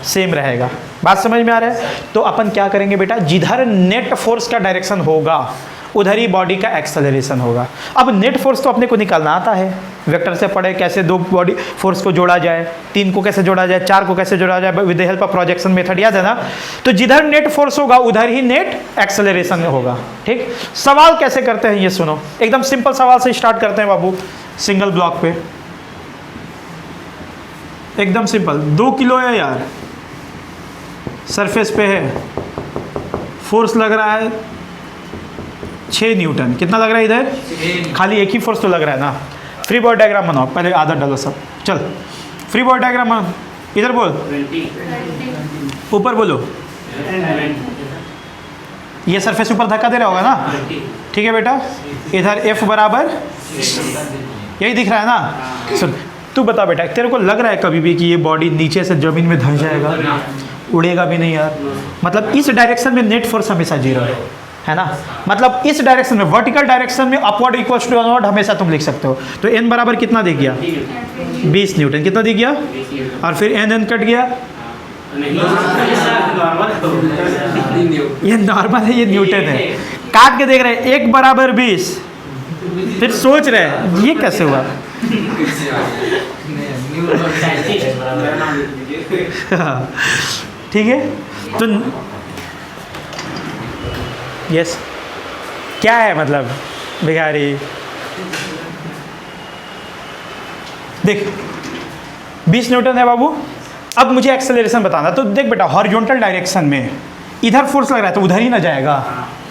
सेम रहेगा। बात समझ में आ रहा है? तो अपन क्या करेंगे बेटा, जिधर नेट फोर्स का डायरेक्शन होगा उधर ही बॉडी का एक्सेलरेशन होगा। अब नेट फोर्स तो अपने को निकालना आता है, वेक्टर से पढ़े कैसे 2 बॉडी फोर्स को जोड़ा जाए, 3 को कैसे जोड़ा जाए, 4 को कैसे जोड़ा जाए with the help of projection method, याद है ना? तो जिधर नेट फोर्स होगा उधर ही नेट एक्सेलरेशन होगा। ठीक, सवाल कैसे करते हैं ये सुनो, एकदम सिंपल सवाल से स्टार्ट करते हैं बाबू। सिंगल ब्लॉक पे एकदम सिंपल, 2 किलो है यार, सरफेस पे है, फोर्स लग रहा है 6 न्यूटन। कितना लग रहा है इधर? खाली एक ही फोर्स तो लग रहा है ना। फ्री बॉडी डायग्राम बनाओ, पहले आदत डालो सब। चल फ्री बॉडी डायग्राम बनाओ, इधर बोल, ऊपर बोलो। ये सरफेस ऊपर धक्का दे रहा होगा ना, ठीक है बेटा? इधर F बराबर यही दिख रहा है ना? सुन, तू बता बेटा, तेरे को लग रहा है कभी भी कि ये बॉडी नीचे से ज़मीन में धंस जाएगा? उड़ेगा भी नहीं यार। मतलब इस डायरेक्शन में नेट फोर्स हमेशा 0 है ना? मतलब इस डायरेक्शन में, वर्टिकल डायरेक्शन में अपवर्ड इक्वल्स टू डाउनवर्ड हमेशा तुम लिख सकते हो। तो n बराबर कितना दे गया? 20 न्यूटन। कितना दे गया? और फिर n कट गया, ये नॉर्मल है, ये न्यूटन है। काट के देख रहे हैं 1 बराबर 20, फिर सोच रहे हैं ये कैसे हुआ? ठीक है, तो यस क्या है मतलब भिखारी? देख 20 न्यूटन है बाबू। अब मुझे एक्सेलरेशन बताना, तो देख बेटा, हॉरिजॉन्टल डायरेक्शन में इधर फोर्स लग रहा है तो उधर ही ना जाएगा,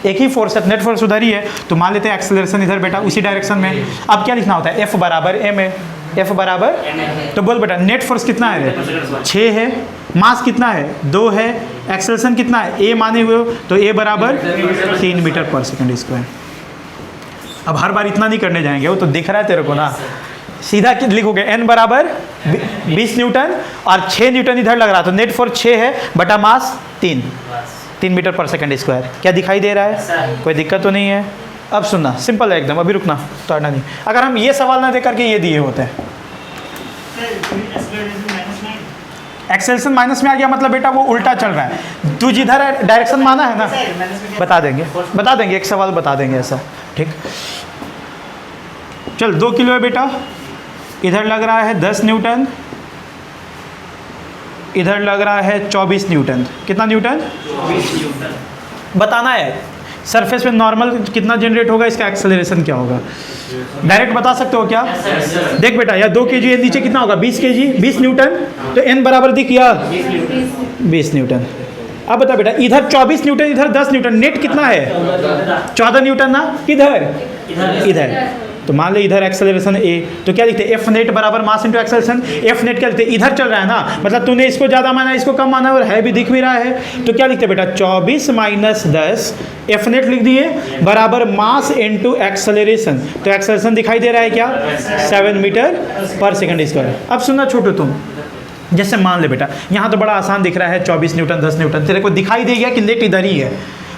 एक ही फोर्स है, नेट फोर्स उधर ही है, तो मान लेते हैं एक्सेलरेशन इधर बेटा उसी डायरेक्शन में। अब क्या लिखना होता है? F बराबर M है, F बराबर, तो बोल बेटा नेट फोर्स कितना है? 6 है, मास कितना है? 2 है, एक्सेलरेशन कितना है? A माने हुए हो तो A बराबर 3 मीटर पर सेकंड स्क्वायर। अब हर बार इतना नहीं करने जाएंगे, वो तो दिख रहा है तेरे को ना, सीधा लिखोगे n बराबर 20 न्यूटन और 6 न्यूटन इधर लग रहा, तो नेट फोर्स 6 है बटा मास 3 मीटर पर सेकंड स्क्वायर। क्या दिखाई दे रहा है? कोई दिक्कत तो नहीं है? अब सुनना, सिंपल है एकदम, अभी रुकना, तोड़ना नहीं। अगर हम ये सवाल ना दे करके ये दिए होते हैं, एक्सेलरेशन माइनस में आ गया, मतलब बेटा वो उल्टा चल रहा है। तू जिधर है डायरेक्शन माना है ना, बता देंगे एक सवाल बता देंगे ऐसा। ठीक, चल 2 किलो है बेटा, इधर लग रहा है 10 न्यूटन, इधर लग रहा है 24 न्यूटन। कितना न्यूटन? 24 न्यूटन। बताना है सरफेस पे नॉर्मल कितना जनरेट होगा, इसका एक्सेलरेशन क्या होगा, डायरेक्ट बता सकते हो क्या? देख बेटा, या 2 kg नीचे कितना होगा? 20 kg, 20 न्यूटन, तो n बराबर दिख गया 20 न्यूटन। अब बता बेटा, इधर 24 न्यूटन, इधर 10 न्यूटन, नेट कितना है? 14 न्यूटन ना? किधर? इधर। तो मान लो इधर एक्सेलरेशन ए, तो क्या लिखते हैं एफ नेट बराबर mass into acceleration. F net क्या लिखते हैं, इधर चल रहा है ना, मतलब तूने इसको ज़्यादा माना इसको कम माना और है भी दिख भी रहा है, तो क्या लिखते हैं बेटा 24 माइनस 10 एफ नेट लिख दिए बराबर मास इंटू एक्सेलरेशन। तो एक्सेलरेशन दिखाई दे रहा है क्या 7 मीटर पर सेकंड स्क्वायर। अब सुनना छोटू तुम, जैसे मान ले बेटा यहाँ तो बड़ा आसान दिख रहा है 24 न्यूटन 10 न्यूटन, तेरे को दिखाई दे गया कि नेट इधर ही है,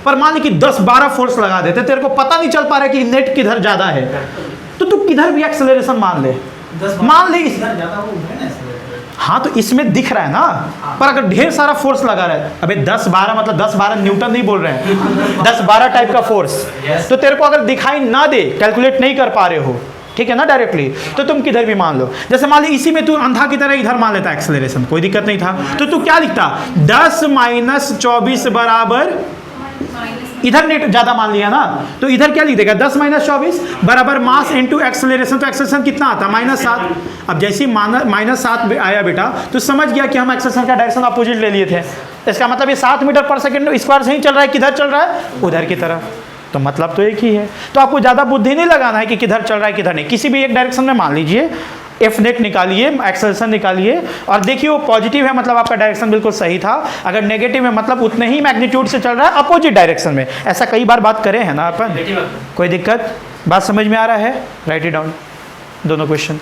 पर मान ले कि 10-12 फोर्स लगा देते, तेरे को पता नहीं चल पा रहा है कि नेट किधर ज़्यादा है, तो तू किधर भी एक्सेलरेशन मान ले, मान ले ज़्यादा वो है ना इसलिए। हाँ तो इसमें दिख रहा है ना, पर अगर ढेर सारा फोर्स लगा रहा है, अबे 10-12 मतलब 10-12 न्यूटन नहीं बोल रहे हैं, 10-12 टाइप का फोर्स, तो तेरे को अगर दिखाई ना दे, कैलकुलेट नहीं कर पा रहे हो, ठीक है ना डायरेक्टली, तो तुम किधर भी मान लो। जैसे मान लो इसी में तू अंधा की तरह इधर मान लेता एक्सेलरेशन, कोई दिक्कत नहीं था, तो तू क्या लिखता 10 माइनस 24 बराबर, इधर नेट ज़्यादा मान लिया ना, तो इधर क्या लिख देगा 10 माइनस 24 बराबर मास इंटू एक्सेलरेशन। तो एक्सेलरेशन कितना आता -7। अब जैसे ही -7 आया बेटा तो समझ गया कि हम एक्सेलरेशन का डायरेक्शन अपोजिट ले लिए थे, इसका मतलब ये 7 मीटर पर सेकंड स्क्वायर से ही चल रहा है, किधर चल रहा है उधर की तरफ, तो मतलब तो एक ही है। तो आपको ज़्यादा बुद्धि नहीं लगाना है कि किधर चल रहा है किधर नहीं, किसी भी एक डायरेक्शन में मान लीजिए, एफ नेट निकालिए, एक्सेलरेशन निकालिए और देखिए वो पॉजिटिव है मतलब आपका डायरेक्शन बिल्कुल सही था, अगर नेगेटिव है मतलब उतने ही मैग्नीट्यूड से चल रहा है अपोजिट डायरेक्शन में। ऐसा कई बार बात करें है ना अपन, कोई दिक्कत, बात समझ में आ रहा है? राइट इट डाउन दोनों क्वेश्चन।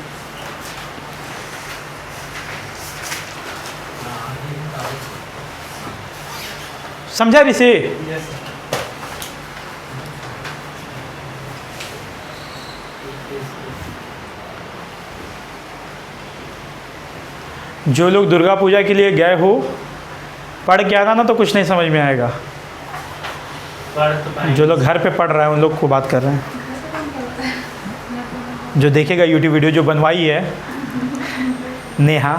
समझा इसे? जो लोग दुर्गा पूजा के लिए गए हो पढ़ के आना ना, तो कुछ नहीं समझ में आएगा। जो लोग घर पे पढ़ रहे हैं उन लोग को बात कर रहे हैं, जो देखेगा यूट्यूब वीडियो जो बनवाई है नेहा,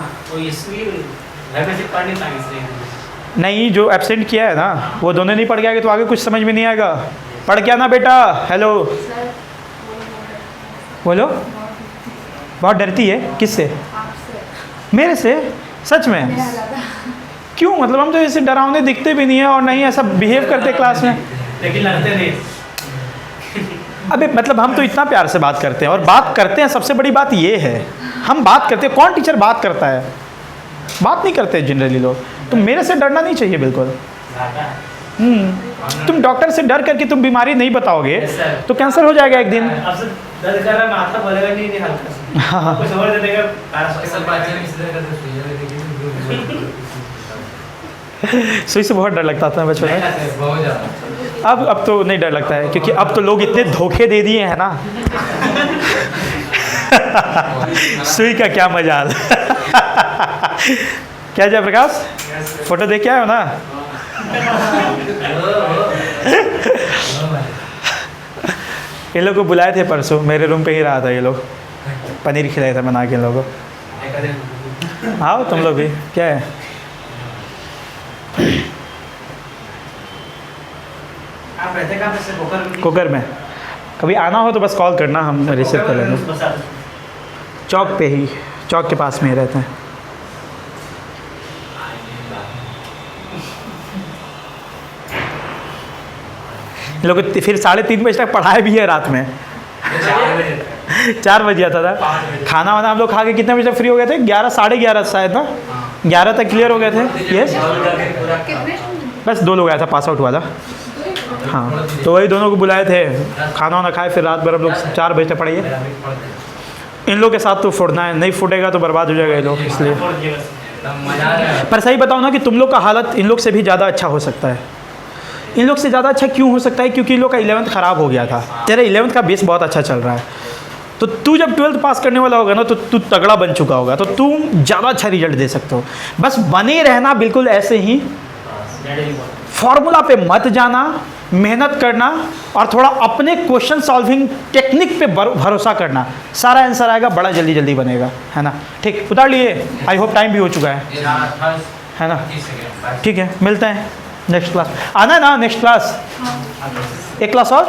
नहीं जो एब्सेंट किया है ना वो दोनों नहीं पढ़ के आएंगे तो आगे कुछ समझ में नहीं आएगा। पढ़ के आना बेटा। हेलो बोलो। बहुत डरती है किससे? मेरे से? सच में? क्यों? मतलब हम तो ऐसे डरावने दिखते भी नहीं है और नहीं ऐसा बिहेव करते क्लास में, लेकिन लड़ते नहीं। अबे मतलब हम तो इतना प्यार से बात करते हैं और बात करते हैं, सबसे बड़ी बात ये है हम बात करते हैं। कौन टीचर बात करता है? बात नहीं करते जनरली लोग। तो मेरे से डरना नहीं चाहिए बिल्कुल। तुम डॉक्टर से डर करके तुम बीमारी नहीं बताओगे तो कैंसर हो जाएगा एक दिन। अब से दर्द कर रहा है, माथा बोलेगा नहीं हल्का सा। हाँ कुछ और दे देगा सुई से बहुत डर लगता था बचपन में। बहुत ज़्यादा। अब तो नहीं डर लगता है क्योंकि अब तो लोग इतने धोखे दे दिए हैं ना। सुई का क्या मजाल। क्या जयप्रकाश, फोटो देख के आए हो ना? ये लोग को बुलाए थे परसों, मेरे रूम पे ही रहा था ये लोग, पनीर खिलाया था बना के इन लोगों को। आओ तुम लोग भी। क्या है? आप रहते कहाँ पे? से कुकर में। कभी आना हो तो बस कॉल करना, हम रिसीव कर लेंगे। चौक पे ही, चौक के पास में ही रहते हैं। लोग फिर 3:30 बजे तक पढ़ाए भी है रात में। 4 बजे आता था। खाना वाना हम लोग खा के कितने बजे तक फ्री हो गए थे? 11 साढ़े 11 शायद ना, 11 तक क्लियर हो गए थे। यस, बस 2 लोग आया था पास आउट वाला। हाँ तो वही दोनों को बुलाए थे, खाना वाना खाए, फिर रात भर हम लोग 4 बजे तक पढ़ाइए। इन लोग के साथ तो फुटना है, नहीं फुटेगा तो बर्बाद हो जाएगा ये लोग, इसलिए। पर सही बताओ ना कि तुम लोग का हालत इन लोग से भी ज़्यादा अच्छा हो सकता है। इन लोग से ज़्यादा अच्छा क्यों हो सकता है? क्योंकि इन लोग का 11th ख़राब हो गया था, तेरा 11th का बेस बहुत अच्छा चल रहा है। तो तू जब 12th पास करने वाला होगा ना तो तू तगड़ा बन चुका होगा, तो तू ज़्यादा अच्छा रिजल्ट दे सकते हो। बस बने रहना बिल्कुल ऐसे ही, फॉर्मूला पे मत जाना, मेहनत करना और थोड़ा अपने क्वेश्चन सॉल्विंग टेक्निक पे भरोसा करना, सारा आंसर आएगा, बड़ा जल्दी जल्दी बनेगा, है ना? ठीक, उतार लिए। आई होप टाइम भी हो चुका है ना? ठीक है, मिलते हैं नेक्स्ट क्लास। आना है ना नेक्स्ट क्लास? एक क्लास और